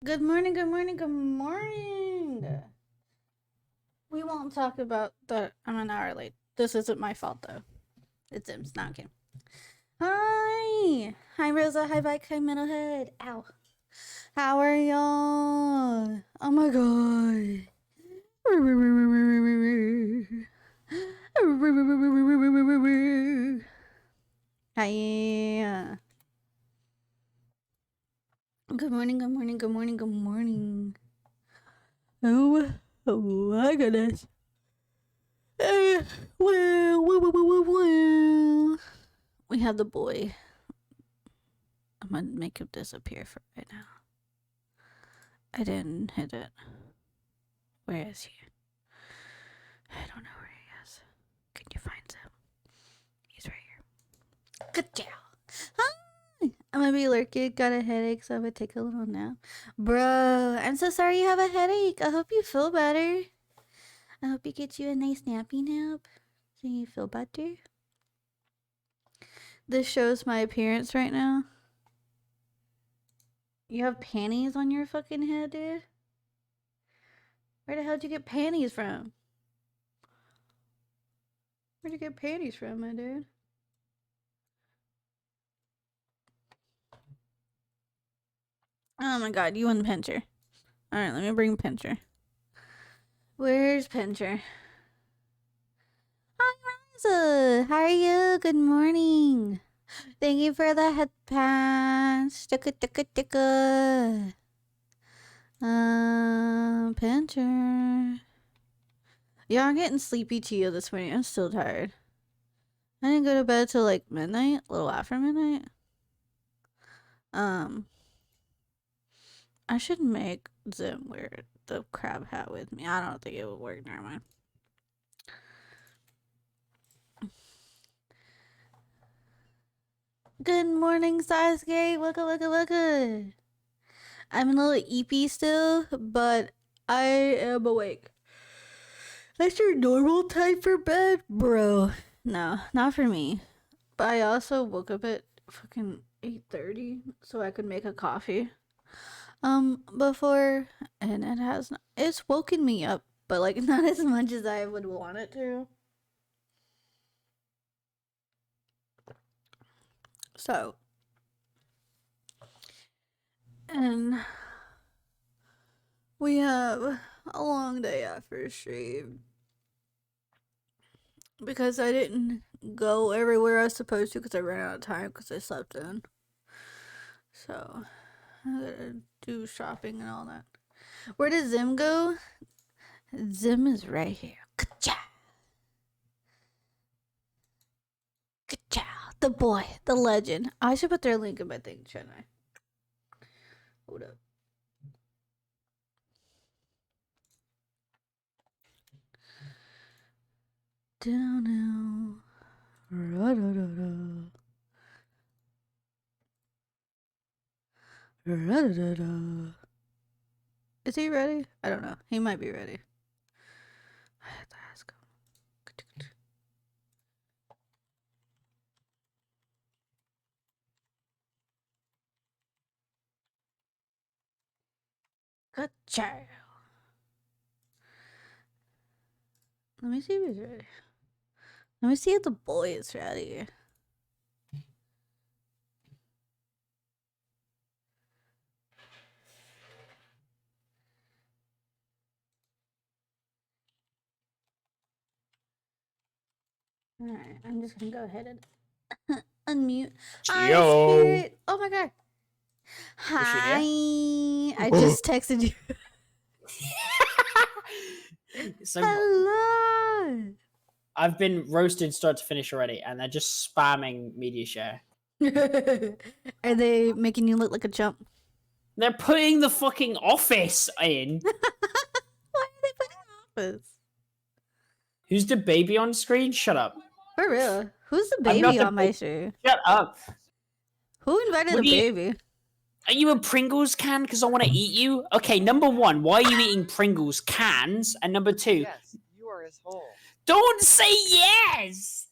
Good morning, good morning, good morning. We won't talk about that. I'm an hour late. This isn't my fault, though. It's Zim's, not okay. Hi! Hi, Rosa. Hi, Bike. Hi, Metalhead. Ow. How are y'all? Oh my god. Hi. Good morning, good morning, good morning, good morning. Oh my goodness. Well. We have the boy. I'm gonna make him disappear for right now. I didn't hit it. Where is he? I don't know where he is. Can you find him? He's right here. Good job. Hi. I'm gonna be lurking. Got a headache, so I'm gonna take a little nap. Bro, I'm so sorry you have a headache. I hope you feel better. I hope you get you a nice nappy nap so you feel better. This shows my appearance right now. You have panties on your fucking head, dude? Where the hell did you get panties from? Where'd you get panties from, my dude? Oh my god, you and Pincher. Alright, let me bring Pincher. Where's Pincher? Hi, Rosa. How are you? Good morning. Thank you for the headpants. Ticka. Pincher. Yeah, I'm getting sleepy too this morning. I'm still tired. I didn't go to bed till like midnight, a little after midnight. I should make Zim wear the crab hat with me. I don't think it would work. Never mind. Good morning, Sasuke. Waka. I'm a little eepy still, but I am awake. That's your normal time for bed? Bro, no, not for me. But I also woke up at fucking 8:30 so I could make a coffee. Before, and it's woken me up, but like not as much as I would want it to. So, and we have a long day after stream because I didn't go everywhere I was supposed to because I ran out of time because I slept in. So, I gotta do shopping and all that. Where did Zim go? Zim is right here. Ka-chow. Ka-chow. The boy, the legend. I should put their link in my thing, shouldn't I? Hold up. Down now. Ra-da-da-da. Ra-da-da-da. Is he ready? I don't know. He might be ready. I have to ask him. Good child. Let me see if he's ready. Let me see if the boy is ready. Alright, I'm just gonna go ahead and unmute. Hi, Spirit. Oh my god. Hi. I just texted you. So hello. I've been roasted start to finish already, and they're just spamming media share. Are they making you look like a chump? They're putting the fucking office in. Why are they putting office? Who's the baby on screen? Shut up. For real. Who's the baby on my stream? Shut up. Who invited the baby? Are you a Pringles can? Because I want to eat you. Okay, number one, why are you eating Pringles cans? And number two, yes, you are his whole. Don't say yes.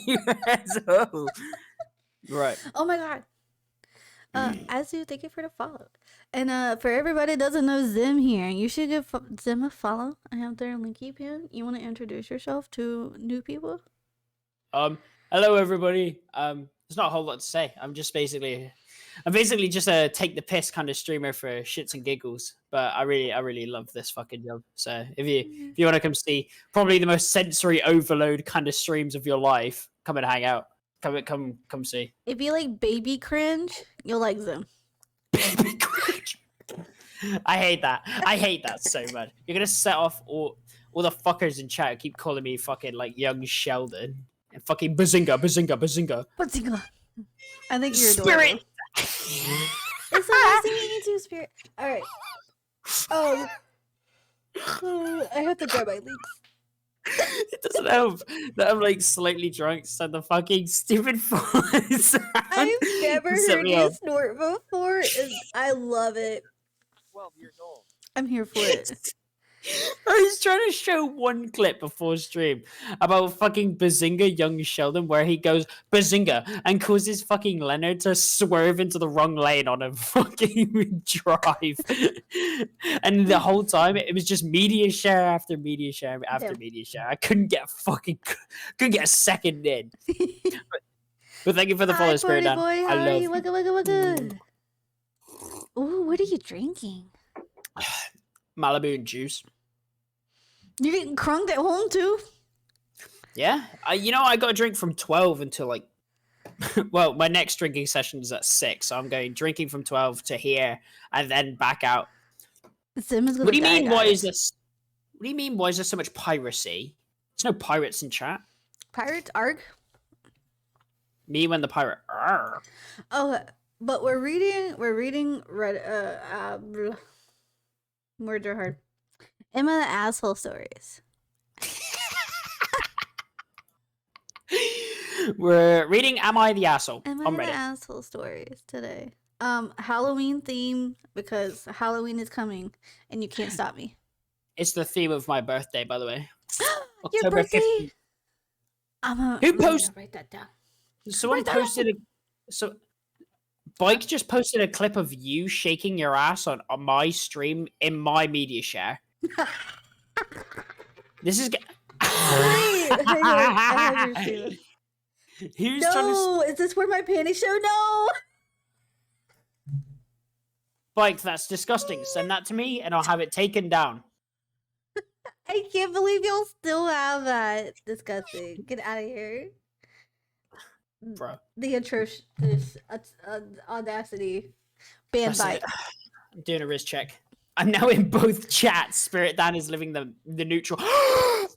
You're asshole. Right. Oh my god. Azu, thank you for the follow. And for everybody that doesn't know Zim here, you should give Zim a follow. I have their linky pin. You want to introduce yourself to new people? Hello everybody. There's not a whole lot to say. I'm basically just a take the piss kind of streamer for shits and giggles. But I really love this fucking job. So if you want to come see probably the most sensory overload kind of streams of your life, come and hang out. Come see. If you like baby cringe, you'll like Zim. I hate that. I hate that so much. You're gonna set off all the fuckers in chat who keep calling me fucking like young Sheldon and fucking bazinga. Bazinga. I think you're Spirit. adorable. It's so nice to meet you too, Spirit. All right. Oh, I have to grab my leaks. It doesn't help that I'm like slightly drunk, so the fucking stupid phone sound. I've never set heard me you up. snort before, and I love it. 12 years old. I'm here for it. I was trying to show one clip before stream about fucking Bazinga young Sheldon where he goes Bazinga and causes fucking Leonard to swerve into the wrong lane on a fucking drive. And the whole time it was just media share after media share after Yeah. media share. I couldn't get a second in. But thank you for the follow, Hi, Spirit party Dan. boy. I How are love you? Wugga. Ooh, what are you drinking? Malibu and juice. You're getting crunked at home too? Yeah, I got a drink from 12 until like, well, my next drinking session is at 6, so I'm going drinking from 12 to here and then back out. Sim is gonna What do you die, mean? Why guys. is this? What do you mean? Why is there so much piracy? There's no pirates in chat. Pirates arc? Me when the pirate. Arr. Oh, but we're reading words are hard. Emma the asshole stories. We're reading Am I the Asshole? Emma I'm the ready. asshole stories today. Halloween theme because Halloween is coming and you can't stop me. It's the theme of my birthday, by the way. Your October birthday? 15th. Who post- write that down? Someone Write that posted so Bike just posted a clip of you shaking your ass on my stream in my media share. This is. Wait, hang on. I have your shoe. Who's trying to? No, is this where my panties show? No. Bike, that's disgusting. Send that to me, and I'll have it taken down. I can't believe y'all still have that. Disgusting. Get out of here. Bro. The atrocious audacity. Ban That's bike. it. I'm doing a wrist check. I'm now in both chats. Spirit Dan is living the neutral. I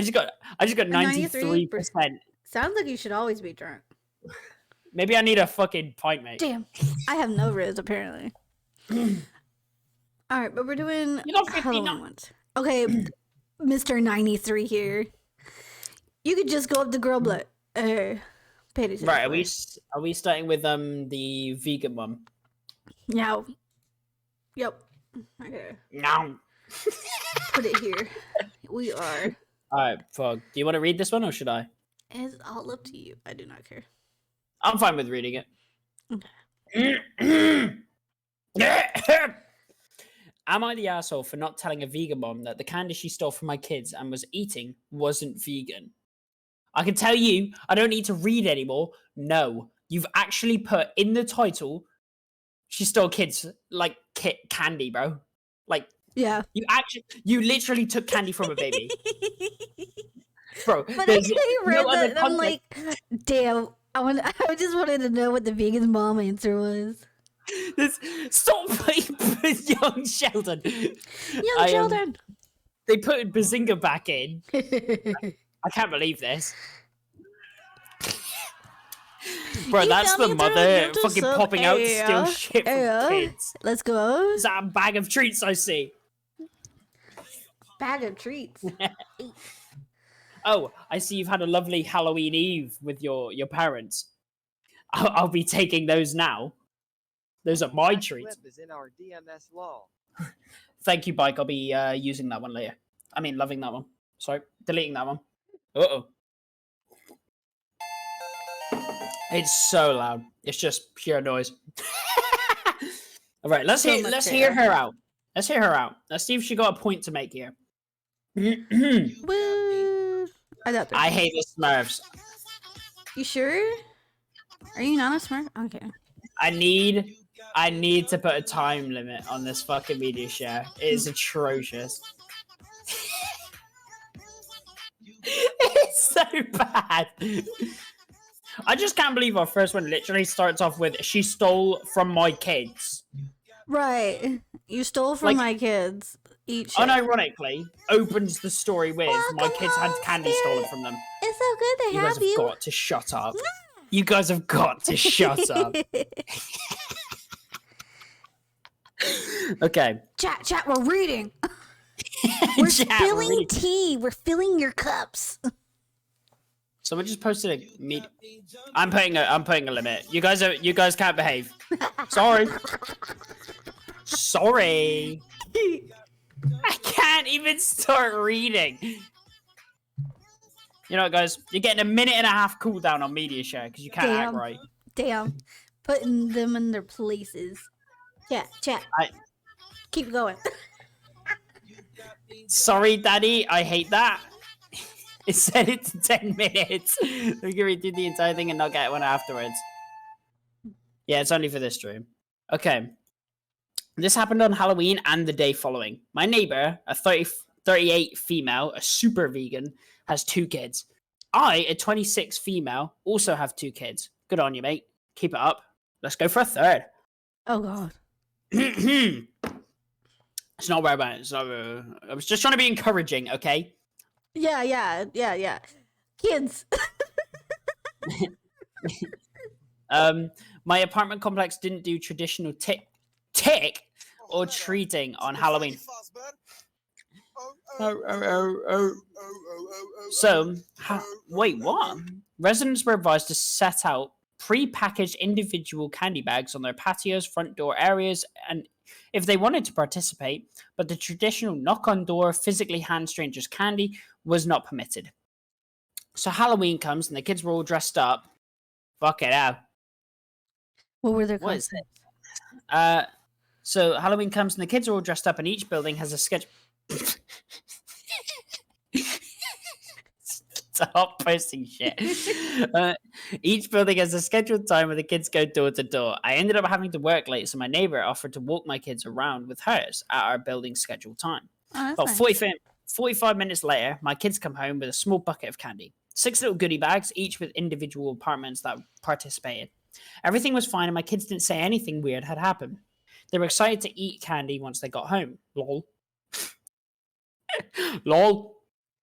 just got 93%. Sounds like you should always be drunk. Maybe I need a fucking pint, mate. Damn. I have no riz apparently. Alright, but we're doing You got 59. Halloween ones. Okay, Mr. 93 here. You could just go up to girl blood. Panties. Right, are we starting with the vegan one? No. Yep. Okay. No. Put it here. We are. Alright, Fog. Do you want to read this one or should I? It's all up to you. I do not care. I'm fine with reading it. Am I the asshole for not telling a vegan mom that the candy she stole from my kids and was eating wasn't vegan? I can tell you, I don't need to read anymore. No, you've actually put in the title, she stole kids like candy, bro. Like, Yeah. you literally took candy from a baby, bro. But I there's read no other that and I'm context. like, damn. I just wanted to know what the vegan mom answer was. Stop putting young Sheldon. Young children. They put Bazinga back in. I can't believe this. Bro, You that's found the me through mother YouTube fucking sub. popping out to Yeah, steal shit from yeah. kids. Let's go. Is that a bag of treats I see? Bag of treats. Oh, I see you've had a lovely Halloween Eve with your parents. I'll be taking those now. Those are my That treats. clip is in our DMS law. Thank you, Bike. I'll be using that one later. I mean, loving that one. Sorry, deleting that one. Uh-oh. It's so loud. It's just pure noise. All right, let's So hear much let's hair. hear her out. Let's hear her out. Let's see if she got a point to make here. Woo! I doubt I there's. hate the Smurfs. You sure? Are you not a Smurf? Okay. I need to put a time limit on this fucking media share. It is atrocious. It's so bad. I just can't believe our first one literally starts off with "she stole from my kids." Right. You stole from Like- my kids. Eat shit. Unironically, opens the story with "my Welcome kids had home, candy Spirit. stolen from them." It's so good to You guys have have you. got to shut up. You guys have got to shut up. Okay. Chat, we're reading. We're Chat, spilling really. tea. We're filling your cups. Someone just posted a meet. I'm putting a limit. You guys can't behave. Sorry. Sorry. I can't even start reading. You know what, guys? You're getting a minute and a half cooldown on media share because you can't act Damn. right. Damn. Putting them in their places. Chat. Keep going. Sorry, Daddy. I hate that. It said it to 10 minutes. We're going to redo the entire thing and not get one afterwards. Yeah, it's only for this stream. Okay. This happened on Halloween and the day following. My neighbor, a 38 female, a super vegan, has 2 kids. I, a 26 female, also have 2 kids. Good on you, mate. Keep it up. Let's go for a third. Oh god. It's not where about it. It's not I was just trying to be encouraging, okay? Yeah. Kids. My apartment complex didn't do traditional tick or treating on Halloween. So, wait, what? Residents were advised to set out pre-packaged individual candy bags on their patios, front door areas, and if they wanted to participate, but the traditional knock on door, physically hand strangers candy was not permitted. So Halloween comes and the kids were all dressed up. Fuck it out. What were their What is costumes? So Halloween comes and the kids are all dressed up and each building has a schedule. Stop posting shit. Each building has a scheduled time where the kids go door to door. I ended up having to work late, so my neighbor offered to walk my kids around with hers at our building's scheduled time. Oh, About that's nice. 45 minutes later, my kids come home with a small bucket of candy. 6 little goodie bags, each with individual apartments that participated. Everything was fine and my kids didn't say anything weird had happened. They were excited to eat candy once they got home. Lol. Lol.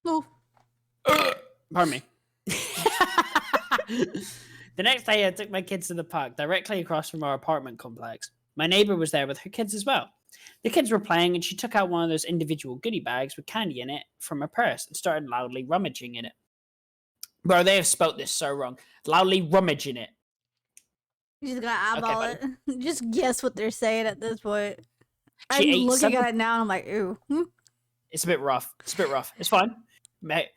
Oh. Pardon me. The next day, I took my kids to the park directly across from our apartment complex. My neighbor was there with her kids as well. The kids were playing, and she took out one of those individual goodie bags with candy in it from her purse and started loudly rummaging in it. Bro, they have spelt this so wrong. Loudly rummaging it. You just gotta eyeball Okay, it. Just guess what they're saying at this point. She I'm ate looking several- at it now and I'm like, ooh. It's a bit rough. It's fine. Mate,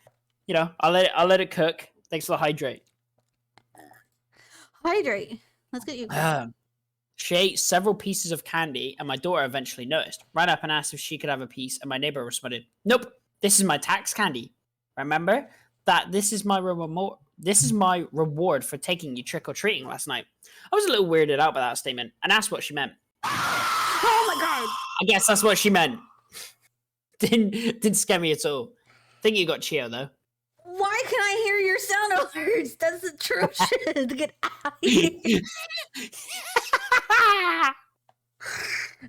you know, I'll let it cook. Thanks for the hydrate. Hydrate. Let's get you. She ate several pieces of candy, and my daughter eventually noticed. Ran up and asked if she could have a piece, and my neighbor responded, "Nope, this is my tax candy. Remember that this is my reward. This is my reward for taking you trick or treating last night." I was a little weirded out by that statement, and asked what she meant. Oh my god. I guess that's what she meant. Didn't scare me at all. Think you got Chio though. Why can I hear your sound alerts? That's atrocious. Get out of here. I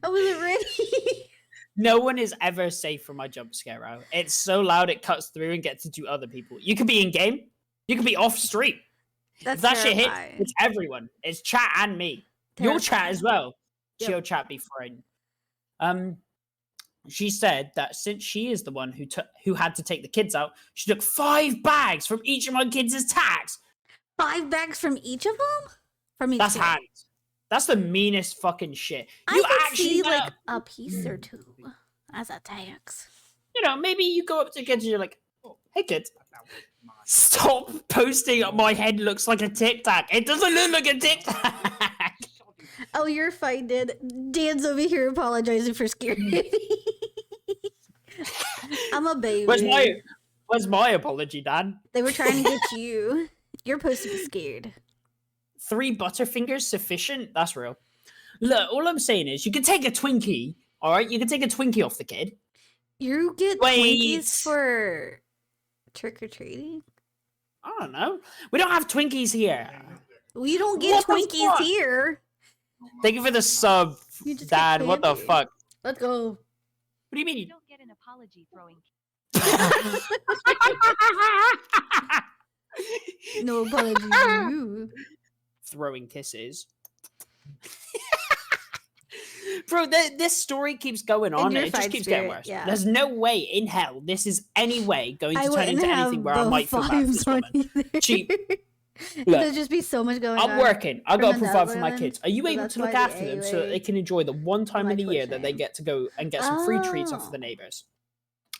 wasn't ready. No one is ever safe from my jump scare out. It's so loud it cuts through and gets into other people. You could be in game. You could be off stream. That's If that shit hits, terrifying. it's everyone. It's chat and me. Your chat as well. Yep. Chio chat be friend. She said that since she is the one who had to take the kids out, she took 5 bags from each of my kids' tax. 5 bags from each of them? From each That's kid? hands. That's the meanest fucking shit. I You could actually see went like up- a piece or two as a tax. you know, maybe you go up to kids and you're like, oh, "Hey kids, stop posting my head looks like a Tic Tac. It doesn't look like a Tic Tac." Oh, you're fine, Dan. Dan's over here apologizing for scaring me. I'm a baby. Where's my apology, Dan? They were trying to get you. You're supposed to be scared. 3 Butterfingers sufficient? That's real. Look, all I'm saying is you can take a Twinkie, all right? You can take a Twinkie off the kid. You get Wait. Twinkies for trick-or-treating? I don't know. We don't have Twinkies here. We don't get What the Twinkies fuck? here. Thank you for the sub, You just get Dad. What the candy. fuck? Let's go. What do you mean? You don't get an apology throwing. No apology to you. Throwing kisses. Bro, this story keeps going on and it just fine keeps spirit, getting worse. yeah. There's no way in hell this is any way going to I turn wouldn't into have anything where I the might feel bad for this vibes on woman. either. Cheap. There'd Look, just be so much going on. I'm working. I from gotta the provide for my Netherlands, kids. Are you so able that's to look why the after them so that AITA they can enjoy the one time my in the year Twitch that they name. get to go and get some free treats off Oh. the neighbors?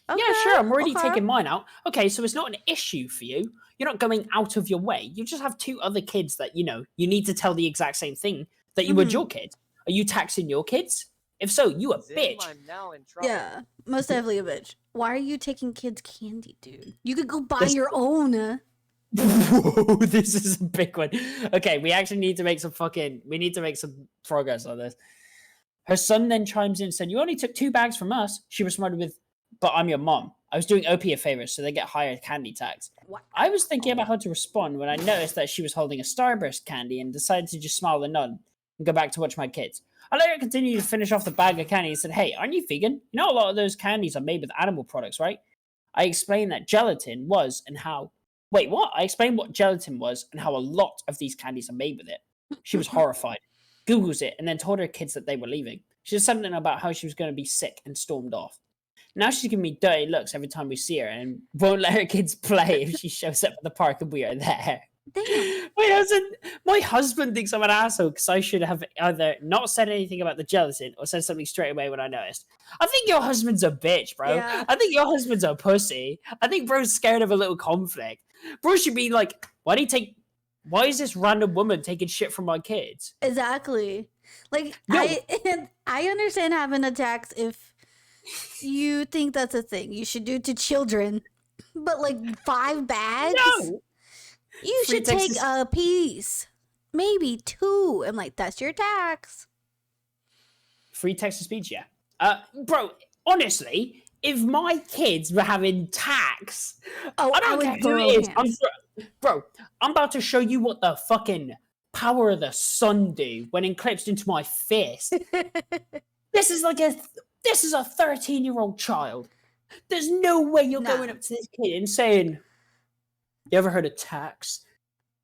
Okay, Yeah, sure. I'm already okay. taking mine out. Okay, so it's not an issue for you. You're not going out of your way. You just have 2 other kids that, you need to tell the exact same thing that you would Mhm. your kids. Are you taxing your kids? If so, you a Zim, bitch. I'm now in trouble. Yeah, most definitely a bitch. Why are you taking kids' candy, dude? You could go buy This- your own. Whoa, this is a big one. Okay, we actually need to make some progress on this. Her son then chimes in and said, "You only took 2 bags from us." She responded with, "But I'm your mom. I was doing OP a favor, so they get higher candy tax." What? I was thinking about how to respond when I noticed that she was holding a Starburst candy and decided to just smile and nod and go back to watch my kids. I let her continue to finish off the bag of candy and said, "Hey, aren't you vegan? You know a lot of those candies are made with animal products, right?" I explained that gelatin was and how... Wait, what? I explained what gelatin was and how a lot of these candies are made with it. She was horrified, Googles it, and then told her kids that they were leaving. She said something about how she was going to be sick and stormed off. Now she's giving me dirty looks every time we see her and won't let her kids play if she shows up at the park and we are there. Damn. My husband thinks I'm an asshole because I should have either not said anything about the gelatin or said something straight away when I noticed. I think your husband's a bitch, bro. Yeah. I think your husband's a pussy. I think bro's scared of a little conflict. Bro should be like, why is this random woman taking shit from my kids? Exactly. Like No. I understand having a tax if you think that's a thing you should do to children, but like 5 bags. No. You Free should take Texas- a piece, maybe 2. I'm like, that's your tax. Free text-to-speech, yeah. Bro, honestly, if my kids were having tax, Oh, I don't care would who throw it is. hands. Bro, I'm about to show you what the fucking power of the sun do when eclipsed into my fist. This is a 13-year-old child. There's no way you're Nah. going up to this kid and saying, "You ever heard of tax?"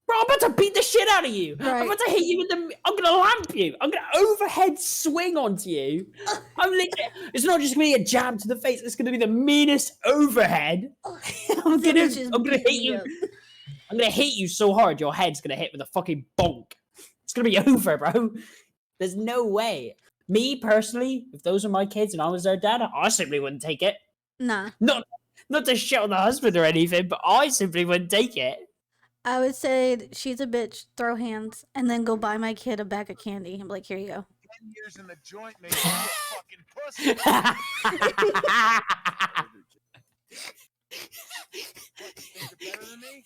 Bro, I'm about to beat the shit out of you. I'm Right. about to hit you I'm gonna lamp you. I'm gonna overhead swing onto you. It's not just gonna be a jab to the face. It's gonna be the meanest overhead. I'm gonna hit you. I'm gonna hit you so hard your head's gonna hit with a fucking bonk. It's gonna be over, bro. There's no way. Me personally, if those were my kids and I was their dad, I simply wouldn't take it. Nah, Not to shit on the husband or anything, but I simply wouldn't take it. I would say she's a bitch, throw hands, and then go buy my kid a bag of candy. I'm like, here you go. 10 years in the joint made you a fucking pussy. Think you're better than me?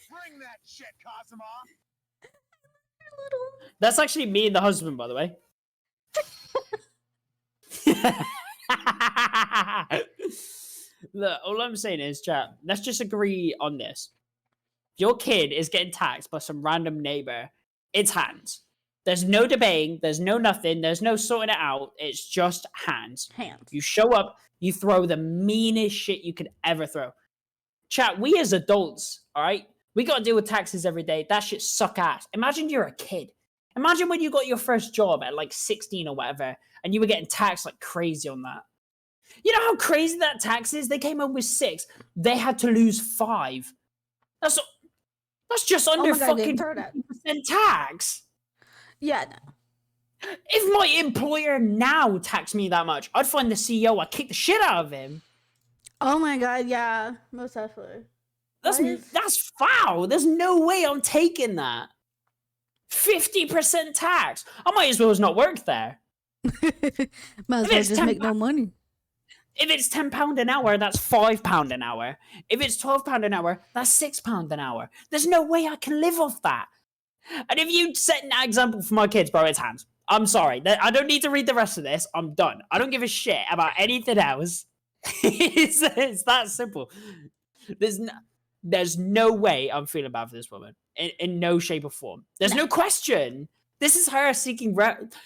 Bring that shit, Cosima. That's actually me and the husband, by the way. Look, all I'm saying is, chat, let's just agree on this. Your kid is getting taxed by some random neighbor. It's hands. There's no debating. There's no nothing. There's no sorting it out. It's just hands. Hands. You show up, you throw the meanest shit you could ever throw. Chat, we as adults, all right? We got to deal with taxes every day. That shit suck ass. Imagine you're a kid. Imagine when you got your first job at like 16 or whatever, and you were getting taxed like crazy on that. You know how crazy that tax is? They came up with 6. They had to lose 5. That's just under my God, they fucking throw that. 50% tax. Yeah, no. If my employer now taxed me that much, I'd find the CEO, I'd kick the shit out of him. Oh my God, yeah, most definitely. Why is- That's foul. There's no way I'm taking that. 50% tax. I might as well not work there. Might as If well it's just make no money. If it's £10 an hour, that's £5 an hour. If it's £12 an hour, that's £6 an hour. There's no way I can live off that. And if you set an example for my kids, bro, it's hands. I'm sorry. I don't need to read the rest of this. I'm done. I don't give a shit about anything else. It's that simple. There's no way I'm feeling bad for this woman. In no shape or form. There's no question. This is her seeking.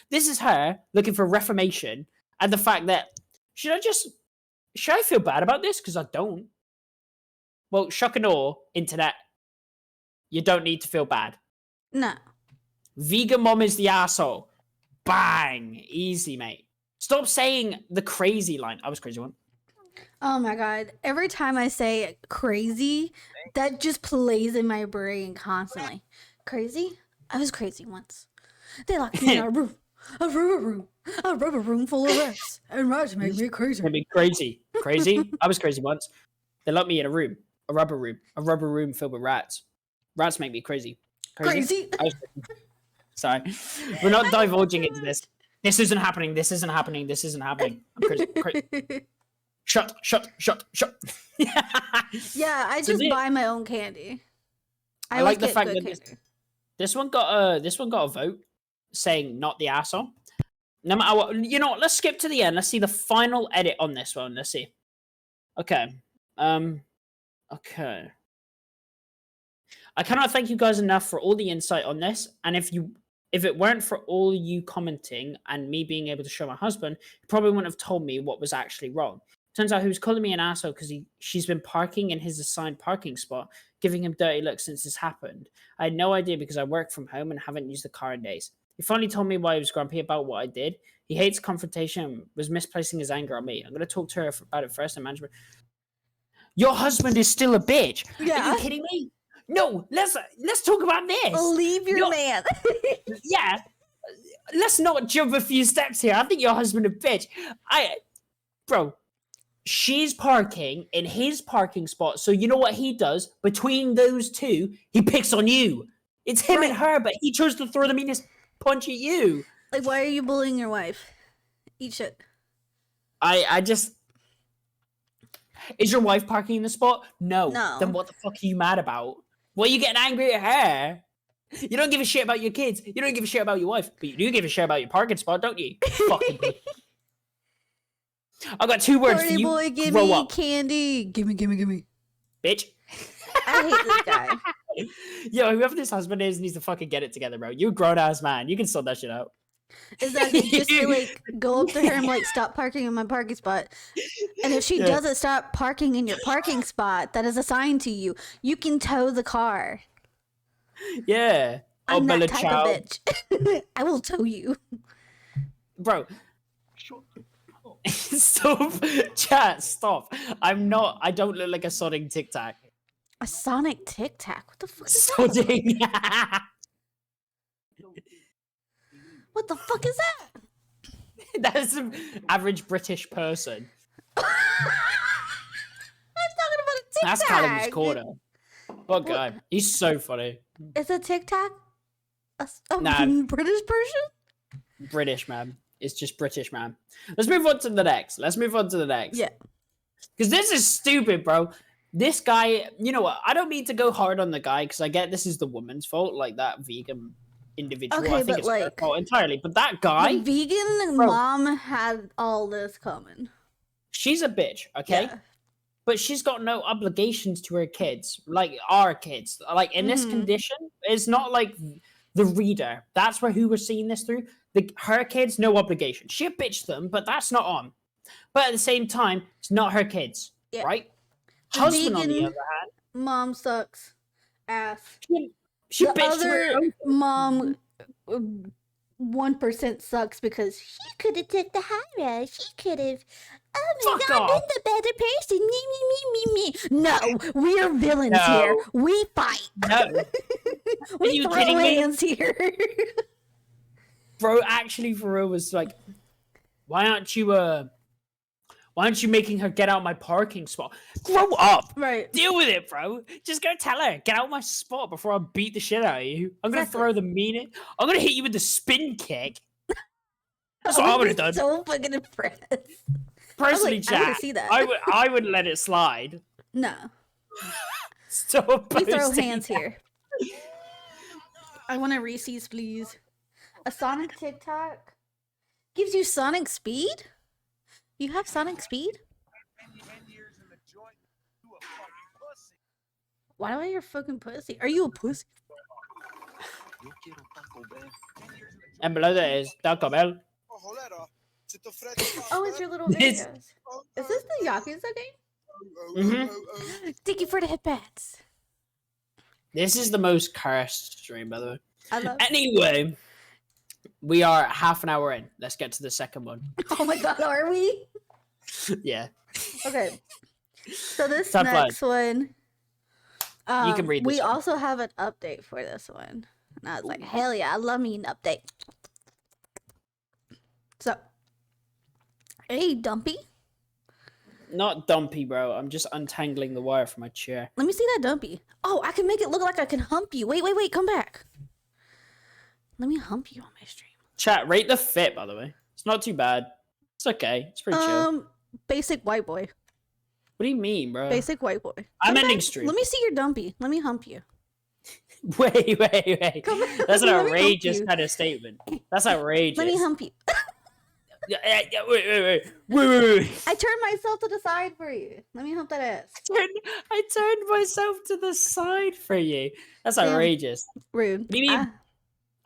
This is her looking for reformation, and the fact that should I feel bad about this? Because I don't. Well, shock and awe, internet. You don't need to feel bad. No. Vegan mom is the asshole. Bang, easy, mate. Stop saying the crazy line. I was crazy one. Oh my god. Every time I say crazy, that just plays in my brain constantly. Crazy? I was crazy once. They locked me in a room. A rubber room full of rats. And rats make me crazy. I mean, crazy. Crazy? I was crazy once. They locked me in a rubber room filled with rats. Rats make me crazy. Crazy? Sorry. We're not divulging into this. This isn't happening. I'm crazy. Shut. Yeah, I just buy my own candy. I like the fact that this one got a vote saying not the asshole. No matter what, you know what, let's skip to the end. Let's see the final edit on this one. Let's see. Okay. Okay. I cannot thank you guys enough for all the insight on this. And if it weren't for all you commenting and me being able to show my husband, he probably wouldn't have told me what was actually wrong. Turns out he was calling me an asshole because she's been parking in his assigned parking spot, giving him dirty looks since this happened. I had no idea because I work from home and haven't used the car in days. He finally told me why he was grumpy about what I did. He hates confrontation and was misplacing his anger on me. I'm going to talk to her about it first and management. Your husband is still a bitch. Yeah. Are you kidding me? No, let's talk about this. Leave your man. Yeah. Let's not jump a few steps here. I think your husband a bitch. Bro, she's parking in his parking spot. So you know what he does? Between those two, he picks on you. It's him and her, but he chose to throw the meanest punch at you. Like, why are you bullying your wife? Eat shit. I just... Is your wife parking in the spot? No. Then what the fuck are you mad about? What are you getting angry at her? You don't give a shit about your kids. You don't give a shit about your wife. But you do give a shit about your parking spot, don't you? Fucking bitch. I got 2 words Party for you. boy, give Grow me up. candy. Gimme. Bitch. I hate this guy. Yo, whoever this husband is needs to fucking get it together, bro. You're a grown-ass man. You can sort that shit out. Exactly. Just to, like, go up to her and, like, stop parking in my parking spot. And if she doesn't stop parking in your parking spot that is assigned to you, you can tow the car. Yeah. I'm Bella that type Chow. of bitch. I will tow you. Bro. Stop. Chat, stop. I don't look like a sodding Tic Tac. A Sonic Tic Tac? What the fuck is that? Sodding. What the fuck is that? That's an average British person. I'm talking about a Tic Tac. That's Callum's corner. What guy? He's so funny. Is a Tic Tac a Nah. British person? British, man. It's just British, man. Let's move on to the next. Yeah. Because this is stupid, bro. This guy, you know what? I don't mean to go hard on the guy because I get this is the woman's fault, like that vegan individual. Okay, I think but it's her like fault entirely. But that guy, the vegan Bro. mom had all this coming. she's a bitch, okay? Yeah. But she's got no obligations to her kids, like our kids. Like in this Mhm. condition, it's not like the reader. That's who we're seeing this through. Her kids, no obligation. She a bitch them, but that's not on. But at the same time, it's not her kids, Yeah. right? The Husband, on the vegan other hand, mom sucks ass. she The bitched to her other own. mom 1% sucks because she could have took the high road. She could have. Oh my Fuck god, off. been the better person. Me. No, we are villains No. here. We fight. No. We you throw kidding me? hands here. Bro, actually, for real, was like, why aren't you Why aren't you making her get out my parking spot? Grow up. Right. Deal with it, bro. Just go tell her, get out my spot before I beat the shit out of you. I'm gonna Exactly. throw the meaning. I'm gonna hit you with the spin kick. That's I what I would would have be done. so fucking impressed. Personally, like, I wanna chat, see that. I would let it slide. No. So We throw opposed to hands you. here. I want a Reese's, please. A Sonic TikTok gives you Sonic speed? You have Sonic speed? 10 years in the joint, you a fucking pussy. Why do I hear fucking pussy? Are you a pussy? Yo quiero Taco Bell. 10 years in the And below that is Taco Bell. Oh, cholera. Se te ofrece Oh, it's your little This- videos. Is this the Yakuza game? Mm-hmm. Thank you for the headbands. This is the most cursed stream, by the way. I love. Anyway, we are half an hour in. Let's get to the second one. Oh my god, are we? Yeah. Okay. So this Top line. next one. You can read We this one. also have an update for this one. And I was like, hell yeah, I love me an update. So, hey, Dumpy. Not dumpy, bro. I'm just untangling the wire from my chair. Let me see that Dumpy. Oh, I can make it look like I can hump you. Wait, come back. Let me hump you on my stream. Chat, rate the fit, by the way. It's not too bad. It's okay. It's pretty chill. Basic white boy. What do you mean, bro? Basic white boy. I'm Come ending back. stream. Let me see your Dumpy. Let me hump you. Wait. Come back. That's an Let me hump outrageous you. kind of statement. That's outrageous. Let me hump you. Yeah, wait. I turned myself to the side for you. Let me hump that ass. I turned myself to the side for you. That's Damn. outrageous. Rude. What do you mean?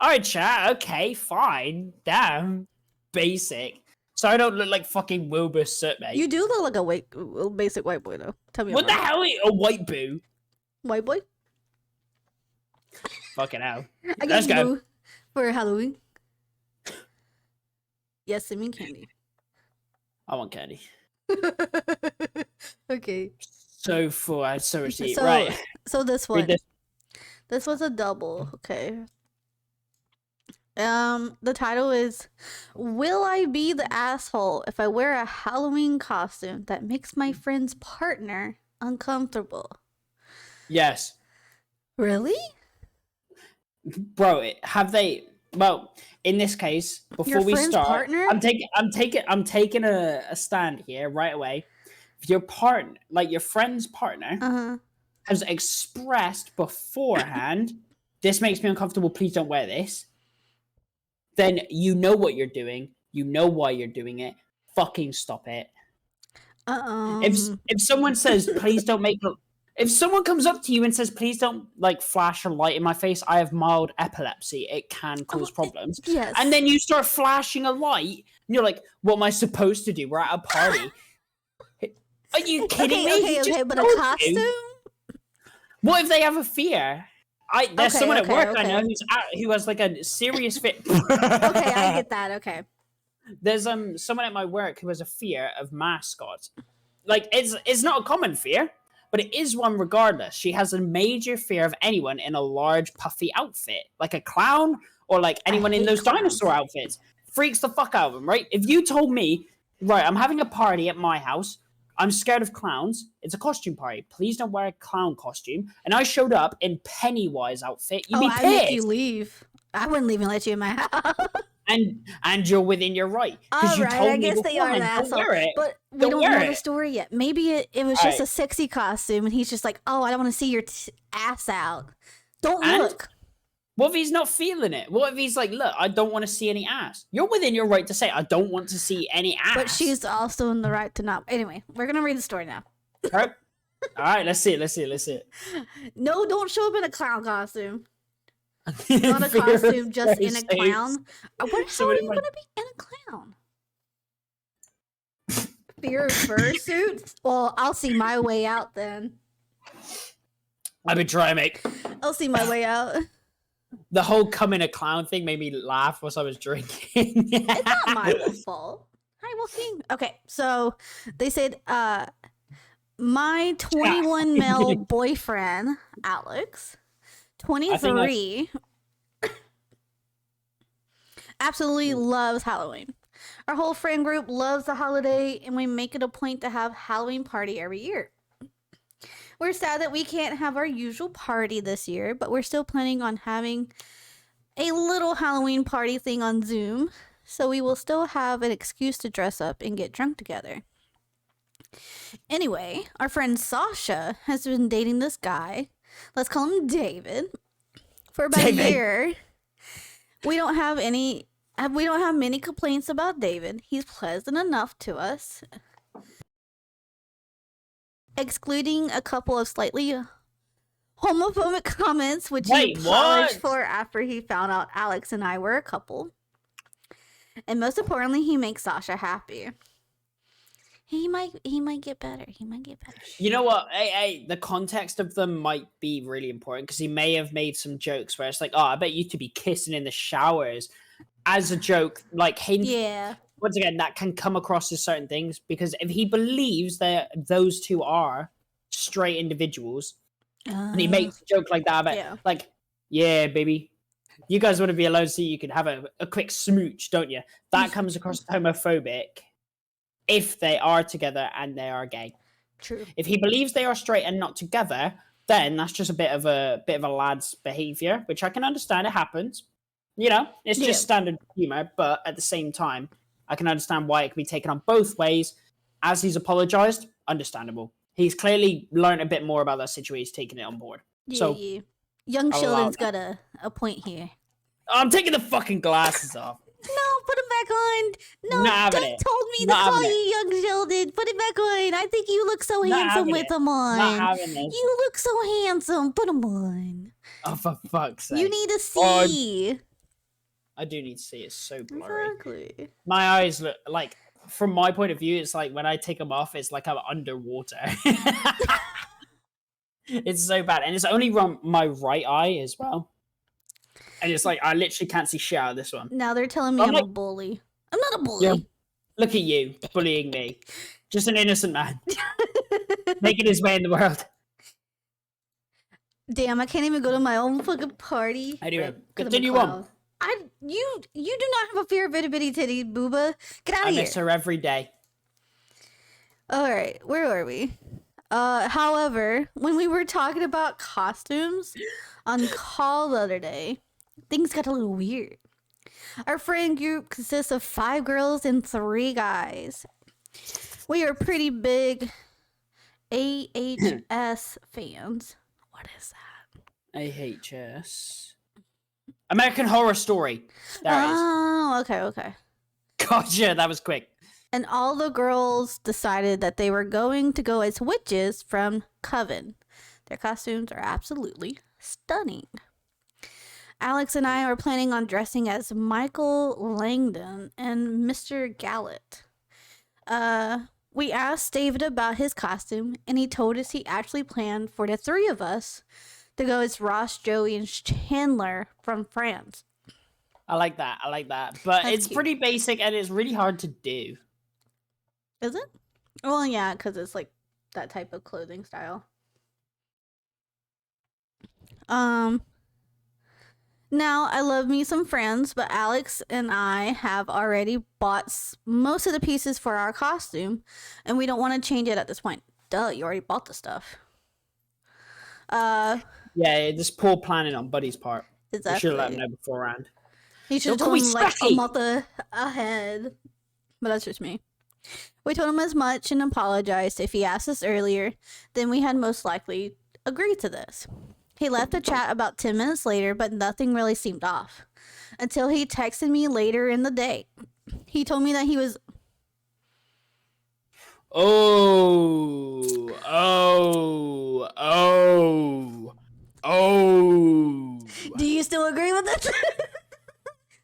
Alright, chat. Okay, fine. Damn. Basic. So I don't look like fucking Wilbur Soot, mate. You do look like a basic white boy, though. Tell me What the I'm wrong. hell? A white boo? White boy? Fucking hell. I Let's gave you go. boo for Halloween. Yes, I mean candy. I want candy. Okay. So full. I had so much to eat. So, Right. so this Read one. this. This was a double. Okay. The title is Will I be the asshole if I wear a Halloween costume that makes my friend's partner uncomfortable? Yes. Really? Bro, have they? Well, in this case, before Your we friend's start, partner? I'm taking a stand here right away. If your partner, like your friend's partner, Uh-huh. has expressed beforehand, this makes me uncomfortable. Please don't wear this. Then you know what you're doing. You know why you're doing it. Fucking stop it. If someone says, please don't make. If someone comes up to you and says, please don't like flash a light in my face, I have mild epilepsy. It can cause problems. Yes. And then you start flashing a light, and you're like, what am I supposed to do? We're at a party. Are you kidding me? He just Okay, but a told you. costume? What if they have a fear? There's Okay, someone at work I okay. know who has like a serious fear. Okay, I get that. Okay. There's someone at my work who has a fear of mascots. Like it's not a common fear, but it is one regardless. She has a major fear of anyone in a large puffy outfit, like a clown or like anyone in hate those clowns. dinosaur outfits. Freaks the fuck out of them, right? If you told me, right, I'm having a party at my house. I'm scared of clowns. It's a costume party. Please don't wear a clown costume. And I showed up in Pennywise outfit. You'd be I'd make you pissed. leave. I wouldn't even let you in my house. And you're within your right. All you right, told I me guess they are an beforehand, asshole. don't wear it. But we Don't don't wear know the it. story yet. Maybe it was just Alright. a sexy costume, and he's just like, oh, I don't want to see your ass out. Don't And- look. What if he's not feeling it? What if he's like, look, I don't want to see any ass? You're within your right to say, I don't want to see any ass. But she's also in the right to not. Anyway, we're gonna read the story now. Right? All right, let's see it. No, don't show up in a clown costume. Not a costume, just in a clown. What? How are Somebody you might- gonna be in a clown? Fear of fursuits? Well, I'll see my way out then. I've been trying, mate. I'll see my way out. The whole come in a clown thing made me laugh whilst I was drinking. It's not my fault. Hi, Joaquin. Okay, so they said, my 21 male boyfriend, Alex, 23, absolutely loves Halloween. Our whole friend group loves the holiday, and we make it a point to have Halloween party every year. We're sad that we can't have our usual party this year, but we're still planning on having a little Halloween party thing on Zoom, so we will still have an excuse to dress up and get drunk together. Anyway, our friend Sasha has been dating this guy. Let's call him David. For about David. a year. We don't have many complaints about David. He's pleasant enough to us. Excluding a couple of slightly homophobic comments, which he Wait, apologized what? for after he found out Alex and I were a couple. And most importantly, he makes Sasha happy. He might get better. He might get better. You know what? The context of them might be really important because he may have made some jokes where it's like, oh, I bet you two be kissing in the showers as a joke. Like, hint. Yeah. Once again, that can come across as certain things because if he believes that those two are straight individuals and he makes a joke like that, but yeah. like, yeah, baby, you guys want to be alone so you can have a quick smooch, don't you? That comes across as homophobic if they are together and they are gay. True. If he believes they are straight and not together, then that's just a bit of a lad's behavior, which I can understand. It happens. You know, it's just standard humor, but at the same time, I can understand why it can be taken on both ways. As he's apologized, understandable. He's clearly learned a bit more about that situation. He's taking it on board. Yeah, So, yeah. Young I'll allow Sheldon's that. got a point here. I'm taking the fucking glasses off. No, put him back on. No, Not having Doug it. told me Not to call having you Young Sheldon. Put it back on. I think you look so Not handsome having with it. them on. Not having this. You look so handsome. Put them on. Oh, for fuck's sake. You need to Oh, see. I do need to see. It's so blurry. Exactly. My eyes look like, from my point of view, it's like when I take them off, it's like I'm underwater. It's so bad. And it's only my right eye as well. And it's like, I literally can't see shit out of this one. Now they're telling me I'm I'm like- a bully. I'm not a bully. Yeah. Look at you, bullying me. Just an innocent man. Making his way in the world. Damn, I can't even go to my own fucking party. Anyway, Right, 'cause I'm a continue on. clown. You do not have a fear of itty bitty titty, booba. Get out I of here. miss her every day. All right, where were we? However, when we were talking about costumes on call the other day, things got a little weird. Our friend group consists of 5 girls and 3 guys. We are pretty big AHS fans. What is that? AHS. American Horror Story. There it is. Oh, okay. Gotcha, that was quick. And all the girls decided that they were going to go as witches from Coven. Their costumes are absolutely stunning. Alex and I are planning on dressing as Michael Langdon and Mr. Gallet. We asked David about his costume, and he told us he actually planned for the 3 of us to go as Ross, Joey, and Chandler from France. I like that. But That's it's cute. pretty basic and it's really hard to do. Is it? Well, yeah, because it's like that type of clothing style. Now, I love me some friends, but Alex and I have already bought most of the pieces for our costume, and we don't want to change it at this point. Duh, you already bought the stuff. Yeah, just poor planning on Buddy's part. We should have let him Exactly. know beforehand. He should have Don't call told me him like a Specky. month ahead. But that's just me. We told him as much and apologized if he asked us earlier, then we had most likely agreed to this. He left the chat about 10 minutes later, but nothing really seemed off. Until he texted me later in the day. He told me that he was... Oh. Do you still agree with this?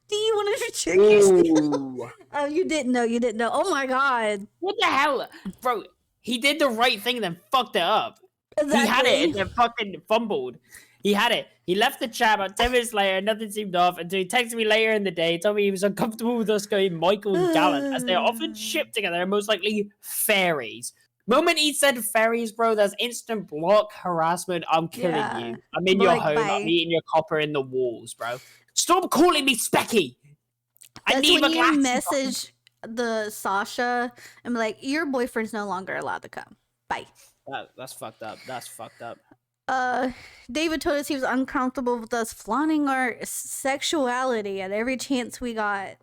Do you want to trick yourself? Ooh. Oh, you didn't know. Oh my god. What the hell? Bro, he did the right thing and then fucked it up. Exactly. He had it and then fucking fumbled. He had it. He left the chat about 10 minutes later, nothing seemed off, until he texted me later in the day, told me he was uncomfortable with us going Michael and Gallant, as they are often shipped together and most likely fairies. Moment he said fairies, bro, that's instant block harassment. I'm killing Yeah. you. I'm in your Like, home. bye. I'm eating your copper in the walls, bro. Stop calling me Specky. I That's need my when you glasses on. message the Sasha and be like, your boyfriend's no longer allowed to come. Bye. That's fucked up. That's fucked up. David told us he was uncomfortable with us flaunting our sexuality at every chance we got.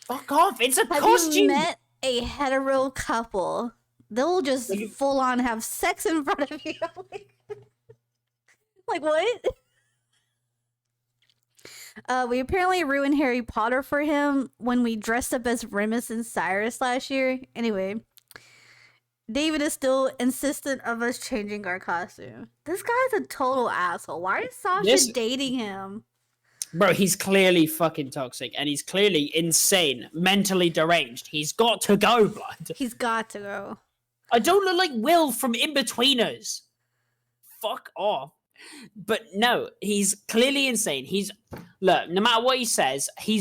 Fuck off! It's a Have costume. you met a hetero couple? They'll just full on have sex in front of you. Like what? We apparently ruined Harry Potter for him when we dressed up as Remus and Cyrus last year. Anyway, David is still insistent of us changing our costume. This guy's a total asshole. Why is Sasha dating him? Bro, he's clearly fucking toxic and he's clearly insane, mentally deranged. He's got to go, blood. He's got to go. I don't look like Will from In-Betweeners. Fuck off. But no, he's clearly insane. Look, no matter what he says, he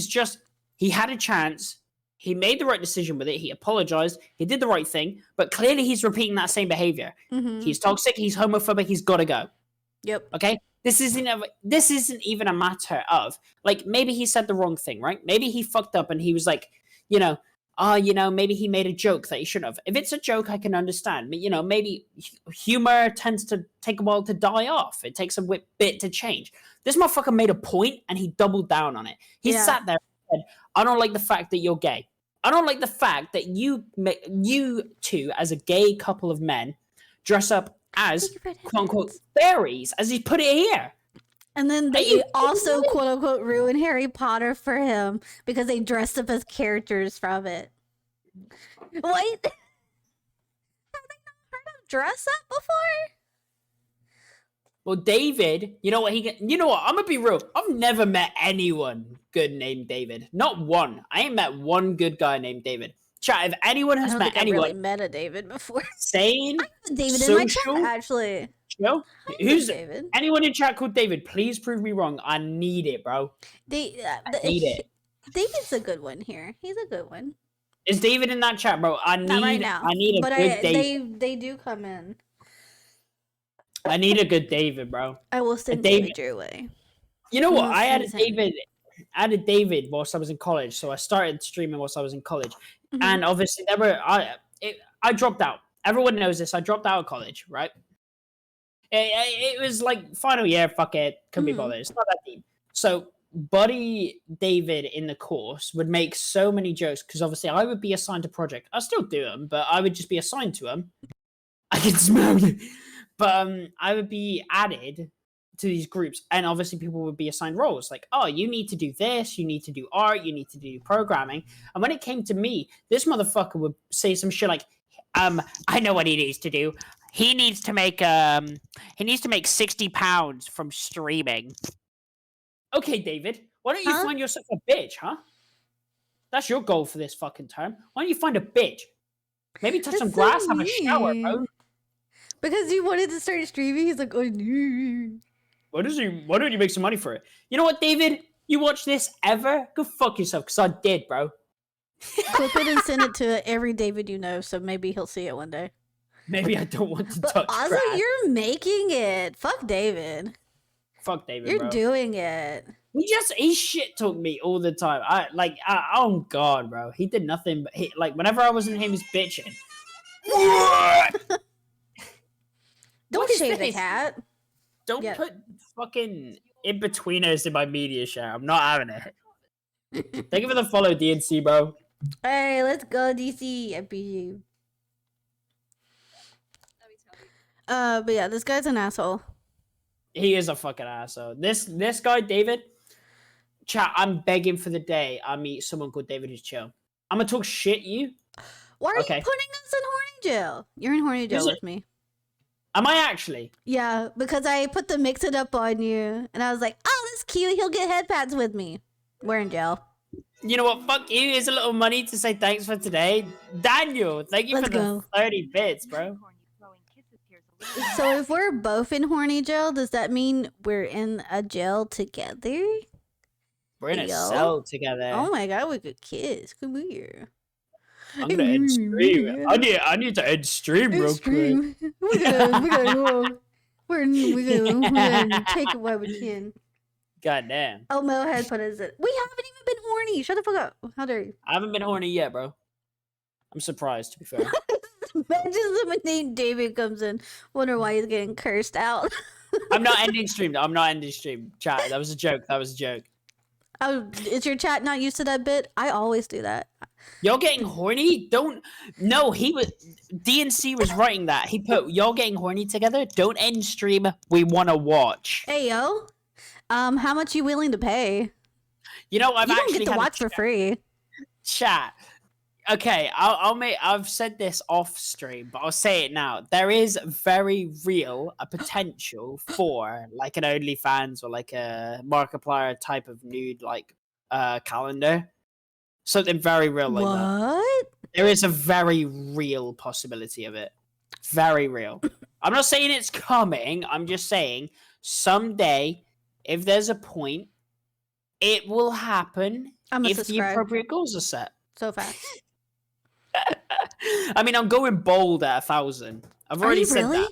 had a chance. He made the right decision with it. He apologized. He did the right thing. But clearly he's repeating that same behavior. Mm-hmm. He's toxic. He's homophobic. He's got to go. Yep. Okay? This isn't even a matter of, like, maybe he said the wrong thing, right? Maybe he fucked up and he was like, maybe he made a joke that he shouldn't have. If it's a joke, I can understand. But, maybe humor tends to take a while to die off. It takes a bit to change. This motherfucker made a point and he doubled down on it. He sat there and said, I don't like the fact that you're gay. I don't like the fact that you two, as a gay couple of men, dress up as, quote-unquote, fairies, as he put it here. And then they also, quote-unquote, ruined Harry Potter for him because they dressed up as characters from it. What? Have they not heard of dress up before? Well, David, you know what? I'm gonna be real. I've never met anyone good named David. Not one. I ain't met one good guy named David. Chat, if anyone has met anyone, I really met a David before. Sane, I met David social, in my chat, actually. Who's David? Anyone in chat called David? Please prove me wrong. I need it, bro. I need it. David's a good one here. He's a good one. Is David in that chat, bro? Not right now. I need a good David. They do come in. I need a good David, bro. I will send David your way. You know what? I added David whilst I was in college, so I started streaming whilst I was in college, and obviously I dropped out. Everyone knows this. I dropped out of college, right? It was like final year. Fuck it, couldn't be bothered. It's not that deep. So, buddy David in the course would make so many jokes because obviously I would be assigned a project. I still do them, but I would just be assigned to them. I can smell it. But I would be added to these groups, and obviously people would be assigned roles. Like, oh, you need to do this, you need to do art, you need to do programming. And when it came to me, this motherfucker would say some shit like, I know what he needs to do. He needs to make £60 from streaming. Okay, David, why don't you find yourself a bitch, huh? That's your goal for this fucking term. Why don't you find a bitch? Maybe touch some grass, have a shower, bro. Because he wanted to start streaming, he's like, oh no. Why don't you make some money for it? You know what, David? You watch this ever? Go fuck yourself, because I did, bro. Clip it and send it to every David you know, so maybe he'll see it one day. Maybe I don't want to touch also, grass. You're making it. Fuck David. Fuck David, You're bro. doing it. He shit talked me all the time. Oh god, bro. He did nothing but whenever I was in him, he's bitching. Don't shave the cat. Don't put fucking in-betweeners in my media share. I'm not having it. Thank you for the follow, DNC, bro. Hey, let's go, DC. I beat you. But yeah, this guy's an asshole. He is a fucking asshole. This guy, David, chat, I'm begging for the day I meet someone called David who's chill. I'm gonna talk shit, you. Why are you putting us in horny jail? You're in horny jail with me. Am I actually? Yeah, because I put the mix it up on you, and I was like, oh, that's cute. He'll get head pads with me. We're in jail. You know what? Fuck you. Here's a little money to say thanks for today. Daniel, thank you for the 30 bits, bro. So if we're both in horny jail, does that mean we're in a jail together? We're in a cell together. Oh my god, we could kiss. Come here. I'm gonna end stream. I need to end stream real quick. We're gonna take it while we can. God damn. Oh, Mel had put us in. We haven't even been horny horny. Shut the fuck up. How dare you? I haven't been horny yet, bro. I'm surprised, to be fair. Imagine someone named David comes in. Wonder why he's getting cursed out. I'm not ending stream. I'm not ending stream. Chat. That was a joke. That was a joke. Oh, is your chat not used to that bit? I always do that. Y'all getting horny? Don't. No, he was. DNC was writing that. He put y'all getting horny together. Don't end stream. We want to watch. Hey yo, how much you willing to pay? You know, I've You don't actually get to had a watch for free. chat. Okay, I'll make. I've said this off stream, but I'll say it now. There is very real a potential for like an OnlyFans or like a Markiplier type of nude calendar. Something very real like that. What? There is a very real possibility of it. Very real. I'm not saying it's coming. I'm just saying someday, if there's a point, it will happen I'm gonna if the subscribe appropriate goals are set. so fast. I mean, I'm going bold at 1,000. I've Are already you said really? that.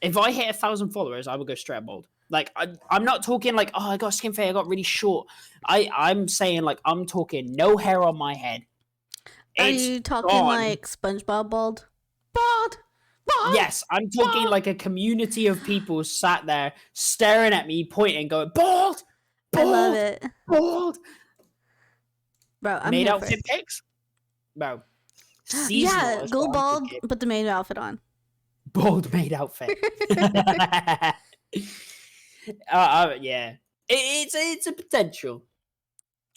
If I hit 1,000 followers, I will go straight bold. Like I'm not talking like, oh, I got skin fade, I got really short. I'm saying like I'm talking no hair on my head. Are It's you talking gone. like SpongeBob bald? Bald. Bald. Yes, I'm talking like a community of people sat there staring at me, pointing, going bald. I Bald, love it, Bald. bro. I'm Made here for outfit it. pics, bro. Yeah, Seasonal is go what I'm bald. thinking. Put the main outfit on. Bold made outfit. Yeah, it's a potential.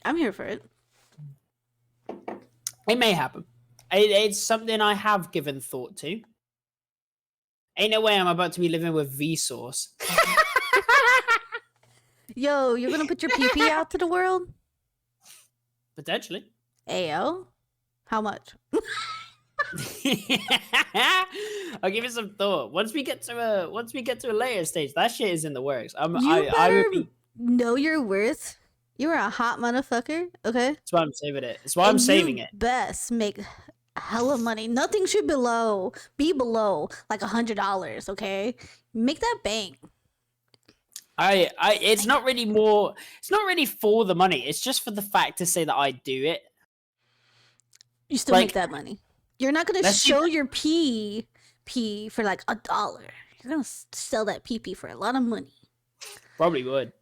I'm here for it. It may happen. It's something I have given thought to. Ain't no way I'm about to be living with Vsauce. Yo, you're gonna put your pee out to the world? Potentially. Ayo, how much? I'll give it some thought. Once we get to a later stage, that shit is in the works. You I better would be. know your worth. You're a hot motherfucker, okay? That's why I'm saving it. That's why I'm And saving you it. Best make hella money. Nothing should be below like $100, okay? Make that bank. It's not really more. It's not really for the money. It's just for the fact to say that I do it. You still Like, make that money. You're not gonna let's see- show your pee for like $1. You're gonna sell that pee for a lot of money. Probably would.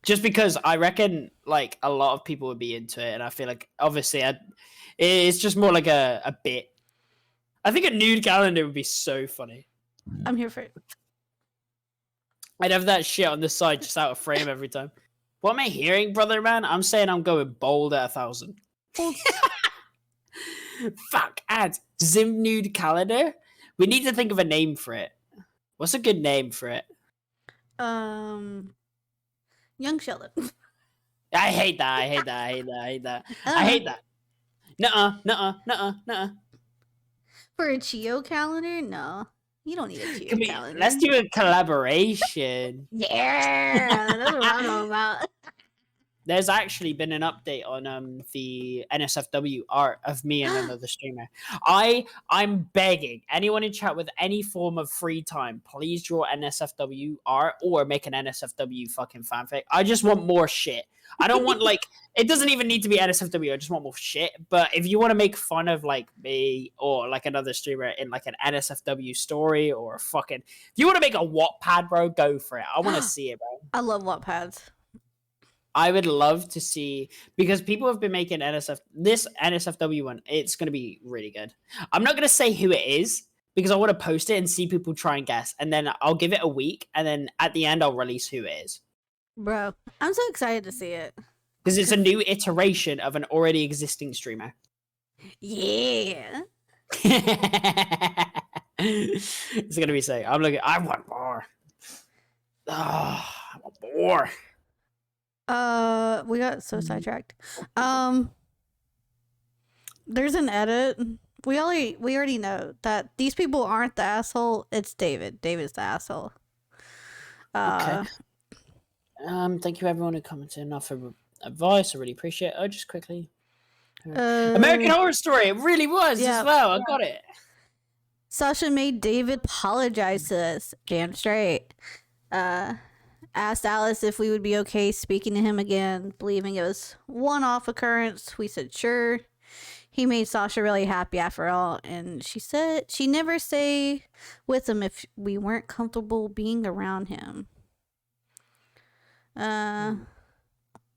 Just because I reckon like a lot of people would be into it, and I feel like obviously it's just more like a bit. I think a nude calendar would be so funny. I'm here for it. I'd have that shit on the side just out of frame every time. What am I hearing, brother man? I'm saying I'm going bold at 1,000. Fuck, ads. Zim nude calendar? We need to think of a name for it. What's a good name for it? Young Sheldon. I hate that. I hate that. Nuh-uh. For a Chio calendar? No. You don't need a Chio Can we, calendar. let's do a collaboration. Yeah, that's what I'm talking about. There's actually been an update on the NSFW art of me and another streamer. I'm begging anyone in chat with any form of free time, please draw NSFW art or make an NSFW fucking fanfic. I just want more shit. I don't want like it doesn't even need to be NSFW. I just want more shit. But if you want to make fun of like me or like another streamer in like an NSFW story or a fucking if you want to make a Wattpad, bro, go for it. I want to see it, bro. I love Wattpads. I would love to see because people have been making this NSFW one. It's going to be really good. I'm not going to say who it is because I want to post it and see people try and guess, and then I'll give it a week, and then at the end I'll release who it is Bro, I'm so excited to see it. because it's a new iteration of an already existing streamer. Yeah. It's going to be sick. I'm looking. I want more. I want more. We got so sidetracked. There's an edit. We already know that these people aren't the asshole. It's David. David's the asshole. Okay. Thank you everyone who commented and offered advice. I really appreciate it. Oh, just quickly. American Horror Story. It really was yeah. as well. I got it. Sasha made David apologize to us. Damn straight. asked Alice if we would be okay speaking to him again, believing it was one-off occurrence. We said sure. He made Sasha really happy after all, and she said she never stay with him if we weren't comfortable being around him.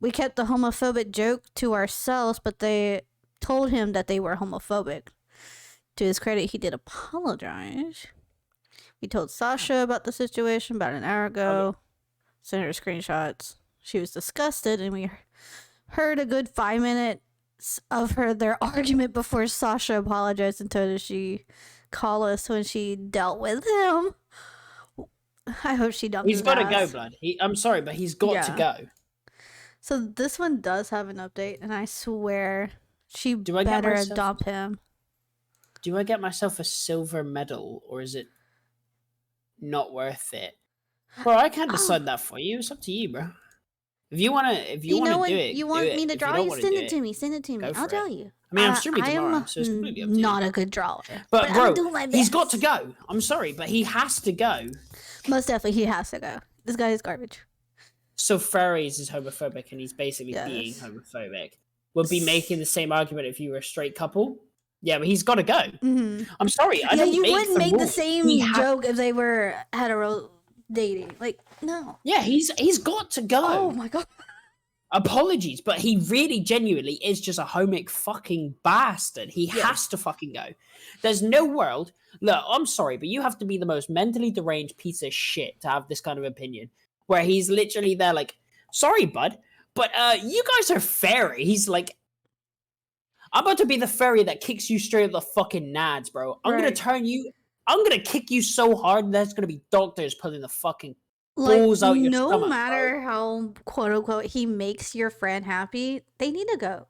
We kept the homophobic joke to ourselves, but they told him that they were homophobic. To his credit, he did apologize. We told Sasha about the situation about an hour ago. Sent her screenshots. She was disgusted, and we heard a good 5 minutes of their argument before Sasha apologized and told her she call us when she dealt with him. I hope she dumped He's his got to go, ass. blood. I'm sorry, but he's got to go. So this one does have an update, and I swear she Do I get better myself- dump him. Do I get myself a silver medal, or is it not worth it? Bro, I can't decide that for you. It's up to you, bro. If you wanna, You know do what? it, You do want it. me to If draw don't you? wanna Send do it to me. Send it to me. go I'll for draw it. you. I mean, I'm streaming I tomorrow, am so it's completely up to not you. a good drawer, But I'm bro, doing my he's got to best. go. I'm sorry, but he has to go. Most definitely, he has to go. This guy is garbage. So Furries is homophobic, and he's basically being Yes. homophobic. Would be making the same argument if you were a straight couple. Yeah, but he's got to go. Mm-hmm. I'm sorry. I Yeah, don't you make wouldn't make the rules. same He ha- joke if they were hetero dating. Like, no. Yeah, he's got to go. Oh my god. Apologies, but he really genuinely is just a homic fucking bastard. He has to fucking go. There's no world. Look, I'm sorry, but you have to be the most mentally deranged piece of shit to have this kind of opinion. Where he's literally there like, sorry, bud, but you guys are fairy. He's like, I'm about to be the fairy that kicks you straight up the fucking nads, bro. I'm gonna kick you so hard there's gonna be doctors pulling the fucking balls out your no stomach, matter how quote unquote he makes your friend happy, they need to go.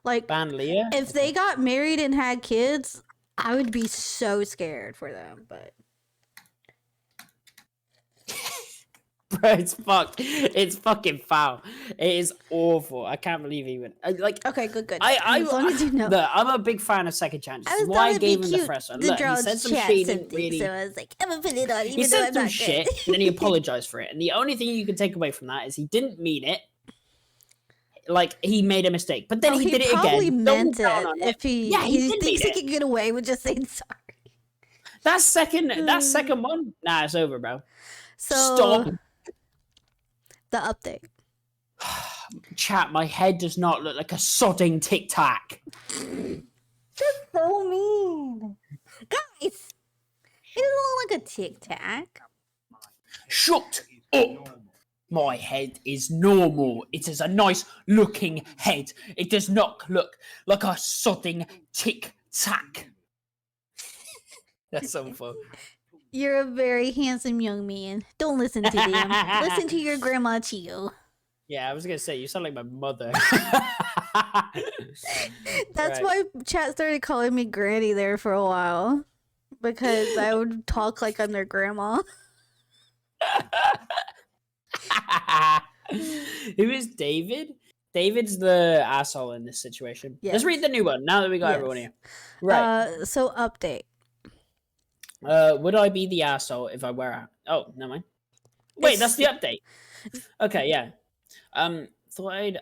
Like, ban Leah. if they got married and had kids, I would be so scared for them. But Bro, it's fucked. It's fucking foul. It is awful. I can't believe even like. okay, good. As long as you know. Look, I'm a big fan of second chances. I was Why I thought it'd be gave him the cute first one. to Look, draw he said some chat shit. He didn't something, really. so I was like, I'm gonna put it on, He even though said I'm some not shit, good. and then he apologized for it. And the only thing you can take away from that is he didn't mean it. Like he made a mistake, but then he did it probably again. meant Double down it on if he did thinks mean he it. can get away with just saying sorry. That second one, nah, it's over, bro. So Stop. the update. Chat, my head does not look like a sodding Tic Tac. So mean, guys. It doesn't look like a Tic Tac. Shut up. My head is normal. It is a nice looking head. It does not look like a sodding Tic Tac. That's so fun. You're a very handsome young man. Don't listen to them. Listen to your grandma Chio. Yeah, I was gonna say you sound like my mother. That's Right. why chat started calling me Granny there for a while. Because I would talk like I'm their grandma. Who is David? David's the asshole in this situation. Let's read the new one now that we got everyone here. Right. So update. Would I be the asshole if I wear a... Oh, never mind. Wait, that's the update. Okay, yeah. Thought I'd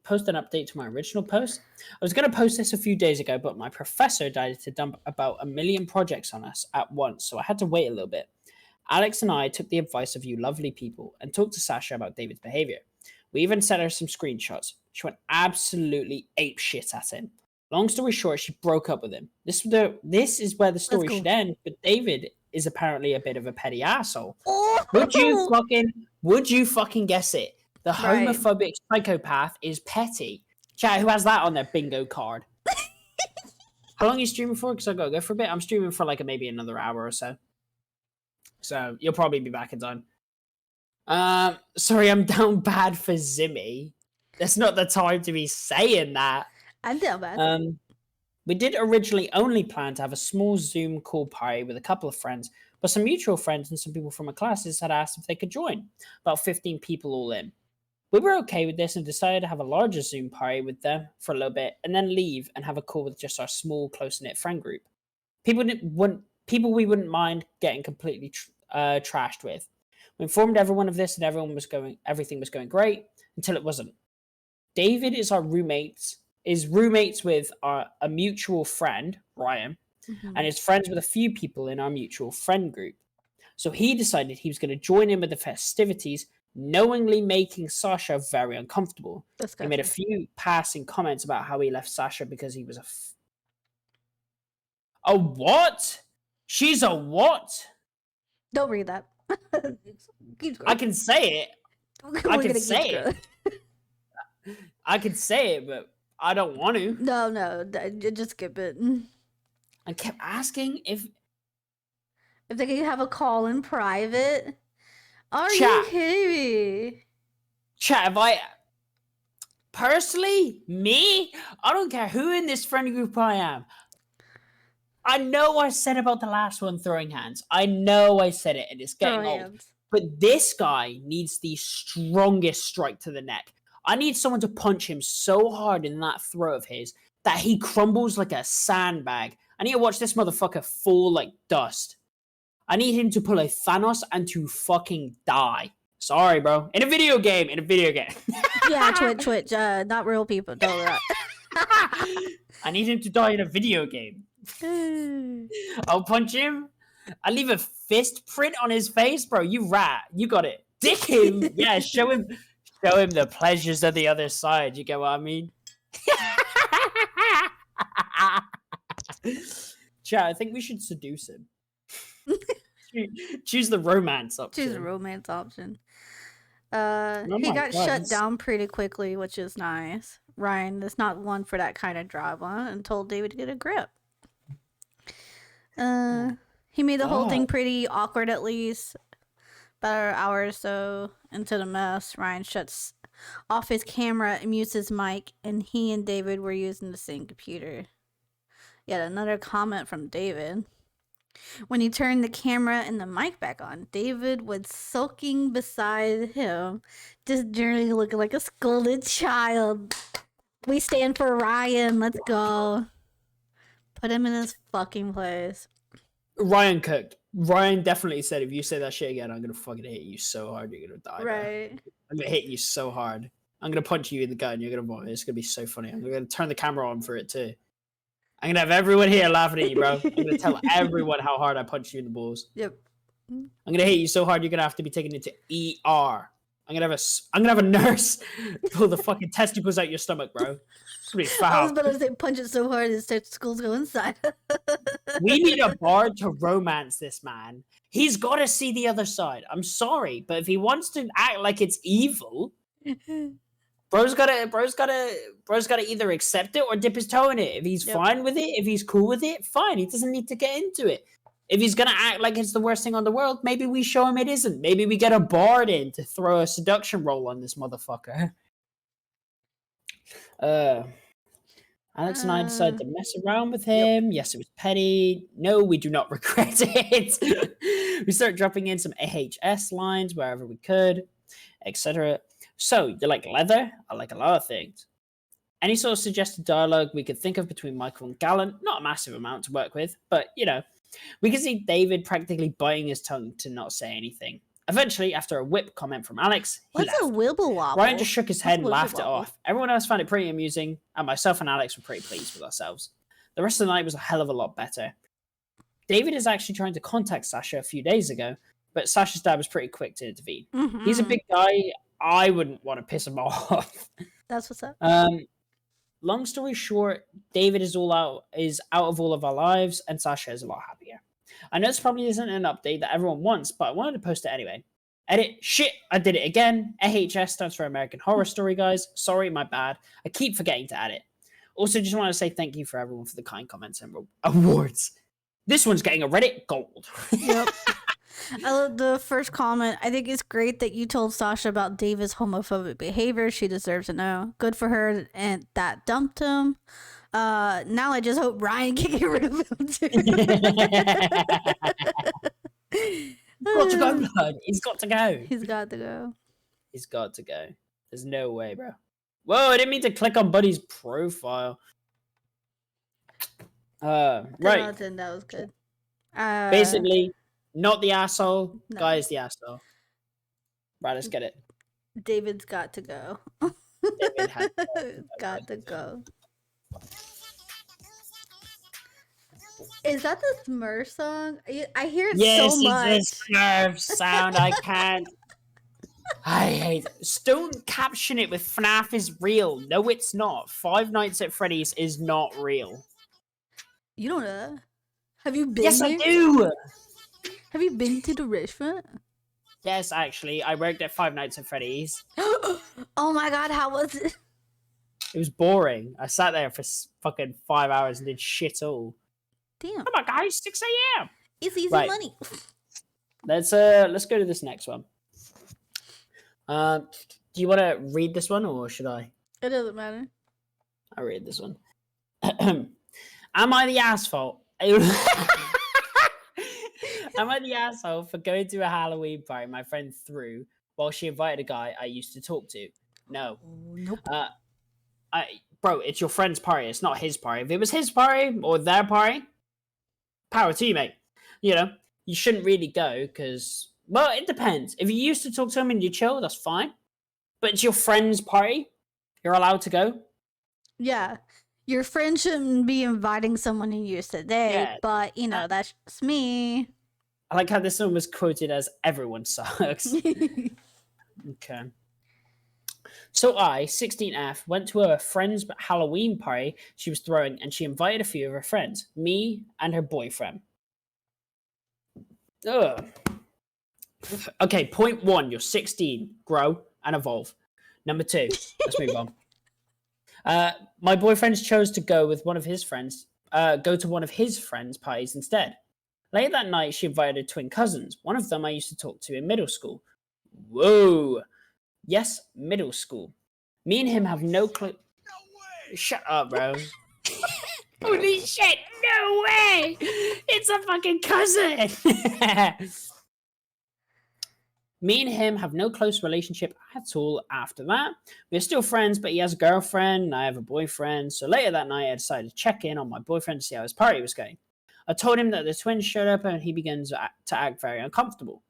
post an update to my original post. I was going to post this a few days ago, but my professor decided to dump about 1 million projects on us at once, so I had to wait a little bit. Alex and I took the advice of you lovely people and talked to Sasha about David's behavior. We even sent her some screenshots. She went absolutely ape shit at him. Long story short, she broke up with him. This is where the story should end, but David is apparently a bit of a petty asshole. Oh! Would you fucking guess it? The homophobic psychopath is petty. Chat, who has that on their bingo card? How long are you streaming for? Because I gotta go for a bit. I'm streaming for like maybe another hour or so. So you'll probably be back in time. Sorry, I'm down bad for Zimmy. That's not the time to be saying that. I'm down bad. We did originally only plan to have a small Zoom call party with a couple of friends, but some mutual friends and some people from our classes had asked if they could join. About 15 people all in. We were okay with this and decided to have a larger Zoom party with them for a little bit and then leave and have a call with just our small, close-knit friend group. People we wouldn't mind getting completely trashed with. We informed everyone of this, and everything was going great until it wasn't. David is roommates with a mutual friend, Ryan, and is friends with a few people in our mutual friend group. So he decided he was going to join in with the festivities, knowingly making Sasha very uncomfortable. He made a few passing comments about how he left Sasha because he was a what? She's a what? Don't read that. Keep I scrolling. can say it. We're I gonna can keep say it. scrolling. I can say it, but I don't want to. No, just skip it. I kept asking if they could have a call in private. Are you Chat. kidding me? Chat, if I personally, me, I don't care who in this friend group I am. I know I said about the last one throwing hands. I know I said it and it's getting Throw old. hands. But this guy needs the strongest strike to the neck. I need someone to punch him so hard in that throat of his that he crumbles like a sandbag. I need to watch this motherfucker fall like dust. I need him to pull a Thanos and to fucking die. Sorry, bro. In a video game. Yeah, Twitch. Not real people. Don't do that. I need him to die in a video game. I'll punch him. I leave a fist print on his face, bro. You rat. You got it. Dick him. Yeah, show him the pleasures of the other side. You get what I mean? Chat, I think we should seduce him. Choose the romance option. Choose a romance option. Oh He my got God, shut this- down pretty quickly, which is nice. Ryan is not one for that kind of drama and told David to get a grip. He made the whole thing God. pretty awkward, at least. About an hour or so into the mess, Ryan shuts off his camera and mutes his mic, and he and David were using the same computer. Yet another comment from David. When he turned the camera and the mic back on, David was sulking beside him, just generally looking like a scolded child. We stand for Ryan. Let's go. Put him in his fucking place. Ryan cooked. Ryan definitely said, if you say that shit again, I'm gonna fucking hit you so hard you're gonna die. Bro. Right. I'm gonna hit you so hard. I'm gonna punch you in the gut and you're gonna vomit. It's gonna be so funny. I'm gonna turn the camera on for it too. I'm gonna have everyone here laughing at you, bro. I'm gonna tell everyone how hard I punched you in the balls. Yep. I'm gonna hit you so hard you're gonna have to be taken into ER. I'm gonna have a nurse pull the fucking testicles out your stomach, bro. It's gonna be I was foul. about to say punch it so hard his testicles go inside. We need a bard to romance this man. He's got to see the other side. I'm sorry, but if he wants to act like it's evil, bro's gotta either accept it or dip his toe in it. If he's Yep. fine with it, if he's cool with it, fine. He doesn't need to get into it. If he's gonna act like it's the worst thing on the world, maybe we show him it isn't. Maybe we get a bard in to throw a seduction roll on this motherfucker. Alex and I decided to mess around with him. Yes, it was petty. No, we do not regret it. We started dropping in some AHS lines wherever we could, etc. So, you like leather? I like a lot of things. Any sort of suggested dialogue we could think of between Michael and Gallant? Not a massive amount to work with, but, you know, we could see David practically biting his tongue to not say anything. Eventually, after a whip comment from Alex, he What's left. a wibble wobble? Ryan just shook his head and What's laughed it wibble wobble? off. Everyone else found it pretty amusing, and myself and Alex were pretty pleased with ourselves. The rest of the night was a hell of a lot better. David is actually trying to contact Sasha a few days ago, but Sasha's dad was pretty quick to intervene. He's a Mhm. big guy. I wouldn't want to piss him off. That's what's up. Long story short, David is out of all of our lives, and Sasha is a lot happier. I know this probably isn't an update that everyone wants, but I wanted to post it anyway. Edit. Shit, I did it again. AHS stands for American Horror Story, guys. Sorry, my bad. I keep forgetting to add it. Also, just want to say thank you for everyone for the kind comments and awards. This one's getting a Reddit gold. Yep. I love the first comment. I think it's great that you told Sasha about David's homophobic behavior. She deserves to know. Good for her, and that dumped him. Now I just hope Ryan can get rid of him too. Got to go, blood. He's got to go. He's got to go. He's got to go. There's no way, bro. Whoa, I didn't mean to click on Buddy's profile. Right. That was good. Basically, not the asshole. No. Guy is the asshole. Right, let's get it. David's got to go. David has got to go. Is that the Smurf song? I hear it Yes, so much. it's a Smurf sound. I can't. I hate it. Don't caption it with FNAF is real. No, it's not. Five Nights at Freddy's is not real. You don't know that? Have you been Yes, there? I do. Have you been to the restaurant? Yes, actually, I worked at Five Nights at Freddy's. Oh my god, how was it? It was boring. I sat there for fucking 5 hours and did shit all. Damn. Come on, guys, 6 a.m. It's easy Right. money. Let's go to this next one. Do you want to read this one or should I? It doesn't matter. I'll read this one. Am I the asshole? Am I the asshole for going to a Halloween party my friend threw while she invited a guy I used to talk to? No. Oh, nope. Bro, it's your friend's party. It's not his party. If it was his party or their party, power to you, mate. You know, you shouldn't really go because, well, it depends. If you used to talk to him and you chill, that's fine. But it's your friend's party. You're allowed to go. Yeah. Your friend shouldn't be inviting someone you used to date, Yeah. but you know, that's just me. I like how this one was quoted as everyone sucks. Okay. So I, 16F, went to a friend's Halloween party she was throwing and she invited a few of her friends, me and her boyfriend. Ugh. Okay, point 1, you're 16. Grow and evolve. Number 2, let's move on. My boyfriend chose to go with one of his friends, go to one of his friends' parties instead. Later that night, she invited twin cousins. One of them I used to talk to in middle school. Whoa. Yes, middle school. Me and him have no clue. No way! Shut up, bro. Holy shit, no way! It's a fucking cousin! Me and him have no close relationship at all after that. We're still friends, but he has a girlfriend and I have a boyfriend. So later that night, I decided to check in on my boyfriend to see how his party was going. I told him that the twins showed up and he began to act very uncomfortable.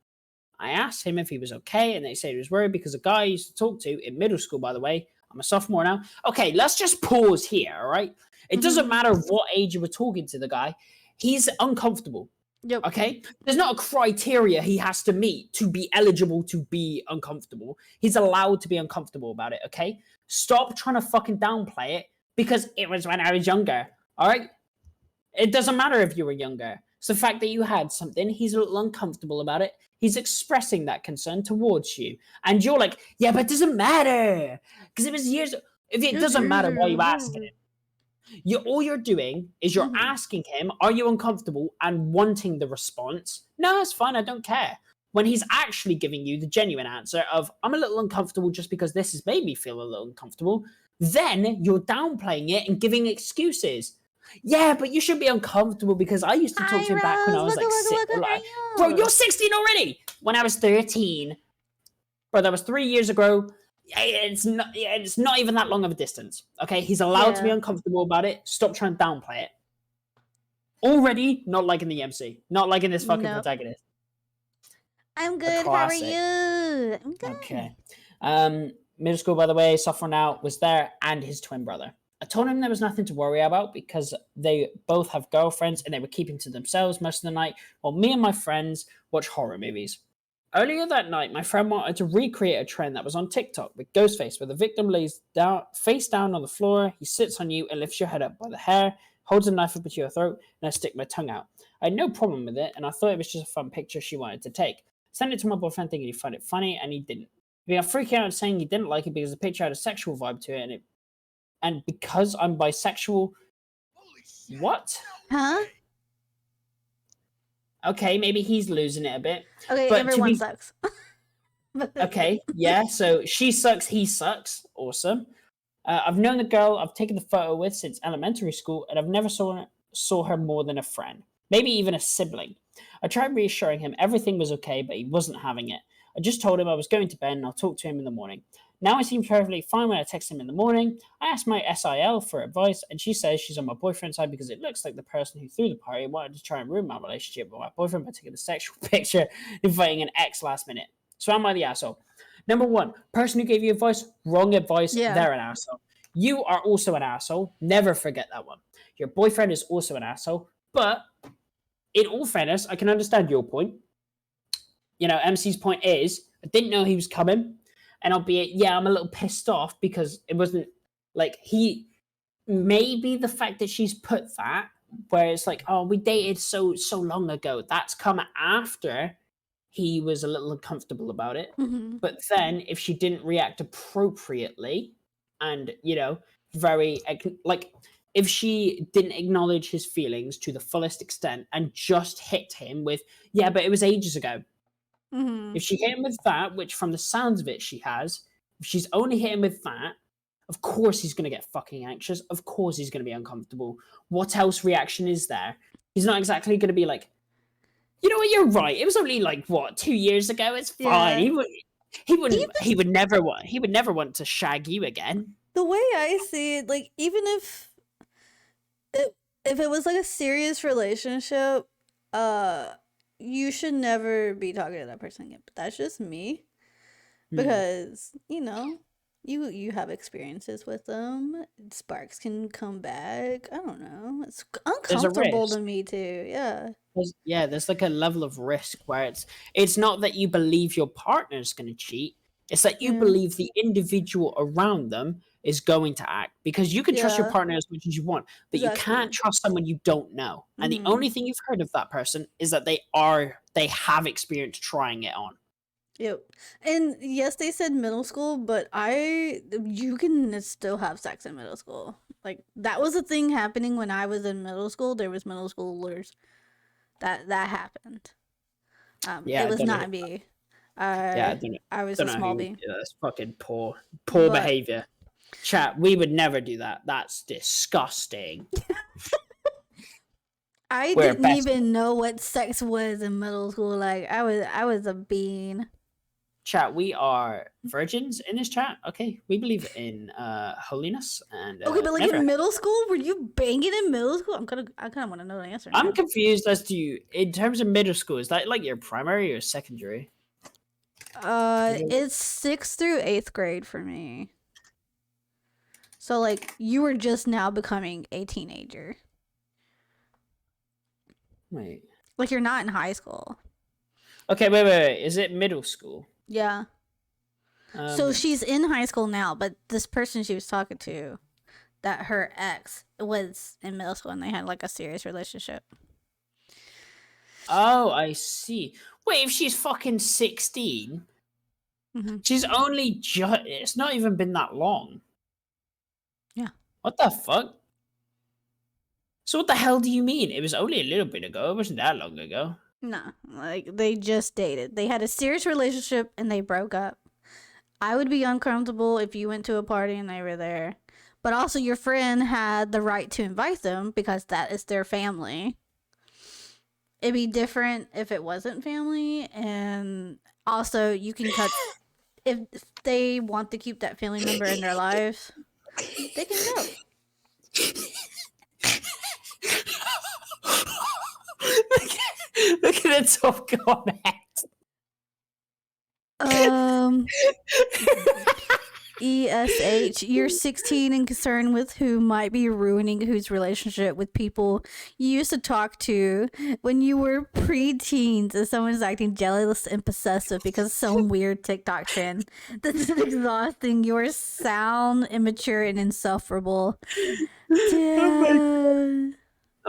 I asked him if he was okay, and they said he was worried because a guy I used to talk to in middle school, by the way. I'm a sophomore now. Okay, let's just pause here, all right? It doesn't matter what age you were talking to the guy. He's uncomfortable, Yep. okay? There's not a criteria he has to meet to be eligible to be uncomfortable. He's allowed to be uncomfortable about it, okay? Stop trying to fucking downplay it because it was when I was younger, all right? It doesn't matter if you were younger. It's the fact that you had something, he's a little uncomfortable about it. He's expressing that concern towards you. And you're like, yeah, but it doesn't matter. Because it was years. If it doesn't matter, why are you asking him? All you're doing is you're asking him, are you uncomfortable? And wanting the response. No, it's fine. I don't care. When he's actually giving you the genuine answer of, I'm a little uncomfortable just because this has made me feel a little uncomfortable. Then you're downplaying it and giving excuses. Yeah, but you should be uncomfortable because I used to talk to him back when I was like 6. Bro, you're 16 already. When I was 13. Bro, that was 3 years ago. It's not even that long of a distance. Okay, he's allowed to be uncomfortable about it. Stop trying to downplay it. Already not liking the MC. Not liking this fucking protagonist. I'm good. How are you? I'm good. Okay. Middle school, by the way, sophomore now, was there and his twin brother. I told him there was nothing to worry about because they both have girlfriends and they were keeping to themselves most of the night while me and my friends watch horror movies. Earlier that night, my friend wanted to recreate a trend that was on TikTok with Ghostface, where the victim lays down, face down on the floor, he sits on you and lifts your head up by the hair, holds a knife up at your throat, and I stick my tongue out. I had no problem with it, and I thought it was just a fun picture she wanted to take. I sent it to my boyfriend thinking he'd find it funny, and he didn't. He got freaking out saying he didn't like it because the picture had a sexual vibe to it, and because I'm bisexual. What? Huh? Okay, maybe he's losing it a bit. Okay, but everyone sucks. Okay, yeah, so she sucks, he sucks. Awesome. I've known the girl I've taken the photo with since elementary school, and I've never saw her more than a friend, maybe even a sibling. I tried reassuring him everything was okay, but he wasn't having it. I just told him I was going to bed and I'll talk to him in the morning. Now it seems perfectly fine when I text him in the morning. I asked my SIL for advice, and she says she's on my boyfriend's side because it looks like the person who threw the party wanted to try and ruin my relationship with my boyfriend by taking a sexual picture, inviting an ex last minute. So am I the asshole? Number one, person who gave you advice, wrong advice, Yeah. they're an asshole. You are also an asshole. Never forget that one. Your boyfriend is also an asshole. But in all fairness, I can understand your point. You know, MC's point is, I didn't know he was coming. And albeit, yeah, I'm a little pissed off because it wasn't like maybe the fact that she's put that where it's like, oh, we dated so long ago. That's come after he was a little uncomfortable about it. Mm-hmm. But then if she didn't react appropriately and, you know, very like if she didn't acknowledge his feelings to the fullest extent and just hit him with, yeah, but it was ages ago. Mm-hmm. If she hit him with that, which from the sounds of it she has, if she's only hit him with that, of course he's going to get fucking anxious. Of course he's going to be uncomfortable. What else reaction is there? He's not exactly going to be like, you know what, you're right. It was only like what, 2 years ago. It's fine. Yeah. He would never want to shag you again. The way I see it, like, even if it was like a serious relationship, you should never be talking to that person again. But that's just me, because you know, you have experiences with them. Sparks can come back. I don't know. It's uncomfortable to me too. Yeah. There's like a level of risk where it's not that you believe your partner's going to cheat. It's that you believe the individual around them is going to act, because you can trust your partner as much as you want, but you can't trust someone you don't know. And the only thing you've heard of that person is that they have experience trying it on. Yep. And yes, they said middle school, but you can still have sex in middle school. Like, that was a thing happening when I was in middle school. There was middle schoolers that happened. It was not me. I was a small B. Yeah, that's fucking poor behavior. Chat, we would never do that. That's disgusting. I didn't even know what sex was in middle school. Like, I was a bean. Chat, we are virgins in this chat. Okay, we believe in holiness and okay, but like in middle school, were you banging in middle school? I kind of want to know the answer. I'm confused as to, in terms of middle school, is that like your primary or secondary? It's 6th through 8th grade for me. So like, you were just now becoming a teenager. Wait. Like, you're not in high school. Okay, wait. Is it middle school? Yeah. So she's in high school now, but this person she was talking to, that her ex was in middle school and they had like a serious relationship. Oh, I see. Wait, if she's fucking 16, she's only it's not even been that long. Yeah. What the fuck? So what the hell do you mean? It was only a little bit ago. It wasn't that long ago. Nah, like, they just dated. They had a serious relationship and they broke up. I would be uncomfortable if you went to a party and they were there. But also, your friend had the right to invite them because that is their family. It'd be different if it wasn't family. And also, you can cut... if they want to keep that family member in their lives, they can go. Look at the top comment. ESH, you're 16 and concerned with who might be ruining whose relationship with people you used to talk to when you were pre-teens, and someone's acting jealous and possessive because of some weird TikTok trend. This is exhausting. You're sound, immature, and insufferable. Oh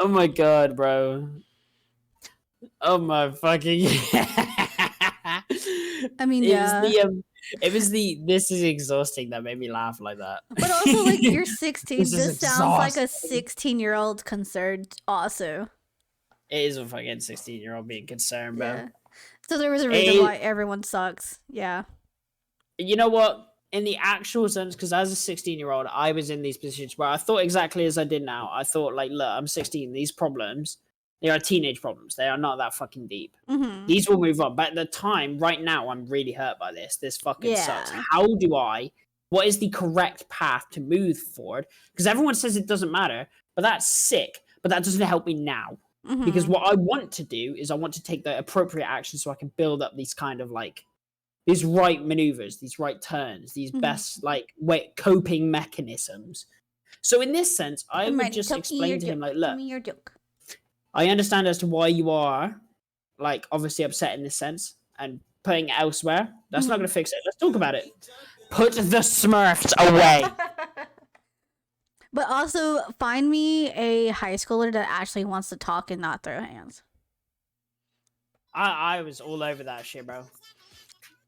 my god, bro. Oh my fucking... I mean, this is exhausting that made me laugh like that. But also, like, you're 16. This This is sounds like a 16-year-old concerned also. It is a fucking 16-year-old being concerned, bro. Yeah. So there was a reason why everyone sucks. Yeah. You know what? In the actual sense, because as a 16-year-old, I was in these positions where I thought exactly as I did now. I thought, like, look, I'm 16. These problems, they are teenage problems. They are not that fucking deep. Mm-hmm. These will move on. But at the time, right now, I'm really hurt by this. This fucking sucks. What is the correct path to move forward? Because everyone says it doesn't matter, but that's sick. But that doesn't help me now. Mm-hmm. Because what I want to do is I want to take the appropriate action so I can build up these kind of, like, these right maneuvers, these right turns, these best coping mechanisms. So in this sense, I would just explain to him like, look, Tell me your joke. I understand as to why you are like obviously upset in this sense and putting it elsewhere. That's not going to fix it. Let's talk about it. Put the Smurfs away. But also, find me a high schooler that actually wants to talk and not throw hands. I was all over that shit, bro.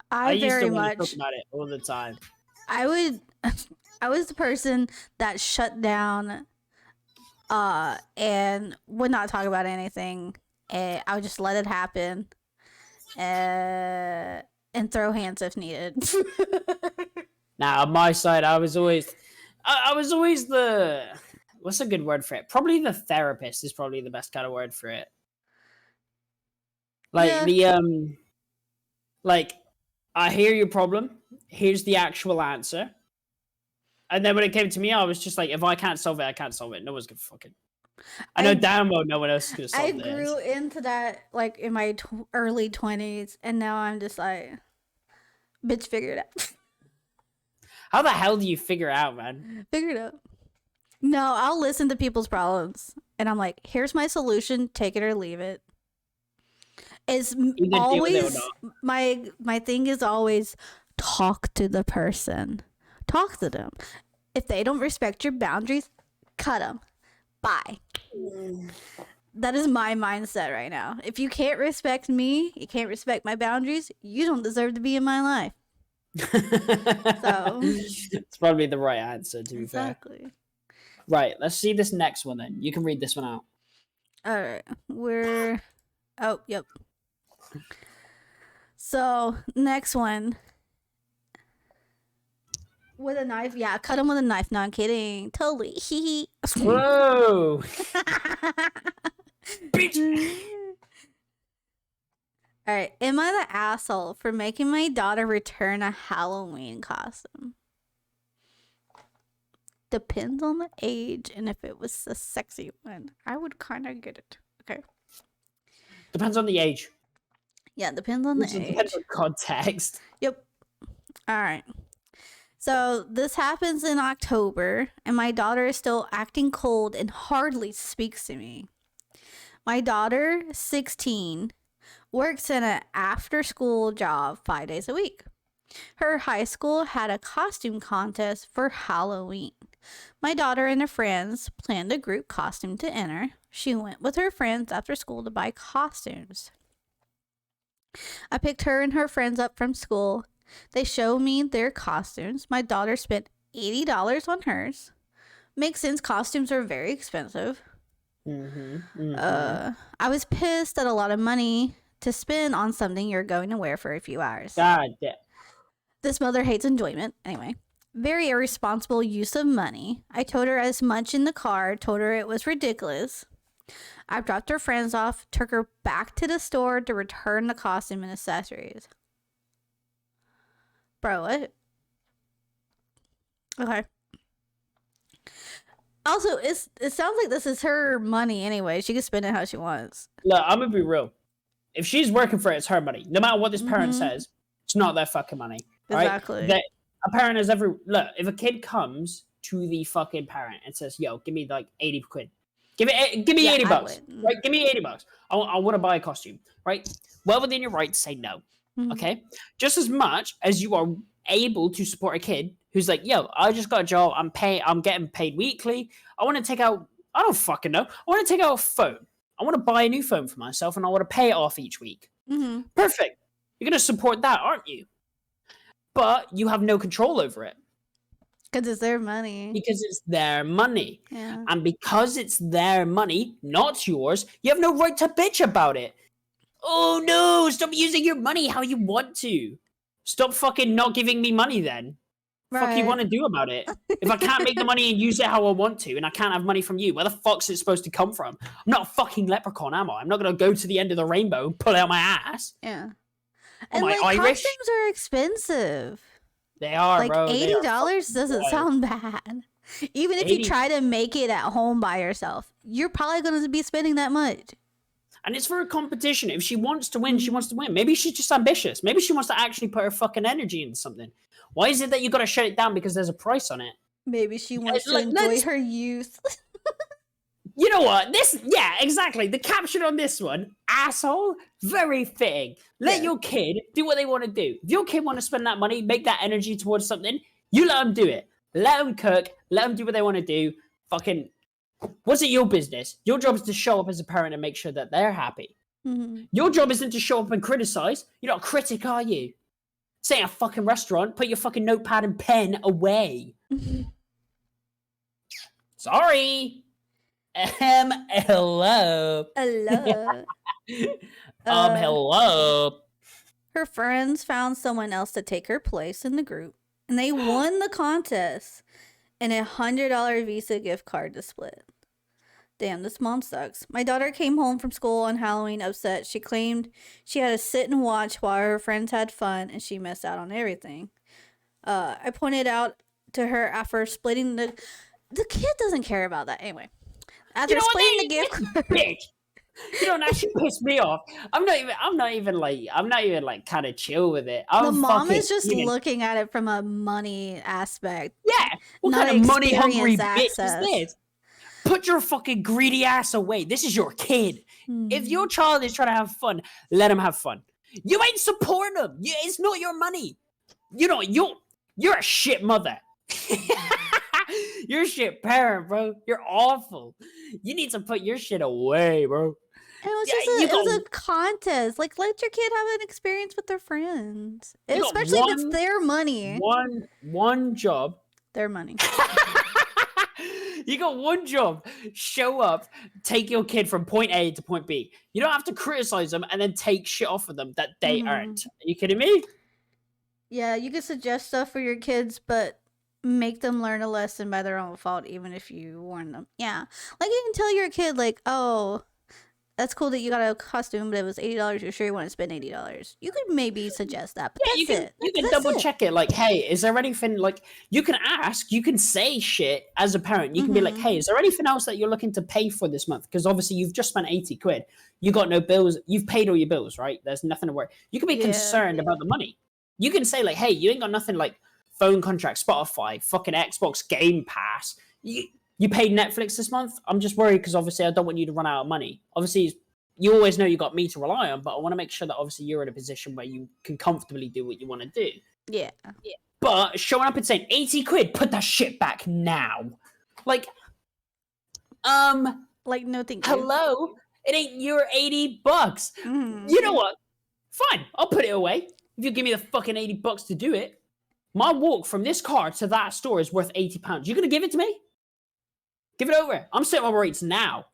I used very to want to much. talk about it all the time. I would. I was the person that shut down, and would not talk about anything. And I would just let it happen, and throw hands if needed. Now, on my side, I was always the, what's a good word for it? Probably the therapist is probably the best kind of word for it. Like like I hear your problem. Here's the actual answer. And then when it came to me, I was just like, if I can't solve it, I can't solve it. No one's gonna fucking. I know damn well no one else is gonna solve I this. grew into that like in my early 20s, and now I'm just like, bitch, figure it out. How the hell do you figure it out, man? Figure it out. No, I'll listen to people's problems, and I'm like, here's my solution. Take it or leave it. It's always my thing is always talk to the person. Talk to them. If they don't respect your boundaries, cut them. Bye. That is my mindset right now. If you can't respect me, you can't respect my boundaries, you don't deserve to be in my life. So it's probably the right answer, to be fair. Right, let's see this next one then. You can read this one out. Alright. Yep. So, next one. With a knife? Yeah, cut him with a knife. No, I'm kidding. Totally. Hee. Whoa! Bitch! Alright, am I the asshole for making my daughter return a Halloween costume? Depends on the age, and if it was a sexy one, I would kind of get it. Okay. Depends on the age. Yeah, depends on the age. Depends on context. Yep. Alright. So this happens in October, and my daughter is still acting cold and hardly speaks to me. My daughter, 16, works in an after-school job 5 days a week. Her high school had a costume contest for Halloween. My daughter and her friends planned a group costume to enter. She went with her friends after school to buy costumes. I picked her and her friends up from school. They showed me their costumes. My daughter spent $80 on hers. Makes sense, costumes are very expensive. I was pissed at a lot of money to spend on something you're going to wear for a few hours. God damn. This mother hates enjoyment. Anyway, very irresponsible use of money. I told her as much in the car, told her it was ridiculous. I dropped her friends off, took her back to the store to return the costume and accessories. Bro, what? Okay. Also, it sounds like this is her money anyway. She can spend it how she wants. Look, I'm gonna be real. If she's working for it, it's her money. No matter what this parent says, it's not their fucking money. Exactly. Right? A parent has every look. If a kid comes to the fucking parent and says, "Yo, give me like 80 quid. Give me $80 bucks. Right? Give me $80. I want to buy a costume." Right? Well within your right to say no. Okay? Just as much as you are able to support a kid who's like, "Yo, I just got a job. I'm getting paid weekly. I want to take out. I don't fucking know. I want to take out a phone. I want to buy a new phone for myself, and I want to pay it off each week." Perfect. You're gonna support that, aren't you? But you have no control over it. Because it's their money. Because it's their money. Yeah. And because it's their money, not yours, you have no right to bitch about it. Oh no, stop using your money how you want to. Stop fucking not giving me money then. Fuck you want to do about it? If I can't make the money and use it how I want to, and I can't have money from you, where the fuck's it supposed to come from? I'm not a fucking leprechaun, am I? I'm not going to go to the end of the rainbow and pull out my ass. Yeah. Am And I like Irish? costumes are expensive. They are, like bro. $80 doesn't sound bad. Even if you try to make it at home by yourself, you're probably going to be spending that much. And it's for a competition. If she wants to win, she wants to win. Maybe she's just ambitious. Maybe she wants to actually put her fucking energy into something. Why is it that you got to shut it down because there's a price on it? Maybe she wants to like, enjoy let's- her youth. You know what? Yeah, exactly. The caption on this one, asshole, very fitting. Let Yeah. your kid do what they want to do. If your kid want to spend that money, make that energy towards something, you let them do it. Let them cook. Let them do what they want to do. Fucking, what's it your business? Your job is to show up as a parent and make sure that they're happy. Mhm. Your job isn't to show up and criticize. You're not a critic, are you? Say a fucking restaurant, put your fucking notepad and pen away. Sorry. Hello. Hello. Hello. Her friends found someone else to take her place in the group, and they won the contest and a $100 Visa gift card to split. Damn, this mom sucks. My daughter came home from school on Halloween upset. She claimed she had to sit and watch while her friends had fun, and she missed out on everything. I pointed out to her after splitting the kid doesn't care about that anyway. After You know what, splitting the they- gift card, Bitch. You know, that shit pissed me off. I'm not even kind of chill with it. the I'm mom fucking is just fuming. looking at it from a money aspect. Yeah. What not kind of money hungry experience bitch is access. this? Put your fucking greedy ass away. This is your kid. If Hmm. your child is trying to have fun, let him have fun. You ain't supporting them. It's not your money. You know, you're a shit mother. You're a shit parent, bro. You're awful. You need to put your shit away, bro. And it was Yeah, just you it was got- a contest. Like, let your kid have an experience with their friends, You got especially if one- it's their money. One job. Their money. You got one job. Show up, take your kid from point A to point B. You don't have to criticize them and then take shit off of them that they Mhm. earned. Are you kidding me? Yeah, you can suggest stuff for your kids, but make them learn a lesson by their own fault, even if you warn them. Yeah, like you can tell your kid, like, oh, that's cool that you got a costume, but it was $80. You're sure you want to spend $80? You could maybe suggest that, but Yeah, that's you can it. you can That's double it. check it. Like, hey, is there anything like you can ask? You can say shit as a parent. You can be like, Mhm. hey, is there anything else that you're looking to pay for this month? Because obviously you've just spent 80 quid. You got no bills. You've paid all your bills, right? There's nothing to worry. You can be Yeah. concerned about the money. You can say like, hey, you ain't got nothing like phone contract, Spotify, fucking Xbox Game Pass. You paid Netflix this month. I'm just worried because obviously I don't want you to run out of money. Obviously, you always know you got me to rely on, but I want to make sure that obviously you're in a position where you can comfortably do what you want to do. Yeah. But showing up and saying 80 quid, put that shit back now. Like, Like, no, thank you. hello? It ain't your 80 bucks. Mhm. You know what? Fine, I'll put it away. If you give me the fucking 80 bucks to do it. My walk from this car to that store is worth £80. You gonna give it to me? Give it over. I'm setting my rates now.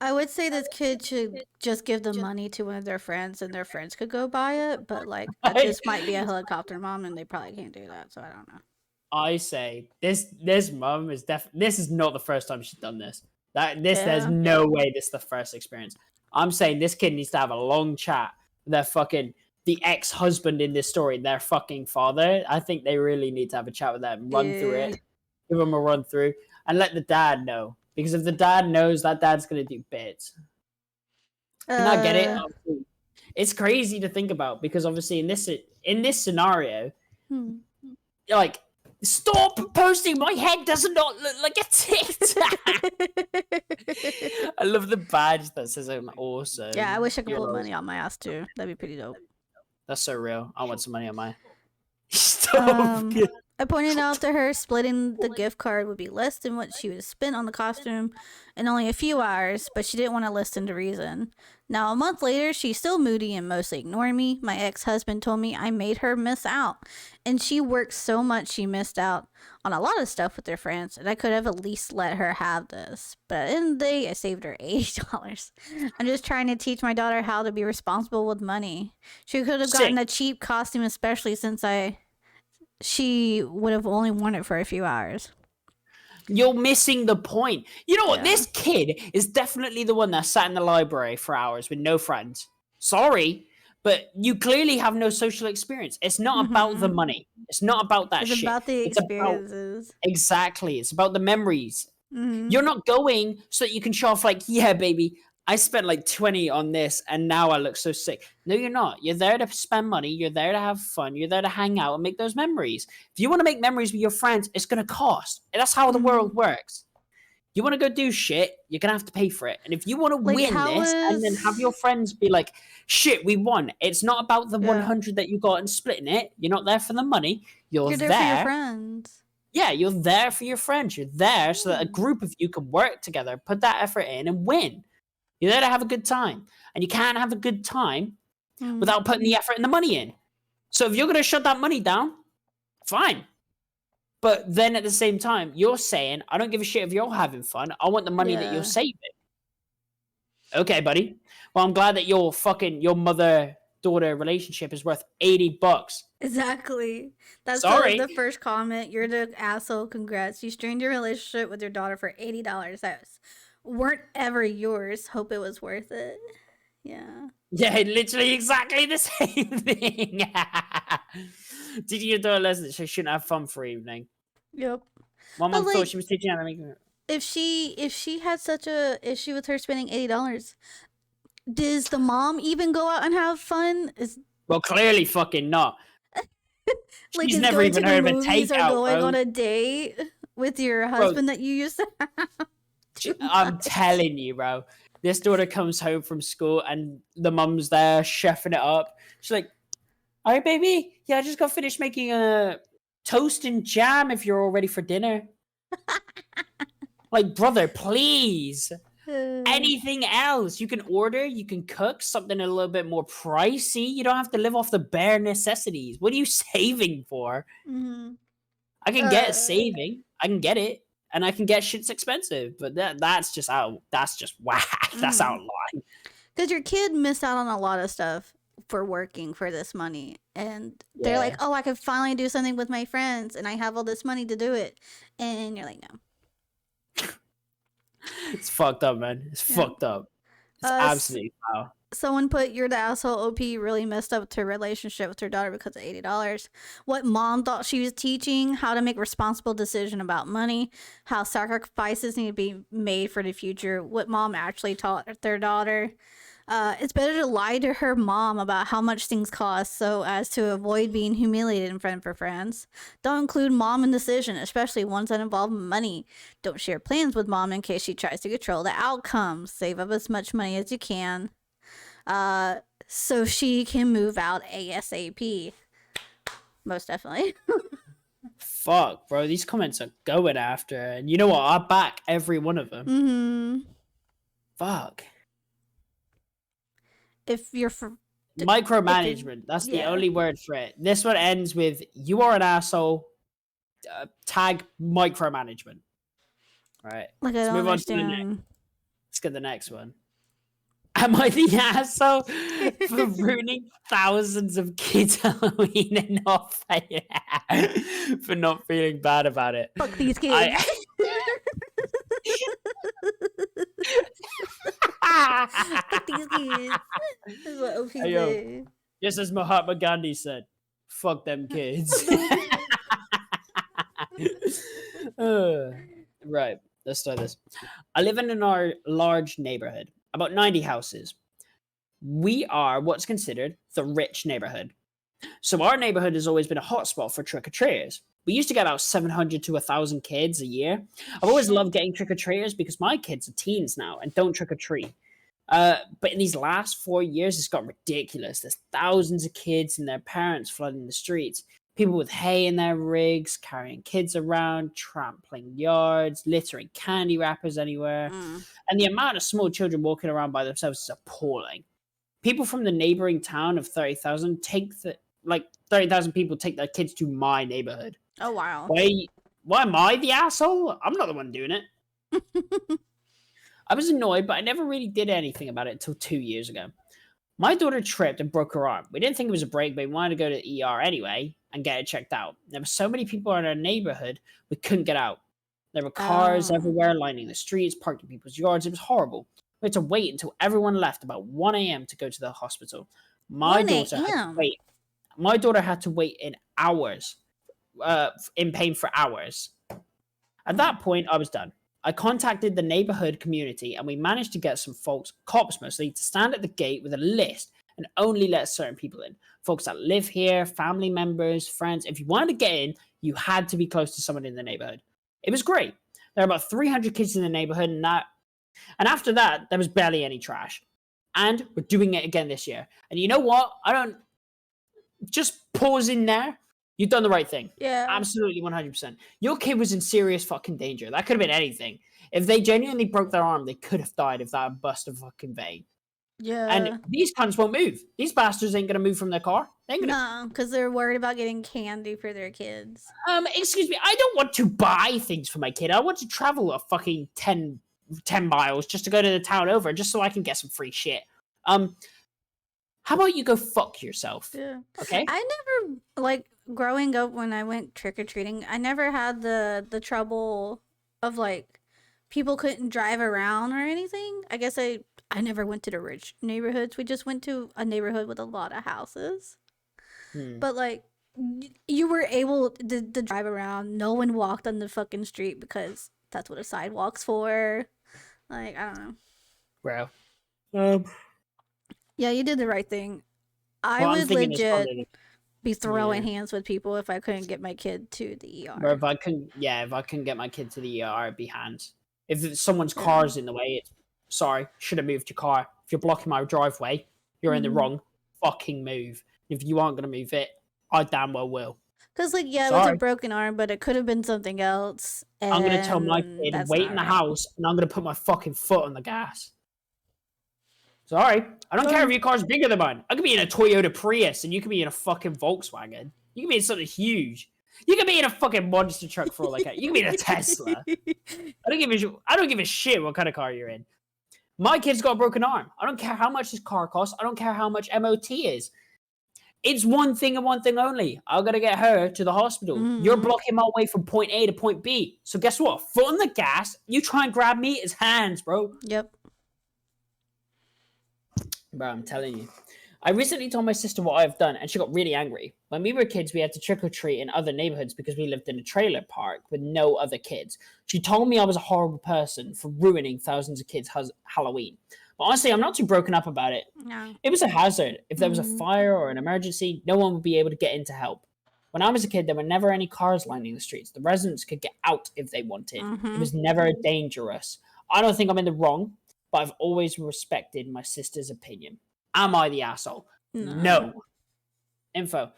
I would say this kid should just give the money to one of their friends, and their friends could go buy it. But like, that I- just might be a helicopter mom, and they probably can't do that. So I don't know. I say this mum is this is not the first time she's done this. There's Yeah. no way this is the first experience. I'm saying this kid needs to have a long chat with the ex-husband in this story, their fucking father. I think they really need to have a chat with them, run through Yeah. it, give them a run through, and let the dad know. Because if the dad knows, that dad's gonna do bits. And I get it. Obviously. It's crazy to think about because obviously in this scenario, Hmm. like, stop posting. My head does not look like a tit. I love the badge that says I'm awesome. Yeah, I wish I could You're put awesome. money on my ass too. That'd be pretty dope. That's so real. I want some money on my. Stop. Um, I pointed out to her splitting the gift card would be less than what she would have spent on the costume in only a few hours, but she didn't want to listen to reason. Now, a month later, she's still moody and mostly ignoring me. My ex-husband told me I made her miss out, and she worked so much she missed out on a lot of stuff with her friends, and I could have at least let her have this. But at the end of the day, I saved her $80. I'm just trying to teach my daughter how to be responsible with money. She could have gotten a cheap costume, especially since she would have only worn it for a few hours. You're missing the point. You know what? Yeah. This kid is definitely the one that sat in the library for hours with no friends. Sorry, but you clearly have no social experience. It's not about the money. It's not about that It's shit. about the It's about experiences. exactly. It's about the memories. Mhm. You're not going so that you can show off like, yeah, baby, I spent like 20 on this and now I look so sick. No, you're not. You're there to spend money. You're there to have fun. You're there to hang out and make those memories. If you want to make memories with your friends, it's going to cost. And that's how the world works. You want to go do shit, you're going to have to pay for it. And if you want to Like, win how this and then have your is- friends be like, shit, we won. It's not about the Yeah. 100 that you got and splitting it. You're not there for the money. You're You're there there. for your friends. Yeah, you're there for your friends. You're there so that a group of you can work together, put that effort in, and win. You're there to have a good time. And you can't have a good time Mm. without putting the effort and the money in. So if you're going to shut that money down, fine. But then at the same time, you're saying, I don't give a shit if you're having fun. I want the money that Yeah. you're saving. Okay, buddy. Well, I'm glad that your mother-daughter relationship is worth $80. Exactly. That's Sorry. the first comment. You're the asshole. Congrats. You strained your relationship with your daughter for $80. That weren't ever yours. Hope it was worth it. Yeah. Yeah, literally exactly the same thing. Did your daughter lesson that she shouldn't have fun for evening? Yep. My mom like, thought she was teaching how to make If she had such a issue with her spending $80, does the mom even go out and have fun? Well, clearly fucking not. Like, She's is never going even to heard the of a movies or takeout, going bro. on a date with your husband that you used to have? I'm telling you, bro. This daughter comes home from school and the mum's there chefing it up. She's like, all right, baby. Yeah, I just got finished making a toast and jam if you're all ready for dinner. Like, brother, please. Anything else you can order, you can cook something a little bit more pricey. You don't have to live off the bare necessities. What are you saving for? Mm-hmm. I can get saving. I can get it. And I can get shit's expensive, but that's just whack. That's outline. Because your kid missed out on a lot of stuff for working for this money. And they're like, oh, I could finally do something with my friends and I have all this money to do it. And you're like, no. It's fucked up, man. It's fucked up. It's absolutely foul. Someone put, you're the asshole OP really messed up her relationship with her daughter because of $80. What mom thought she was teaching, how to make responsible decision about money, how sacrifices need to be made for the future, what mom actually taught their daughter. It's better to lie to her mom about how much things cost so as to avoid being humiliated in front of her friends. Don't include mom in decision, especially ones that involve money. Don't share plans with mom in case she tries to control the outcomes. Save up as much money as you can. So she can move out ASAP. Most definitely. Fuck, bro. These comments are going after her. And you know what? I back every one of them. Mm-hmm. Fuck. If you're Micromanagement. That's the only word for it. This one ends with, you are an asshole. Tag micromanagement. All right. like, I Let's don't move on to the understand. Let's get the next one. Am I the asshole for ruining thousands of kids' Halloween and for not feeling bad about it? Fuck these kids. Fuck these kids. This is what OP said. Just as Mahatma Gandhi said, fuck them kids. Right, let's start this. I live in our large neighborhood, about 90 houses. We are what's considered the rich neighborhood. So our neighborhood has always been a hotspot for trick-or-treaters. We used to get about 700 to 1,000 kids a year. I've always loved getting trick-or-treaters because my kids are teens now and don't trick-or-treat. But in these last 4 years, it's got ridiculous. There's thousands of kids and their parents flooding the streets. People with hay in their rigs, carrying kids around, trampling yards, littering candy wrappers anywhere. And the amount of small children walking around by themselves is appalling. People from the neighboring town of 30,000 30,000 people take their kids to my neighborhood. Oh, wow. Why am I the asshole? I'm not the one doing it. I was annoyed, but I never really did anything about it until 2 years ago. My daughter tripped and broke her arm. We didn't think it was a break, but we wanted to go to the ER anyway and get it checked out. There were so many people in our neighborhood, we couldn't get out. There were cars everywhere lining the streets, parked in people's yards. It was horrible. We had to wait until everyone left about 1 a.m. to go to the hospital. My daughter had to wait in hours, in pain for hours. At that point, I was done. I contacted the neighborhood community and we managed to get some folks, cops mostly, to stand at the gate with a list and only let certain people in. Folks that live here, family members, friends. If you wanted to get in, you had to be close to someone in the neighborhood. It was great. There were about 300 kids in the neighborhood, and after that, there was barely any trash. And we're doing it again this year. And you know what? Just pause in there. You've done the right thing. Yeah. Absolutely 100%. Your kid was in serious fucking danger. That could have been anything. If they genuinely broke their arm, they could have died if that had bust a fucking vein. Yeah. And these cunts won't move. These bastards ain't going to move from their car. They ain't gonna... No, because they're worried about getting candy for their kids. Excuse me. I don't want to buy things for my kid. I want to travel a fucking 10 miles just to go to the town over, just so I can get some free shit. How about you go fuck yourself? Yeah. Okay? I never, like, growing up when I went trick-or-treating, I never had the trouble of, like, people couldn't drive around or anything. I guess I never went to the rich neighborhoods. We just went to a neighborhood with a lot of houses. But, like, you were able to drive around. No one walked on the fucking street because that's what a sidewalk's for. Like, I don't know. Bro. Yeah, you did the right thing. I Well, I'm would thinking it's legit probably... be throwing hands with people if I couldn't get my kid to the ER. Or if I couldn't get my kid to the ER, it'd be hands. If someone's car's in the way, it's sorry, should have moved your car. If you're blocking my driveway, you're in the wrong fucking move. If you aren't gonna move it, I damn well will. Because, like, yeah, it was a broken arm, but it could have been something else. I'm gonna tell my kid, wait in the house, and I'm gonna put my fucking foot on the gas. Sorry, I don't care if your car's bigger than mine. I could be in a Toyota Prius, and you could be in a fucking Volkswagen. You could be in something huge. You could be in a fucking monster truck for all I care. You could be in a Tesla. I don't give a shit what kind of car you're in. My kid's got a broken arm. I don't care how much his car costs. I don't care how much MOT is. It's one thing and one thing only. I gotta get her to the hospital. You're blocking my way from point A to point B. So guess what? Foot on the gas. You try and grab me, it's hands, bro. Yep. Bro, I'm telling you. I recently told my sister what I've done, and she got really angry. When we were kids, we had to trick-or-treat in other neighborhoods because we lived in a trailer park with no other kids. She told me I was a horrible person for ruining thousands of kids' Halloween. But honestly, I'm not too broken up about it. No. It was a hazard. If there was a fire or an emergency, no one would be able to get in to help. When I was a kid, there were never any cars lining the streets. The residents could get out if they wanted. It was never dangerous. I don't think I'm in the wrong, but I've always respected my sister's opinion. Am I the asshole? No. Info.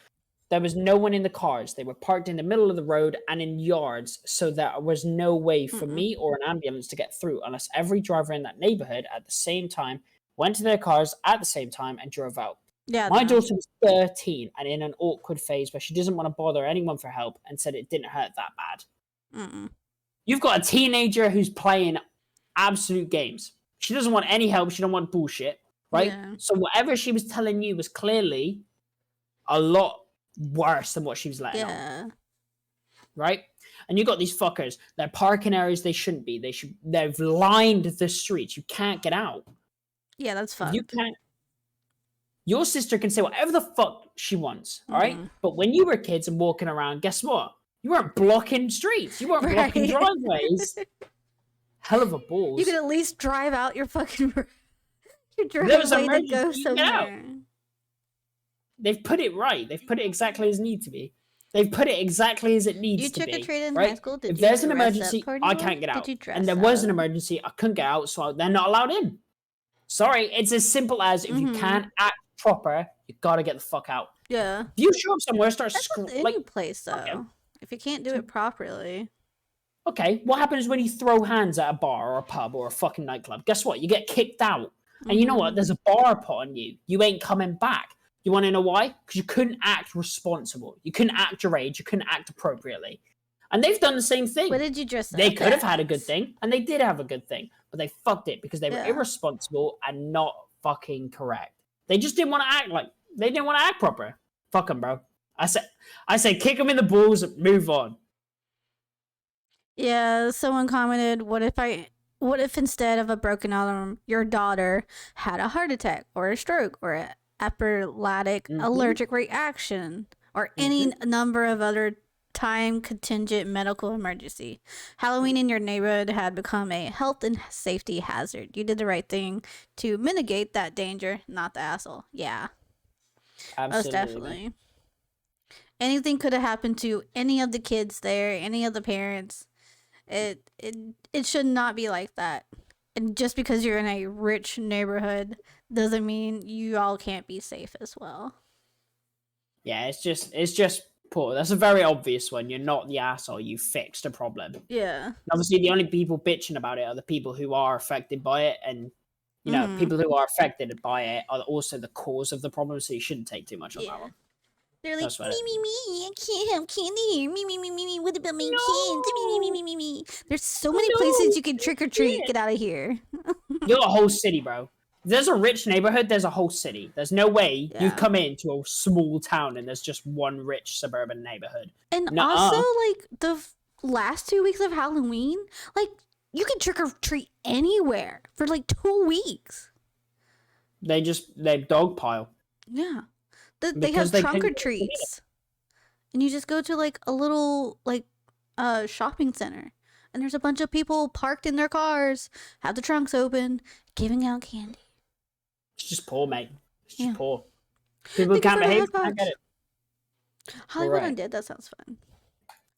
There was no one in the cars. They were parked in the middle of the road and in yards, so there was no way for me or an ambulance to get through unless every driver in that neighborhood at the same time went to their cars at the same time and drove out. Yeah. My daughter was 13 and in an awkward phase where she doesn't want to bother anyone for help and said it didn't hurt that bad. You've got a teenager who's playing absolute games. She doesn't want any help. She don't want bullshit, right? Yeah. So whatever she was telling you was clearly a lot worse than what she was letting on, right? And you got these fuckers. They're parking areas they shouldn't be. They've lined the streets. You can't get out. Yeah, that's fun. You can't. Your sister can say whatever the fuck she wants, all right? But when you were kids and walking around, guess what? You weren't blocking streets. You weren't blocking driveways. Hell of a balls. You could at least drive out your fucking your There was driveway to emergency, go you get out. somewhere. They've put it right. They've put it exactly as it needs to be. They've put it exactly as it needs You to be. trick-or-treated in right? high school? Did If you there's an dress up emergency, party I well? can't get out. Did you dress And there was an up? emergency, I couldn't get out, so they're not allowed in. Sorry, it's as simple as if you can't act proper, you gotta get the fuck out. Yeah. If you show up somewhere, start That's with screaming. any place, though. If you can't do it properly. Okay, what happens when you throw hands at a bar or a pub or a fucking nightclub? Guess what? You get kicked out. And you know what? There's a bar put on you. You ain't coming back. You want to know why? Because you couldn't act responsible. You couldn't act your age. You couldn't act appropriately. And they've done the same thing. What did you dress up They could have as? had a good thing, and they did have a good thing, but they fucked it because they were irresponsible and not fucking correct. They just didn't want to act like they didn't want to act proper. Fuck them, bro. I said, kick them in the balls and move on. Yeah, someone commented, what if instead of a broken arm, your daughter had a heart attack or a stroke or an epileptic allergic reaction or any number of other time contingent medical emergency. Halloween in your neighborhood had become a health and safety hazard. You did the right thing to mitigate that danger, not the asshole. Yeah, most Absolutely. definitely. Anything could have happened to any of the kids there, any of the parents. It should not be like that. And just because you're in a rich neighborhood doesn't mean you all can't be safe as well. Yeah, it's just poor. That's a very obvious one. You're not the asshole. You fixed a problem. Yeah. Obviously, the only people bitching about it are the people who are affected by it, and you know, Mhm. people who are affected by it are also the cause of the problem. So you shouldn't take too much on that Yeah. one. They're like, That's me, what me, me, I can't have candy here. Me. What about my kids? Me. There's so many places you can trick or treat. Get out of here. You're a whole city, bro. If there's a rich neighborhood, there's a whole city. There's no way you Yeah. come into a small town and there's just one rich suburban neighborhood. And Nuh-uh. also, like, the last 2 weeks of Halloween, like, you can trick or treat anywhere for like 2 weeks. They dogpile. Yeah. They Because have they trunk or can- treats. And you just go to like a little like shopping center. And there's a bunch of people parked in their cars, have the trunks open, giving out candy. It's just poor, mate. It's just Yeah. poor. People Thank you can't for the behave. hot Can't get dogs. it. Hollywood Right. Undead, that sounds fun.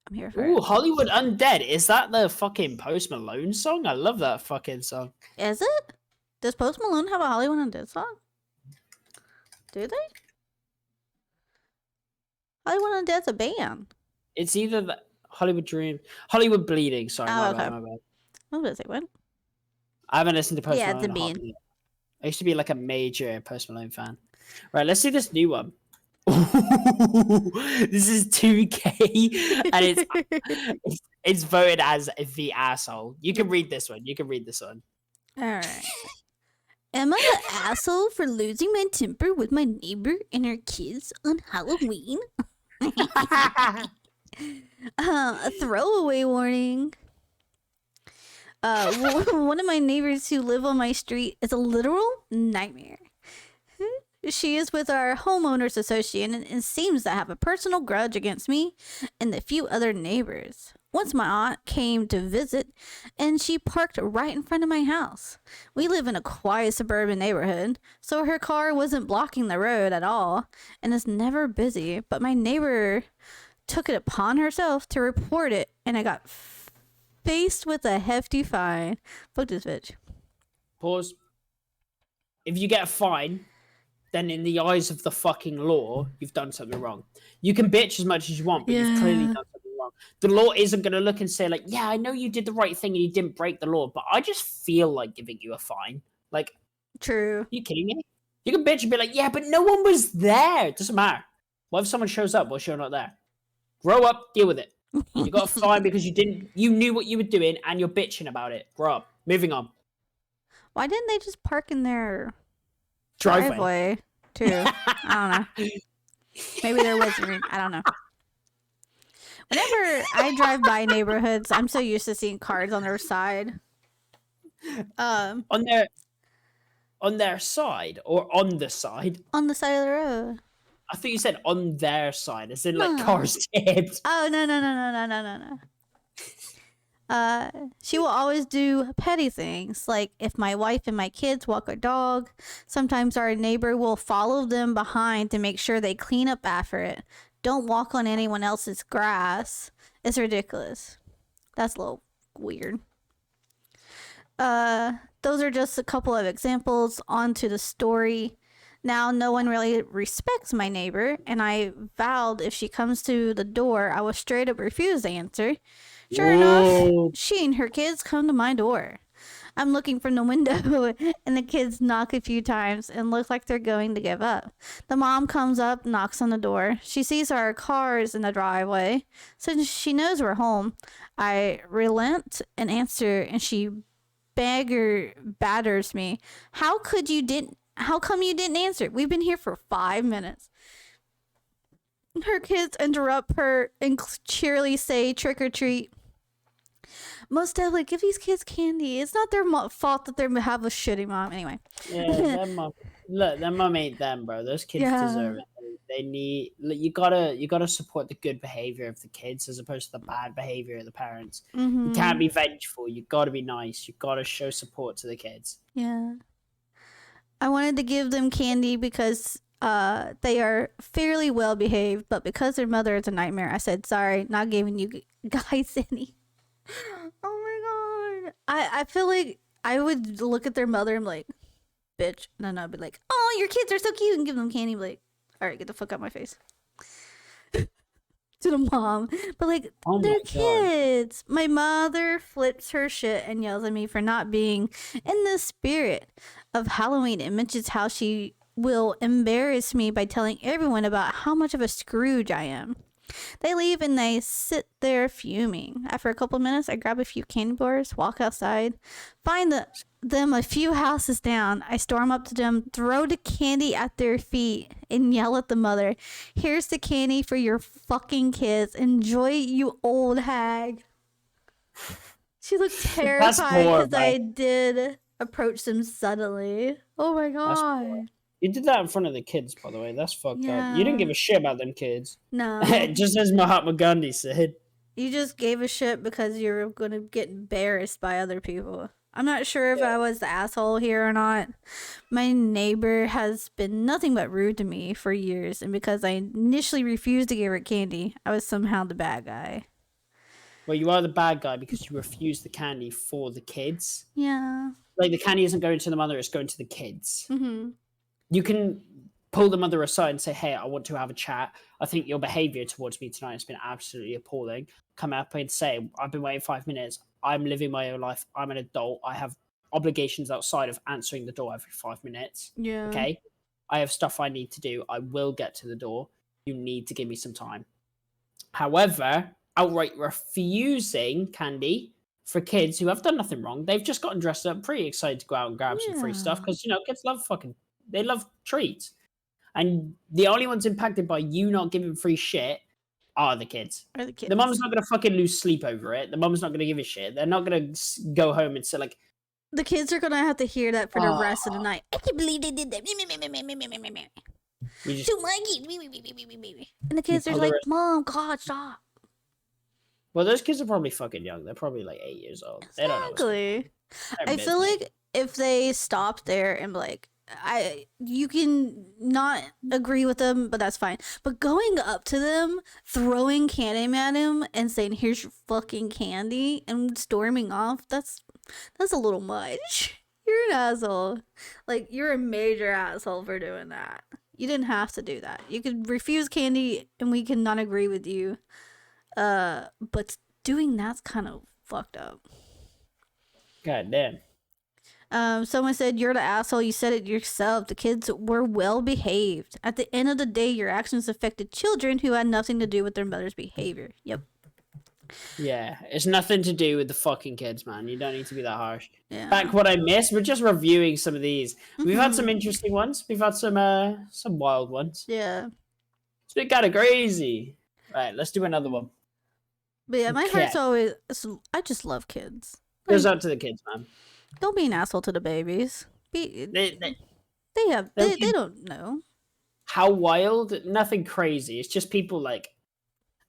I'm here for Ooh, it. Hollywood Undead. Is that the fucking Post Malone song? I love that fucking song. Is it? Does Post Malone have a Hollywood Undead song? Do they? Hollywood Undead's a band. It's either the Hollywood Dream, Hollywood Bleeding. Sorry, Oh, my okay. bad, my bad. What was it? What? I haven't listened to Post Yeah, Malone. it's a in hot band. minute. I used to be like a major Post Malone fan. Right, let's see this new one. This is 2K, and it's voted as the asshole. You can read this one. Alright. Am I the asshole for losing my temper with my neighbor and her kids on Halloween? A throwaway warning. One of my neighbors who live on my street is a literal nightmare. She is with our homeowners association and seems to have a personal grudge against me and the few other neighbors. Once my aunt came to visit and she parked right in front of my house. We live in a quiet suburban neighborhood, so her car wasn't blocking the road at all and is never busy, but my neighbor took it upon herself to report it and I got faced with a hefty fine. Fuck this bitch. Pause. If you get a fine, then in the eyes of the fucking law, you've done something wrong. You can bitch as much as you want, but you've clearly Yeah. done something wrong. The law isn't going to look and say, like, yeah, I know you did the right thing and you didn't break the law, but I just feel like giving you a fine. Like, True. are you kidding me? You can bitch and be like, yeah, but no one was there. It doesn't matter. What if someone shows up while you're not there? Grow up, deal with it. You got a fine because you knew what you were doing and you're bitching about it. Grow up. Moving on. Why didn't they just park in their Driveway. driveway too? I don't know. Maybe there wasn't. I don't know. Whenever I drive by neighborhoods, I'm so used to seeing cars on their side. On their side or on the side? On the side of the road. I thought you said on their side, as in like No. cars tipped. Oh no. She will always do petty things, like if my wife and my kids walk a dog, sometimes our neighbor will follow them behind to make sure they clean up after it. Don't walk on anyone else's grass. It's ridiculous. That's a little weird. Those are just a couple of examples. On to the story. Now, no one really respects my neighbor, and I vowed if she comes to the door, I will straight up refuse to answer. Sure Whoa. enough, she and her kids come to my door. I'm looking from the window, and the kids knock a few times and look like they're going to give up. The mom comes up, knocks on the door. She sees our cars in the driveway, so she knows we're home. I relent and answer, and she batters me. How come you didn't answer? We've been here for 5 minutes. Her kids interrupt her and cheerily say trick or treat. Most definitely give these kids candy. It's not their fault that they have a shitty mom. Anyway. Yeah, their mom. Look, their mom ain't them, bro. Those kids Yeah. deserve it. They need you gotta support the good behavior of the kids as opposed to the bad behavior of the parents. You can't be vengeful. You gotta be nice. You gotta show support to the kids. Yeah. I wanted to give them candy because they are fairly well behaved, but because their mother is a nightmare, I said sorry, not giving you guys any. Oh my god. I feel like I would look at their mother and be like, bitch. And then I'd be like, oh, your kids are so cute, and give them candy. Be like, all right, get the fuck out my face. To the mom. But like, Oh they're my God. kids. My mother flips her shit and yells at me for not being in the spirit of Halloween and mentions how she will embarrass me by telling everyone about how much of a Scrooge I am. They leave and they sit there fuming. After a couple minutes, I grab a few candy bars, walk outside, find them a few houses down. I storm up to them, throw the candy at their feet, and yell at the mother, here's the candy for your fucking kids. Enjoy, you old hag. She looked terrified because I did approach them subtly. Oh my god. You did that in front of the kids, by the way. That's fucked up. You didn't give a shit about them kids. No. Just as Mahatma Gandhi said. You just gave a shit because you're going to get embarrassed by other people. I'm not sure if I was the asshole here or not. My neighbor has been nothing but rude to me for years, and because I initially refused to give her candy, I was somehow the bad guy. Well, you are the bad guy because you refused the candy for the kids. Yeah. Like, the candy isn't going to the mother, it's going to the kids. Mm-hmm. You can pull the mother aside and say, hey, I want to have a chat. I think your behavior towards me tonight has been absolutely appalling. Come up and say, I've been waiting 5 minutes. I'm living my own life. I'm an adult. I have obligations outside of answering the door every 5 minutes. Yeah. Okay? I have stuff I need to do. I will get to the door. You need to give me some time. However, outright refusing candy for kids who have done nothing wrong. They've just gotten dressed up, pretty excited to go out and grab some free stuff because, kids love they love treats. And the only ones impacted by you not giving free shit are the kids. The mom's not going to fucking lose sleep over it. The mom's not going to give a shit. They're not going to go home and say, like... The kids are going to have to hear that for the rest of the night. I can't believe they did that. Too much. And the kids are like, Mom, God, stop. Well, those kids are probably fucking young. They're probably like 8 years old. They don't know. Exactly. I feel like if they stopped there and be like, you can not agree with them, but that's fine. But going up to them, throwing candy at him, and saying, "Here's your fucking candy," and storming off, that's a little much. You're an asshole. Like, you're a major asshole for doing that. You didn't have to do that. You could refuse candy, and we can not agree with you. But doing that's kind of fucked up. God damn. Someone said, you're the asshole. You said it yourself. The kids were well behaved. At the end of the day, your actions affected children who had nothing to do with their mother's behavior. Yep. Yeah, it's nothing to do with the fucking kids, man. You don't need to be that harsh. Yeah. Back what I missed, we're just reviewing some of these. We've had some interesting ones. We've had some wild ones. Yeah. It's been kind of crazy. Right, let's do another one. But yeah, my heart's always... I just love kids. Goes out to the kids, man. Don't be an asshole to the babies. They don't know. How wild? Nothing crazy. It's just people like,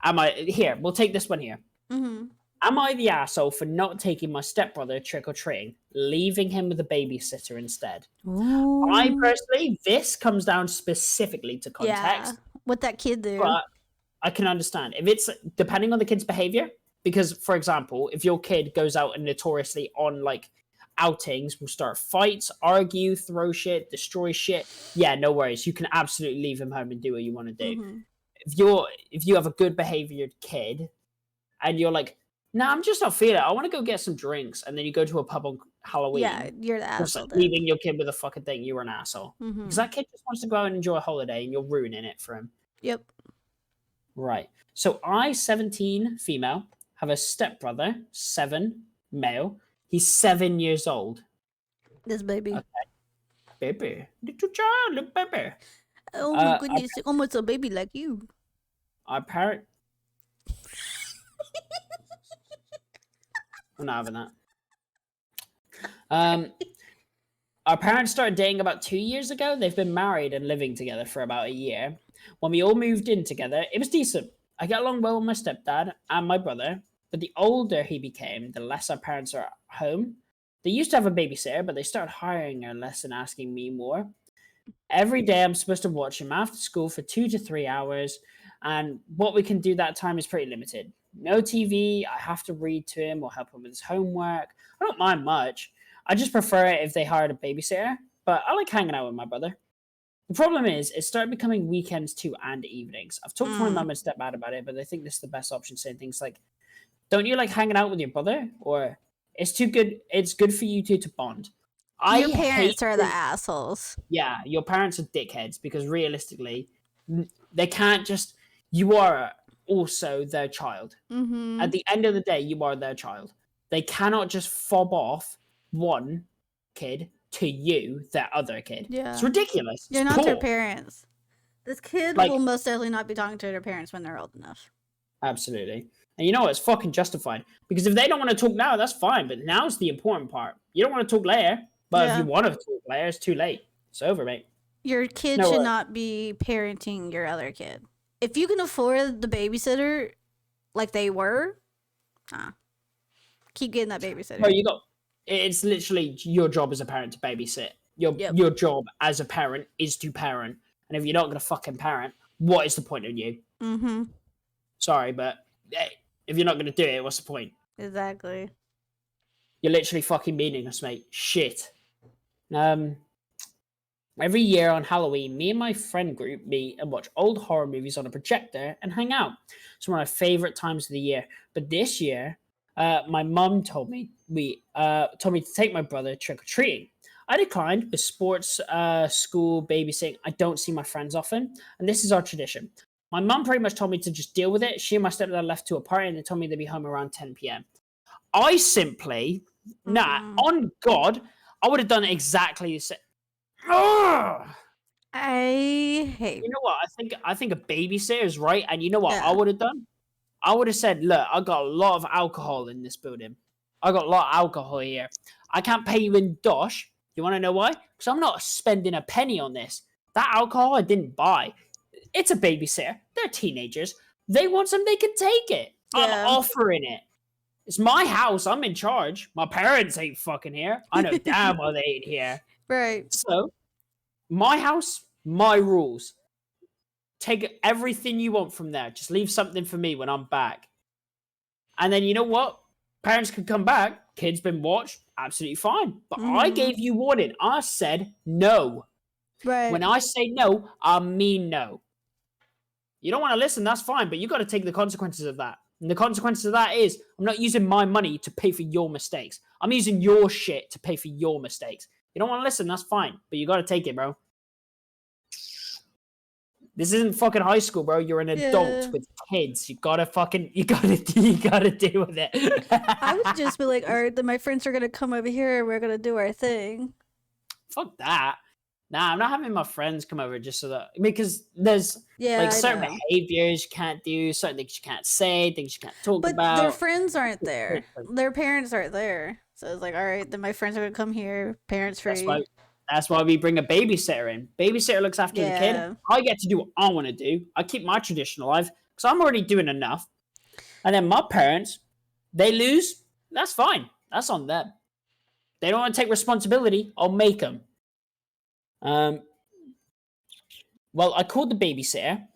we'll take this one here. Mm-hmm. Am I the asshole for not taking my stepbrother trick-or-treating, leaving him with a babysitter instead? Ooh. I personally, this comes down specifically to context. Yeah, what that kid do. But I can understand. If it's depending on the kid's behavior, because, for example, if your kid goes out and notoriously on, like, outings will start fights, argue, throw shit, destroy shit, yeah, no worries. You can absolutely leave him home and do what you want to do. Mm-hmm. If you have a good behaviored kid and you're like, nah, I'm just not feeling it, I want to go get some drinks, and then you go to a pub on Halloween, yeah, you're the asshole. Like leaving your kid with a fucking thing, you were an asshole. Mm-hmm. Because that kid just wants to go out and enjoy a holiday and you're ruining it for him. Yep. Right. So I, 17 female, have a stepbrother, 7 male. He's 7 years old. This baby. Okay. Baby. Little child, little baby. Oh my goodness, almost a baby like you. Our parent. I'm not having that. Our parents started dating about 2 years ago. They've been married and living together for about a year. When we all moved in together, it was decent. I get along well with my stepdad and my brother, but the older he became, the less our parents are at home. They used to have a babysitter, but they started hiring her less and asking me more. Every day I'm supposed to watch him after school for 2 to 3 hours, and what we can do that time is pretty limited. No TV, I have to read to him or help him with his homework. I don't mind much. I just prefer it if they hired a babysitter, but I like hanging out with my brother. The problem is, it started becoming weekends too and evenings. I've talked to my mum and stepdad about it, but they think this is the best option, saying things like, don't you like hanging out with your brother? Or it's too good, it's good for you two to bond. Your parents are the assholes. Yeah, your parents are dickheads because realistically, they can't just. You are also their child. Mm-hmm. At the end of the day, you are their child. They cannot just fob off one kid to you, their other kid. Yeah. It's ridiculous. You're It's not their poor. parents. This kid Like- will most definitely not be talking to their parents when they're old enough. Absolutely. And you know what? It's fucking justified. Because if they don't want to talk now, that's fine. But now's the important part. You don't want to talk later. But Yeah. if you want to talk later, it's too late. It's over, mate. Your kid No, should not be parenting your other kid. If you can afford the babysitter like they were, keep getting that babysitter. Well, it's literally your job as a parent to babysit. Yep. Your job as a parent is to parent. And if you're not going to fucking parent, what is the point of you? Mm-hmm. Sorry, but if you're not going to do it, what's the point? Exactly. You're literally fucking meaningless, mate. Shit. Every year on Halloween, me and my friend group meet and watch old horror movies on a projector and hang out. It's one of my favorite times of the year. But this year, my mum told me to take my brother trick or treating. I declined with sports, school, babysitting. I don't see my friends often, and this is our tradition. My mum pretty much told me to just deal with it. She and my stepdad left to a party, and they told me they'd be home around 10 p.m. I simply, on God, I would have done exactly the same. Ugh! I hate. You know what? I think a babysitter is right, and you know what Yeah. I would have done? I would have said, "Look, I got a lot of alcohol in this building. I got a lot of alcohol here. I can't pay you in dosh. You want to know why? Because I'm not spending a penny on this. That alcohol I didn't buy. It's a babysitter. They're teenagers. They want some, they can take it. Yeah. I'm offering it. It's my house. I'm in charge. My parents ain't fucking here. I know damn well they ain't here. Right. So, my house, my rules. Take everything you want from there. Just leave something for me when I'm back. And then you know what? Parents can come back. Kids been watched. Absolutely fine. But I Mhm. gave you warning. I said no. Right. When I say no, I mean no. You don't want to listen, that's fine, but you got to take the consequences of that. And the consequences of that is I'm not using my money to pay for your mistakes. I'm using your shit to pay for your mistakes. You don't want to listen, that's fine, but you got to take it, bro. This isn't fucking high school, bro. You're an adult Yeah. with kids. You gotta deal with it. I would just be like, all right, then my friends are gonna come over here and we're gonna do our thing. Fuck that. Nah, I'm not having my friends come over just so that because there's Yeah, like I certain know. behaviors you can't do, certain things you can't say, things you can't talk But about. their friends aren't there. different. Their parents aren't there. So it's like, all right, then my friends are gonna come here. Parents free. That's why we bring a babysitter in. Babysitter looks after the Yeah. kid. I get to do what I want to do. I keep my tradition alive because I'm already doing enough. And then my parents, they lose. That's fine. That's on them. They don't want to take responsibility. I'll make them. Well, I called the babysitter,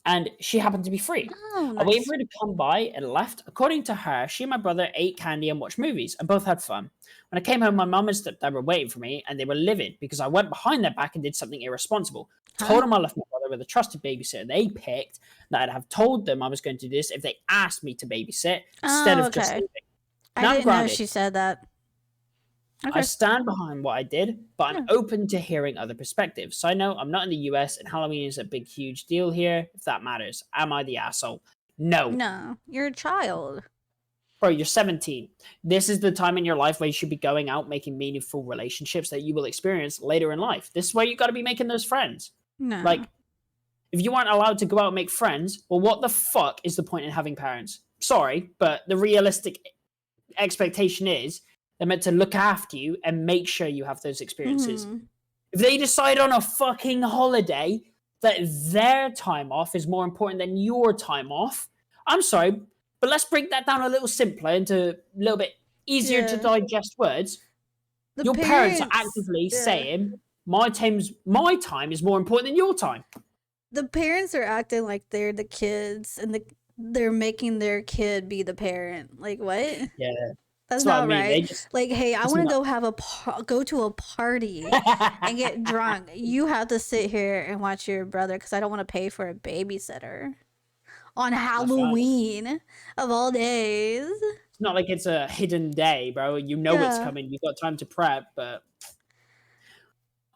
and she happened to be free. Oh, I waited nice. for her to come by and left. According to her, she and my brother ate candy and watched movies and both had fun. When I came home, my mum and stepdad were waiting for me and they were livid because I went behind their back and did something irresponsible. Told Huh? them I left my brother with a trusted babysitter they picked, that I'd have told them I was going to do this if they asked me to babysit instead Oh, of just okay. leaving. I Now, didn't know granted, she said that. Okay. I stand behind what I did, but I'm Yeah. open to hearing other perspectives. So I know I'm not in the US and Halloween is a big, huge deal here, if that matters. Am I the asshole? No. No, you're a child. Bro, you're 17. This is the time in your life where you should be going out making meaningful relationships that you will experience later in life. This is where you got to be making those friends. No. Like, if you aren't allowed to go out and make friends, well, what the fuck is the point in having parents? Sorry, but the realistic expectation is They're meant to look after you and make sure you have those experiences. Mhm. If they decide on a fucking holiday that their time off is more important than your time off, I'm sorry, but let's break that down a little simpler into a little bit easier to Yeah. digest words. The Your parents are parents- actively yeah. saying, my time is more important than your time. The parents are acting like they're the kids, and they're making their kid be the parent. Like, what? Yeah. That's what I not mean. They right. just Like, hey, I it's want to not- go to a party and get drunk. You have to sit here and watch your brother because I don't want to pay for a babysitter on Halloween of all days. It's not like it's a hidden day, bro. You know it's Yeah. coming. You've got time to prep, but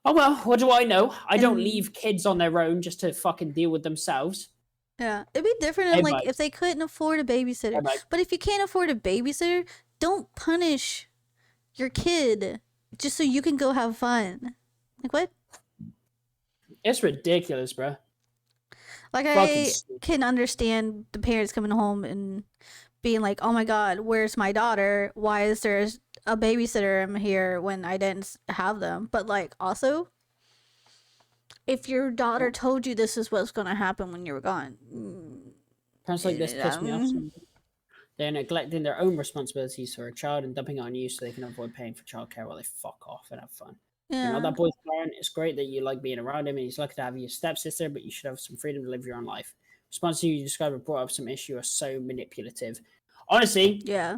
oh well, what do I know? I don't And- leave kids on their own just to fucking deal with themselves. Yeah, it'd be different in, Hey, like, bud. if they couldn't afford a babysitter. Hey, bud. But if you can't afford a babysitter, don't punish your kid just so you can go have fun. Like, what? It's ridiculous, bro. Like, Fucking I stupid. can understand the parents coming home and being like, oh my god, where's my daughter? Why is there a babysitter here when I didn't have them? But, like, also, if your daughter told you this is what's going to happen when you're gone. Parents like this piss me off. um, Sometimes. They're neglecting their own responsibilities for a child and dumping it on you so they can avoid paying for childcare while they fuck off and have fun. Yeah. You know, that boy's parent, it's great that you like being around him and he's lucky to have your stepsister, but you should have some freedom to live your own life. Responses you described have brought up some issue are so manipulative. Honestly, Yeah.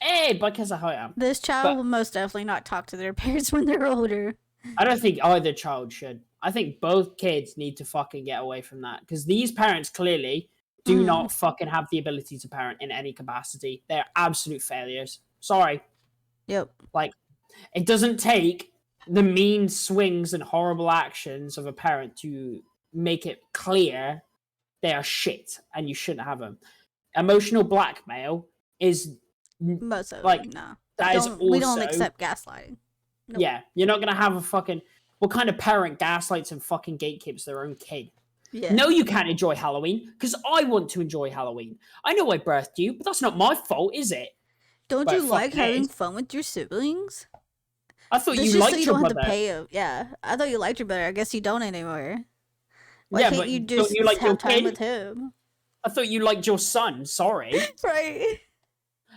hey, because of how I am. This child But- will most definitely not talk to their parents when they're older. I don't think either child should. I think both kids need to fucking get away from that because these parents clearly do Mhm. not fucking have the ability to parent in any capacity. They're absolute failures. Sorry. Yep. It doesn't take the mean swings and horrible actions of a parent to make it clear they are shit and you shouldn't have them. Emotional blackmail is Most of Like, it, no. that is We don't also- accept gaslighting. Nope. Yeah, you're not gonna have a fucking what kind of parent gaslights and fucking gatekeeps their own kid? Yeah. No, you can't enjoy Halloween because I want to enjoy Halloween. I know I birthed you, but that's not my fault, is it? Don't but you it like fucking having is. fun with your siblings? I thought That's you just liked so you your don't have brother. to pay. Yeah, I thought you liked your brother. I guess you don't anymore. Why Yeah, can't but you don't just you like your have time kid? with him? I thought you liked your son. Sorry, Right.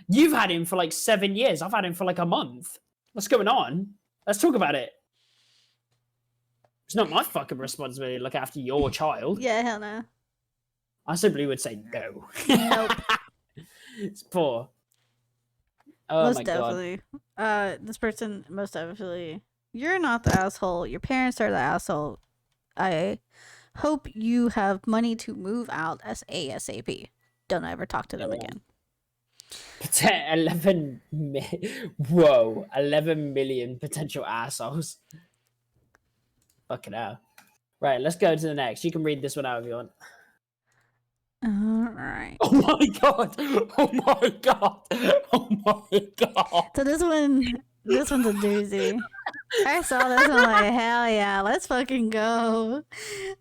you've had him for like 7 years. I've had him for like a month. What's going on? Let's talk about it. It's not my fucking responsibility to look after your child. Yeah, hell no. I simply would say no. Nope. It's poor. Oh Most my god. definitely. This person, most definitely. You're not the asshole. Your parents are the asshole. I hope you have money to move out as ASAP. Don't ever talk to them Yeah. again. 11 million potential assholes. Fucking hell. Right, let's go to the next. You can read this one out if you want. All right. Oh my god! Oh my god! Oh my god! So this one's a doozy. I saw this one like, hell yeah, let's fucking go.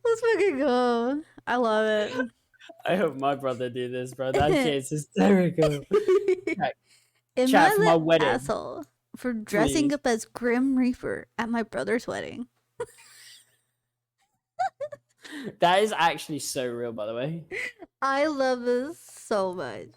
Let's fucking go. I love it. I hope my brother do this, bro. That shit's hysterical. Am Chat I for the my wedding. asshole for dressing Please. up as Grim Reaper at my brother's wedding? That is actually so real, by the way. I love this so much.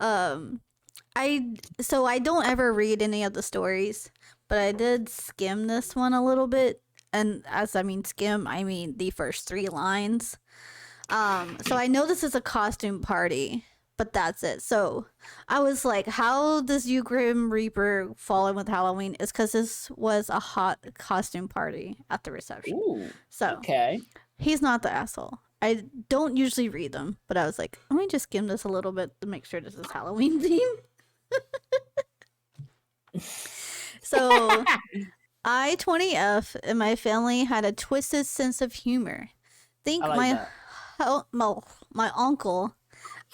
I don't ever read any of the stories, but I did skim this one a little bit, and as I mean skim, I mean the first 3 lines. So I know this is a costume party, but that's it. So I was like, how does you Grim Reaper fall in with Halloween? It's because this was a hot costume party at the reception. Ooh, So okay. he's not the asshole. I don't usually read them, but I was like, let me just skim this a little bit to make sure this is Halloween themed. So, I, 20F, and my family had a twisted sense of humor. Think I like that. my uncle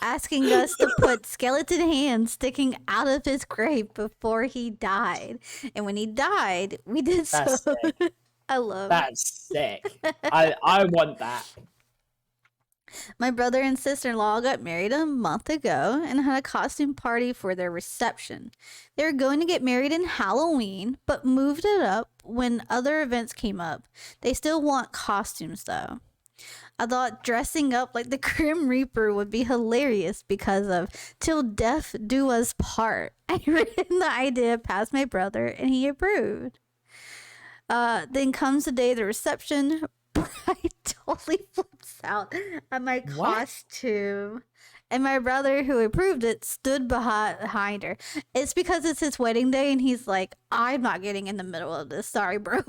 asking us to put skeleton hands sticking out of his grave before he died. And when he died, we did That's so. sick. I love it. That's sick. I want that. My brother and sister-in-law got married a month ago and had a costume party for their reception. They were going to get married in Halloween, but moved it up when other events came up. They still want costumes though. I thought dressing up like the Grim Reaper would be hilarious because of "Till Death Do Us Part." I ran the idea past my brother and he approved. Then comes the day of the reception. I totally flips out at my What? costume. And my brother, who approved it, stood behind her. It's because it's his wedding day, and he's like, I'm not getting in the middle of this. Sorry, bro.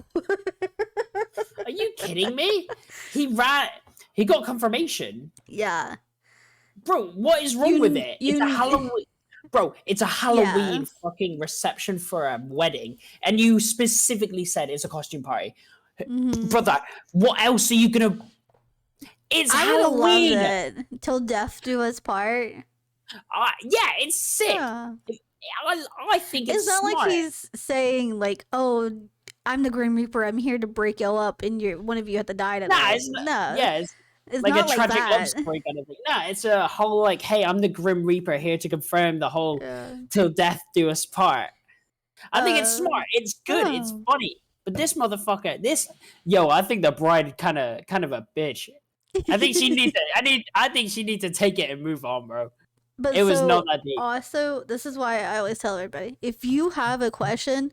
Are you kidding me? He got confirmation. Yeah. Bro, what is wrong with it? It's a you- Halloween. Bro, it's a Halloween Yeah. fucking reception for a wedding, and you specifically said it's a costume party. Mhm. Brother, what else are you gonna? It's I would have loved Halloween. it. Till death do us part. Yeah, it's sick. Yeah. I think it's It's not smart. like he's saying like, "Oh, I'm the Grim Reaper. I'm here to break you up, and one of you have to die tonight." Nah, it's not, no, yeah, it's it's like not a tragic love that. story kind of thing. Nah, it's a whole like, hey, I'm the Grim Reaper here to confirm the whole Yeah. till death do us part. I think it's Uh, smart. It's good. It's oh. funny. But this motherfucker, I think the bride kind of a bitch. I think she needs to. I think she needs to take it and move on, bro. But It was so, not that deep. also, this is why I always tell everybody: if you have a question,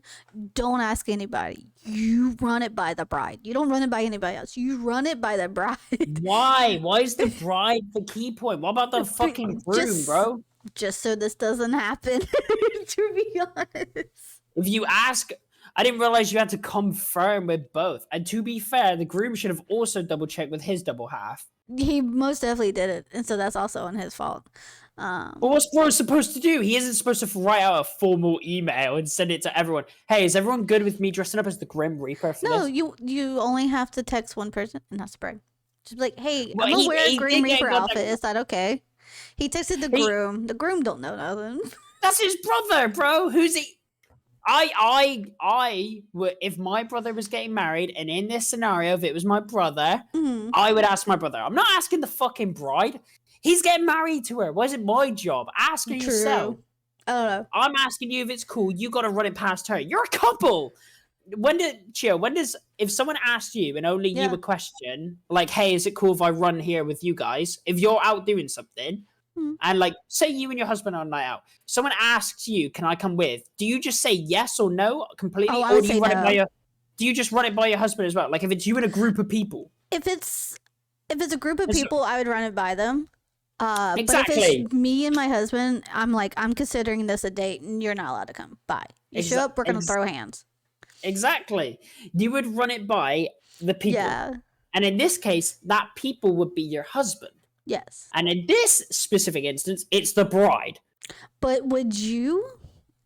don't ask anybody. You run it by the bride. You don't run it by anybody else. You run it by the bride. Why? Why is the bride the key point? What about the fucking groom, Just- bro? Just so this doesn't happen. To be honest. If you ask, I didn't realize you had to confirm with both. And to be fair, the groom should have also double checked with his double half. He most definitely did it, and so that's also on his fault. But what's bro supposed to do? He isn't supposed to write out a formal email and send it to everyone. Hey, is everyone good with me dressing up as the Grim Reaper for No, this? you only have to text one person, and that's the bride. Just be like, hey, Well, I'm gonna he- wear he a Grim did get Reaper got outfit. that- Is that okay? He texted the He- groom. The groom don't know nothing. That's his brother, bro. Who's he? If my brother was getting married, and in this scenario, if it was my brother, Mhm. I would ask my brother. I'm not asking the fucking bride. He's getting married to her. Why is it my job? Ask her yourself. I don't know. I'm asking you if it's cool. You got to run it past her. You're a couple. If someone asked you and only Yeah. you a question, like, hey, is it cool if I run here with you guys? If you're out doing something, Hmm. and like, say you and your husband are on a night out, someone asks you, can I come with? Do you just say yes or no completely? Oh, I Or would do say you run it by no. do you just run it by your husband as well? Like, if it's you and a group of people. If it's a group of It's- people, I would run it by them. But if Exactly. it's me and my husband, I'm like, I'm considering this a date, and you're not allowed to come. Bye. You show up, we're gonna throw hands. Exactly. You would run it by the people. Yeah. And in this case, that people would be your husband. Yes. And in this specific instance, it's the bride. But would you,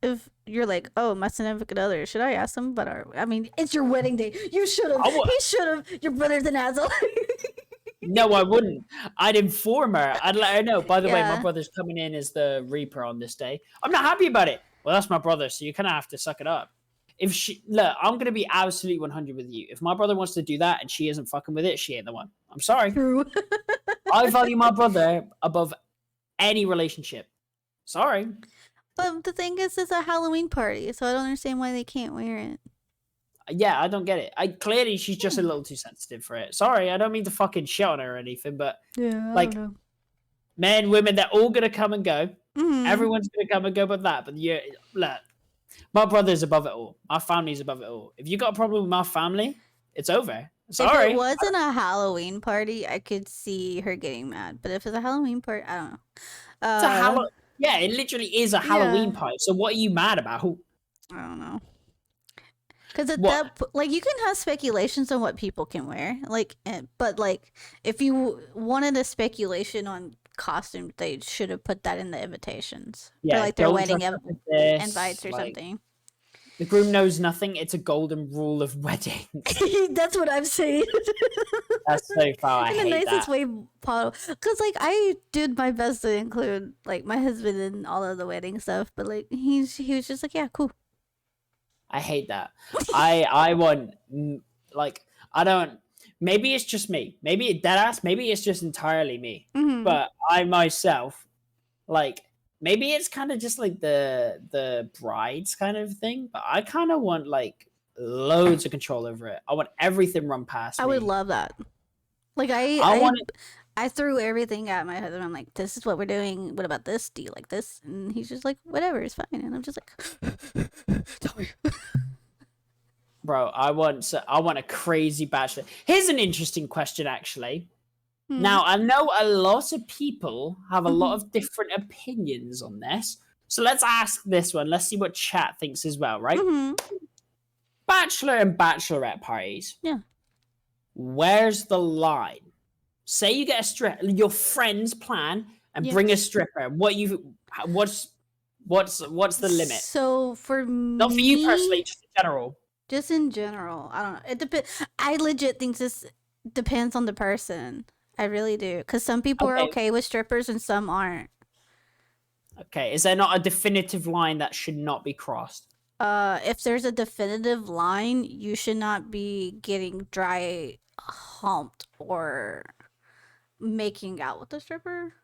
if you're like, oh, my significant other, should I ask them? But I mean, it's your wedding day. You should have. I would- He should have. Your brother's an asshole. No, I wouldn't. I'd inform her. I'd let her know. By the way, my Yeah. brother's coming in as the Reaper on this day. I'm not happy about it. Well, that's my brother, so you kind of have to suck it up. I'm gonna be absolutely 100 with you. If my brother wants to do that and she isn't fucking with it, she ain't the one. I'm sorry. True. I value my brother above any relationship. Sorry. But the thing is, it's a Halloween party, so I don't understand why they can't wear it. Yeah, I don't get it. Clearly she's just a little too sensitive for it. Sorry, I don't mean to fucking shit on her or anything, but Yeah. Like, men, women, they're all gonna come and go. Mhm. Everyone's gonna come and go but that. But look, my brother's above it all. My family's above it all. If you got a problem with my family, it's over. Sorry. If it wasn't a Halloween party, I could see her getting mad. But if it's a Halloween party, I don't know. It's a yeah, it literally is a Halloween Yeah. party. So what are you mad about? I don't know. Because at What? like, you can have speculations on what people can wear, like, but like, if you wanted a speculation on costumes, they should have put that in the invitations, Yeah, or like their don't wedding dress up as this, invites or like, something. The groom knows nothing. It's a golden rule of weddings. That's what I'm saying. That's so far. I In the hate nicest that. way possible. Because like, I did my best to include like my husband in all of the wedding stuff, but like, he was just like, yeah, cool. I hate that. I want like I don't. maybe it's just me. Maybe deadass. Maybe it's just entirely me. Mhm. But I myself, like, maybe it's kind of just like the brides kind of thing. But I kind of want like loads of control over it. I want everything run past I me. would love that. Like I want it. I threw everything at my husband. I'm like, this is what we're doing. What about this? Do you like this? And he's just like, whatever, it's fine. And I'm just like, tell me. Bro, I want a crazy bachelor. Here's an interesting question, actually. Hmm. Now, I know a lot of people have a lot Mhm. of different opinions on this. So let's ask this one. Let's see what chat thinks as well, right? Mhm. Bachelor and bachelorette parties. Yeah. Where's the line? Say you get a strip, your friends plan and bring a Yes. stripper. What's the limit? So for Not for you personally, me, just in general. just in general, I don't know. It depends. I legit think this depends on the person. I really do, because some people are Okay. okay with strippers and some aren't. Okay, is there not a definitive line that should not be crossed? If there's a definitive line, you should not be getting dry humped or making out with a stripper.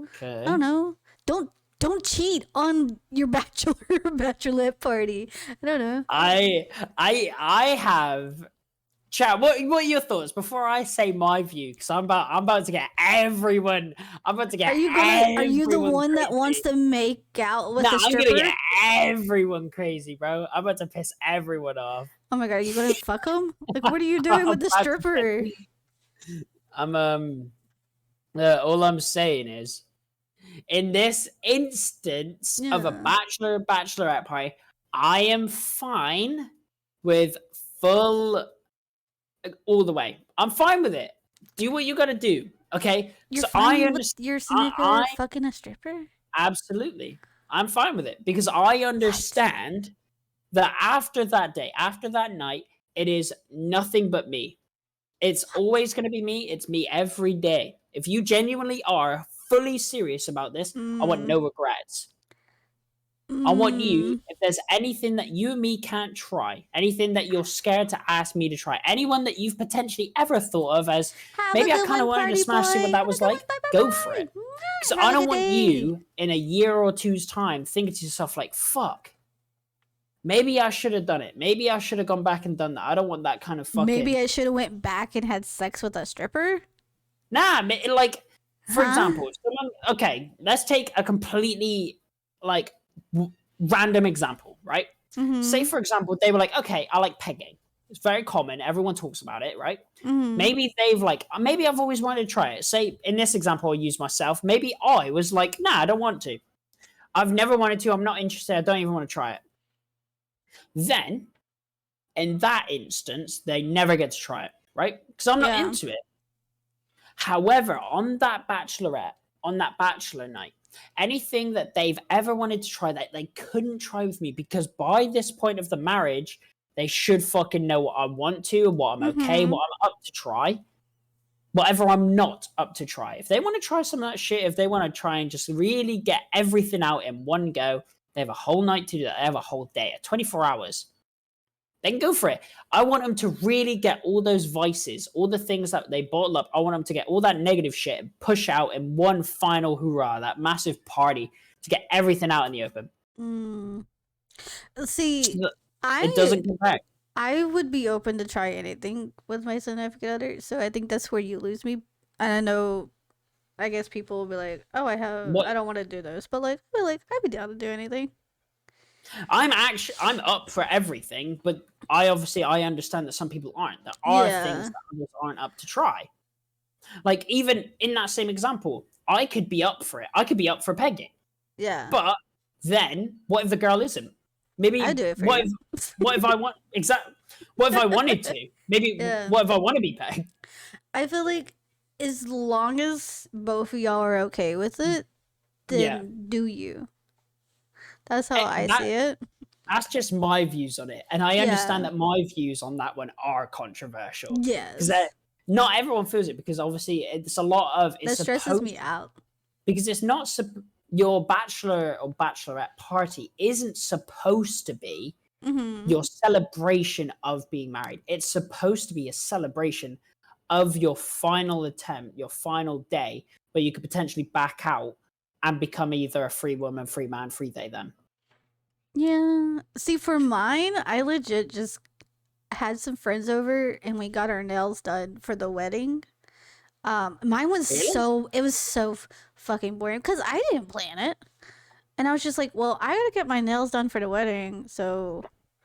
Okay. I don't know. Don't cheat on your bachelor or bachelorette party. I don't know. I have chat. What are your thoughts before I say my view? Because I'm about to get everyone. I'm about to get. Are you the everyone one that crazy. wants to make out with No, a I'm stripper? gonna get everyone crazy, bro. I'm about to piss everyone off. Oh my god, are you gonna fuck him? Like, what are you doing with the I'm about to stripper? I'm all I'm saying is, in this instance of a Yeah. bachelorette party, I am fine with full all the way. I'm fine with it. Do what you gotta do. Okay. You're So fine I with understand. your significant other fucking a stripper? Absolutely. I'm fine with it because I understand that after that day, after that night, it is nothing but me. It's always going to be me. It's me every day. If you genuinely are fully serious about this, I want no regrets. I want you, if there's anything that you and me can't try, anything that you're scared to ask me to try, anyone that you've potentially ever thought of as Have maybe a I good kind of one, wanted to party smash see boy. what that Have a was good one. like, Bye, bye, go bye. for it. So Have I a don't good want day. you in a year or two's time thinking to yourself like, fuck, maybe I should have done it. Maybe I should have gone back and done that. I don't want that kind of fucking. Maybe I should have went back and had sex with a stripper. Nah, like, for Huh? example, someone, okay, let's take a completely, like, random example, right? Mhm. Say, for example, they were like, okay, I like pegging. It's very common. Everyone talks about it, right? Mhm. Maybe maybe I've always wanted to try it. Say, in this example, I use myself. Maybe I was like, nah, I don't want to. I've never wanted to. I'm not interested. I don't even want to try it. Then, in that instance, they never get to try it, right? Because I'm not Yeah. into it. However, on that bachelor night, anything that they've ever wanted to try that they couldn't try with me, because by this point of the marriage, they should fucking know what I want to, what I'm okay, Mhm. what I'm up to try, whatever I'm not up to try. If they want to try some of that shit, if they want to try and just really get everything out in one go, they have a whole night to do that. They have a whole day, 24 hours. Then go for it. I want them to really get all those vices, all the things that they bottle up. I want them to get all that negative shit and push out in one final hurrah, that massive party to get everything out in the open. Mm. See, It doesn't compare. I would be open to try anything with my significant other, so I think that's where you lose me. And I know, I guess people will be like, "Oh, I don't want to do those," but like, I'd be down to do anything. I'm up for everything, but I understand that some people aren't. There are things that others aren't up to try. Like, even in that same example, I could be up for it. I could be up for pegging. Yeah. But then, what if the girl isn't? Maybe I do it for what you. what if I want what if I wanted to? Maybe Yeah. what if I want to be pegged? I feel like as long as both of y'all are okay with it, then Yeah. do you. That's how I that- see it. That's just my views on it, and I understand Yeah. that my views on that one are controversial. Yes. Because not everyone feels it, because obviously it's a lot of That stresses me out. because it's not your bachelor or bachelorette party isn't supposed to be your celebration of being married. It's supposed to be a celebration of your final attempt, your final day, where you could potentially back out and become either a free woman, free man, free they, them. Yeah. See, for mine, I legit just had some friends over and we got our nails done for the wedding. Mine was Really? it was so fucking boring because I didn't plan it. And I was just like, well, I gotta get my nails done for the wedding. So,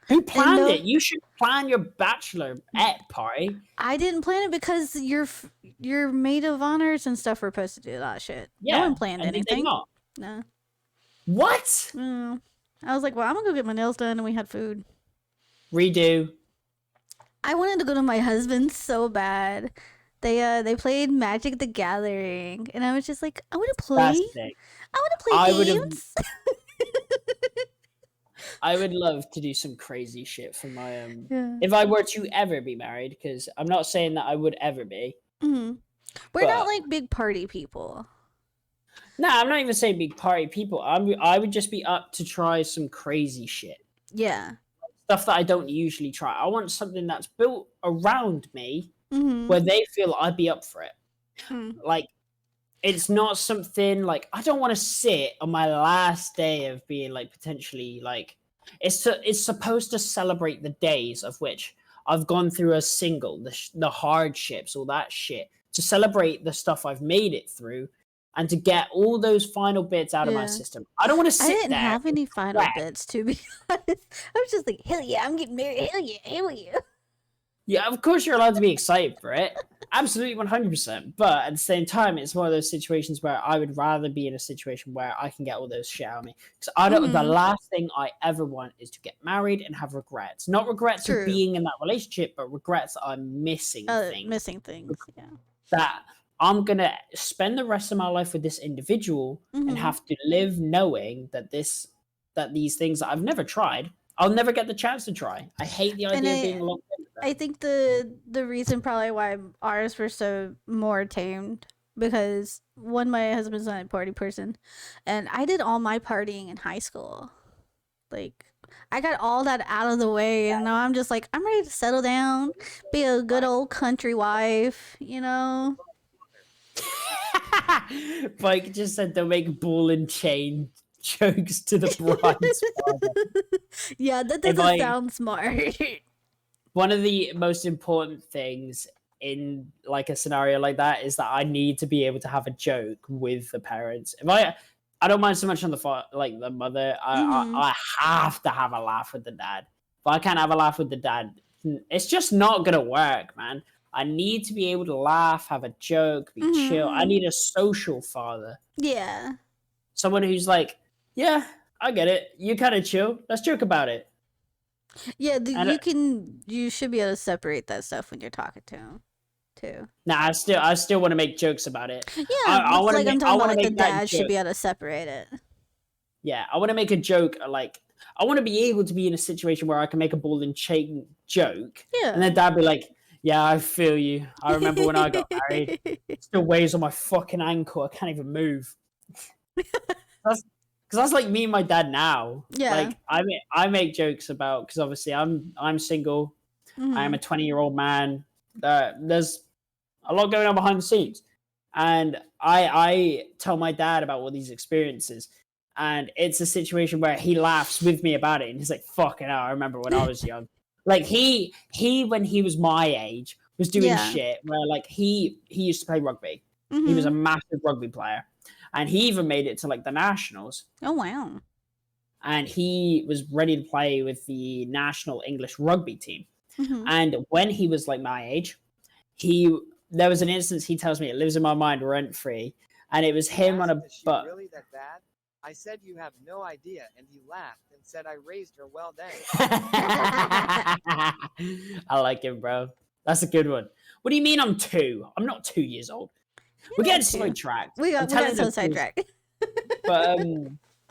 Who and planned no, it? You should plan your bachelorette party. I didn't plan it because your maid of honors and stuff were supposed to do that shit. No Yeah. one planned And did they anything. not? No. What? Mm. I was like, well, I'm gonna go get my nails done, and we had food. Redo. I wanted to go to my husband's so bad. They played Magic the Gathering, and I was just like, I want to play. That's sick. I want to I play would have. games. I would love to do some crazy shit for my Yeah. if I were to ever be married, because I'm not saying that I would ever be. Mhm. We're not But like big party people. no, I'm not even saying big party people. I would just be up to try some crazy shit. Yeah. Stuff that I don't usually try. I want something that's built around me Mm-hmm. where they feel I'd be up for it. Mm. Like it's not something like I don't want to sit on my last day of being like potentially like it's supposed to celebrate the days of which I've gone through as single, the hardships, all that shit, to celebrate the stuff I've made it through and to get all those final bits out of my Yeah. system. I don't want to I sit didn't there. have any final sweat. bits, to be honest. I was just like, hell yeah, I'm getting married. Hell yeah, hell yeah. Yeah, of course you're allowed to be excited for it. Absolutely 100%. But at the same time, it's one of those situations where I would rather be in a situation where I can get all those shit out of me. Because I don't. The Mhm. last thing I ever want is to get married and have regrets. Not regrets True. of being in that relationship, but regrets that I'm missing things. Missing things. Yeah. That I'm gonna spend the rest of my life with this individual and Mhm. have to live knowing that these things that I've never tried, I'll never get the chance to try. I hate the And idea of being alone. I think the reason probably why ours were so more tamed because one, my husband's not a party person, and I did all my partying in high school. Like I got all that out of the way, and now I'm just like I'm ready to settle down, be a good old country wife, you know. Mike just said they'll make ball and chain jokes to the bride's father. Yeah, that If doesn't I- sound smart. One of the most important things in like a scenario like that is that I need to be able to have a joke with the parents. If I don't mind so much on like the mother. Mhm. I have to have a laugh with the dad. If I can't have a laugh with the dad, it's just not gonna work, man. I need to be able to laugh, have a joke, be chill. I Mhm. need a social father. Yeah. Someone who's like, yeah, I get it. You kind of chill. Let's joke about it. Yeah, And, you should be able to separate that stuff when you're talking to him, too. Nah, I still want to make jokes about it. Yeah, I wanna like I'm make- I talking about wanna like the make that dad should joke. be able to separate it. Yeah, I want to make a joke. Like, I want to be able to be in a situation where I can make a ball and chain joke, Yeah. and then dad be like, "Yeah, I feel you. I remember when I got married. It still weighs on my fucking ankle. I can't even move." Because that's like me and my dad now. Yeah. Like I make jokes about because obviously I'm single. I am Mhm. a 20-year-old man. There's a lot going on behind the scenes, and I tell my dad about all these experiences, and it's a situation where he laughs with me about it, and he's like, "Fucking hell, I remember when I was young." Like he when he was my age was doing Yeah. shit where like he used to play rugby. He was a Mhm. massive rugby player, and he even made it to like the nationals. Oh wow. And he was ready to play with the national English rugby team. Mhm. And when he was like my age, there was an instance he tells me it lives in my mind rent free, and it was him on a Is she butt. really that bad? I said you have no idea, and he laughed and said I raised her well dang. I like him, bro. That's a good one. What do you mean I'm 2? I'm not 2 years old. We're You're getting not 2. sidetracked. We I'm got telling so the truth. sidetracked. But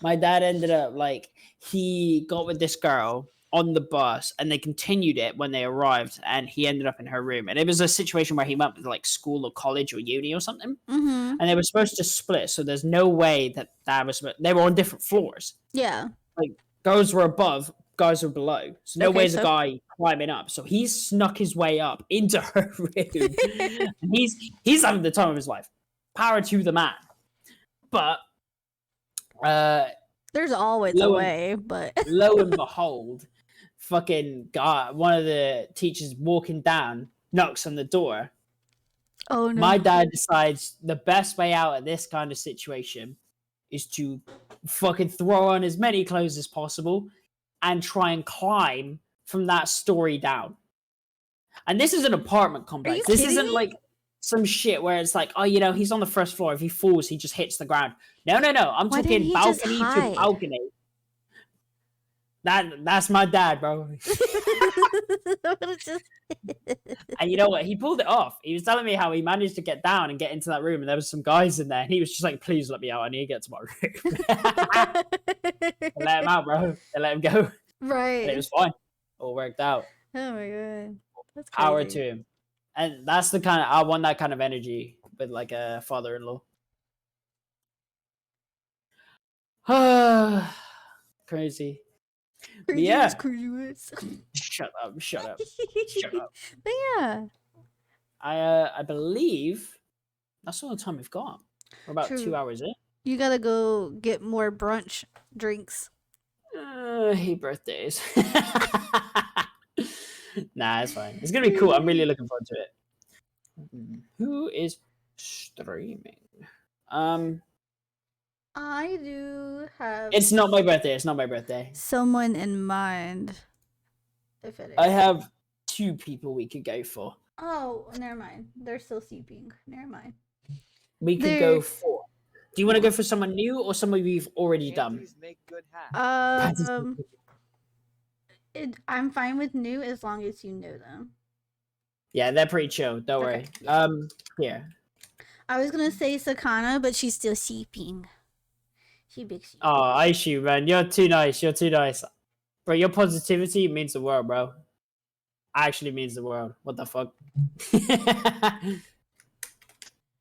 my dad ended up like he got with this girl on the bus and they continued it when they arrived and he ended up in her room and it was a situation where he went with like school or college or uni or something Mhm. and they were supposed to split, so there's no way that was they were on different floors. Yeah. Like girls were above, guys were below. So no Okay, way's a so- guy climbing up. So he's snuck his way up into her room. And he's having the time of his life. Power to the man. But There's always a Lo and- way, but lo and behold, fucking guy, one of the teachers walking down, knocks on the door. oh no. My dad decides the best way out of this kind of situation is to fucking throw on as many clothes as possible and try and climb from that story down. And this is an apartment complex. you This kidding isn't me? like some shit where it's like, oh, you know, he's on the first floor. If he falls, he just hits the ground. No. I'm Why didn't talking he just balcony to hide? balcony. That's my dad, bro. And you know what? He pulled it off. He was telling me how he managed to get down and get into that room, and there was some guys in there, and he was just like, "Please let me out. I need to get to my room." They let him out, bro. They let him go, and Right. it was fine. All worked out. Oh my god. That's Power crazy. to him. And that's the kind of I want that kind of energy with like a father-in-law. Crazy. But Crazy yeah. as crazy was. Shut up. Shut up. But yeah. I believe that's all the time we've got. We're about True. 2 hours in. You gotta go get more brunch drinks. I hate birthdays. Nah, it's fine. It's gonna be cool. I'm really looking forward to it. Who is streaming? I do have It's not my birthday. It's not my birthday. someone in mind. If it is. I have 2 people we could go for. Oh, never mind. They're still sleeping. Never mind. We could They're- go for. Do you want to go for someone new or someone we've already done? Panties make good hats. I'm fine with new as long as you know them. Yeah, they're pretty chill. Don't Okay. worry. Here. I was gonna say Sakana, but she's still sleeping. She big sleep. Oh, Aishu, man, you're too nice. You're too nice, bro. Your positivity means the world, bro. Actually means the world. What the fuck?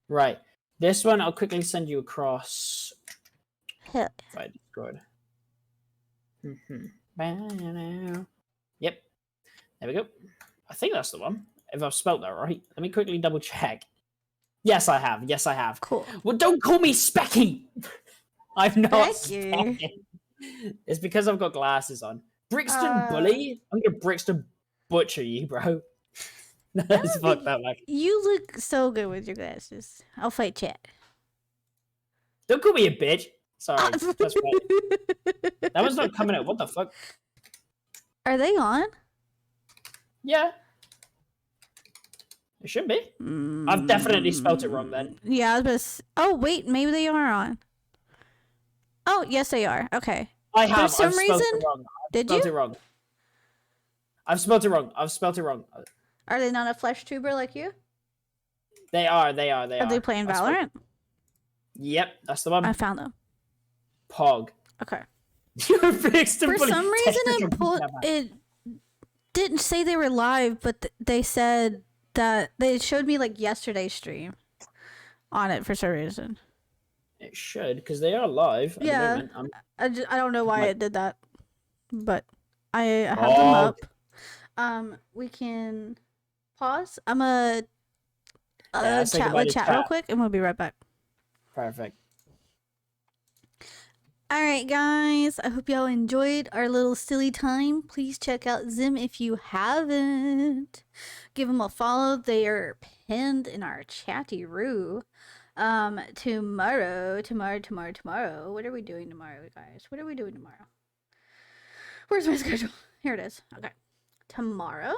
Right. This one, I'll quickly send you across. Hell. Right, Discord. Yep. There we go. I think that's the one. If I've spelt that right. Let me quickly double check. Yes, I have. Yes, I have. Cool. Well, don't call me Specky. I'm not Specky. Specky. It's because I've got glasses on. Brixton Bully? I'm gonna Brixton butcher you, bro. That's fucked up. Like, You look so good with your glasses. I'll fight chat. don't call me a bitch. Sorry, that's right. That was not coming out. What the fuck? Are they on? Yeah. It should be. I've definitely spelt it wrong then. Yeah, I was about to oh, wait, maybe they are on. Oh, yes, they are. Okay. I have. some I've spelled reason- it wrong. Did Spelled you? it wrong. I've spelled it wrong. I've spelled it wrong. Are they not a flesh tuber like you? They are. They are. Are they playing I spelled- Valorant? Yep, that's the one. I found them. Pog. Okay. You're Brixton For Bully. some reason, Technical- it didn't say they were live, but they said that they showed me like yesterday's stream on it for some reason. It should, because they are live. At Yeah. The moment. I don't know why Like- it did that, but I have them Oh. up. We can pause. I'm gonna Yeah, say chat goodbye with to chat real chat. quick, and we'll be right back. Perfect. All right, guys. I hope y'all enjoyed our little silly time. Please check out Zim if you haven't. Give them a follow. They are pinned in our chatty roo. Tomorrow. What are we doing tomorrow, guys? What are we doing tomorrow? Where's my schedule? Here it is. Okay. Tomorrow?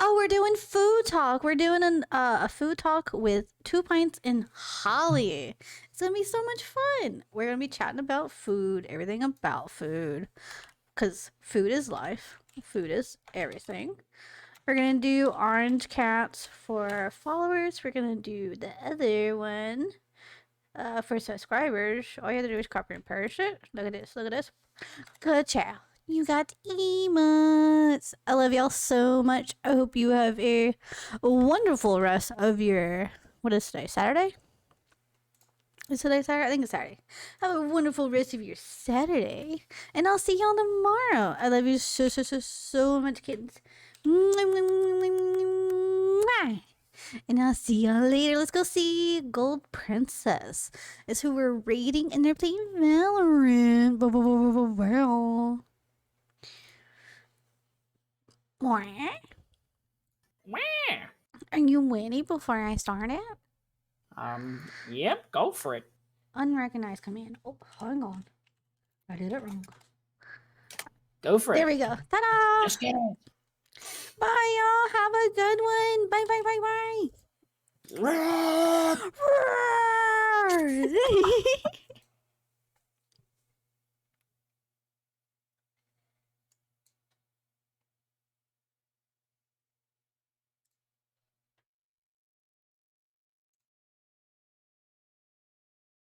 Oh, we're doing food talk. We're doing a food talk with 2 Pints and Holly. It's gonna be so much fun. We're gonna be chatting about food, everything about food, because food is life. Food is everything. We're gonna do orange cats for followers. We're gonna do the other one for subscribers. All you have to do is copy and paste it. Look at this. Look at this. Good child. You got emotes. I love y'all so much. I hope you have a wonderful rest of your, what is today, Saturday? Is today Saturday? I think it's Saturday. Have a wonderful rest of your Saturday. And I'll see y'all tomorrow. I love you so much, kids. And I'll see y'all later. Let's go see Gold Princess. Is who we're raiding, and they're playing Valorant. Well. What? Are you ready before I start it? Yep, go for it. Unrecognized command. Oh, hang on. I did it wrong. Go for There it. we go. Ta-da! Just get it. Bye, y'all. Have a good one. Bye, bye, bye, bye. Roar! Roar!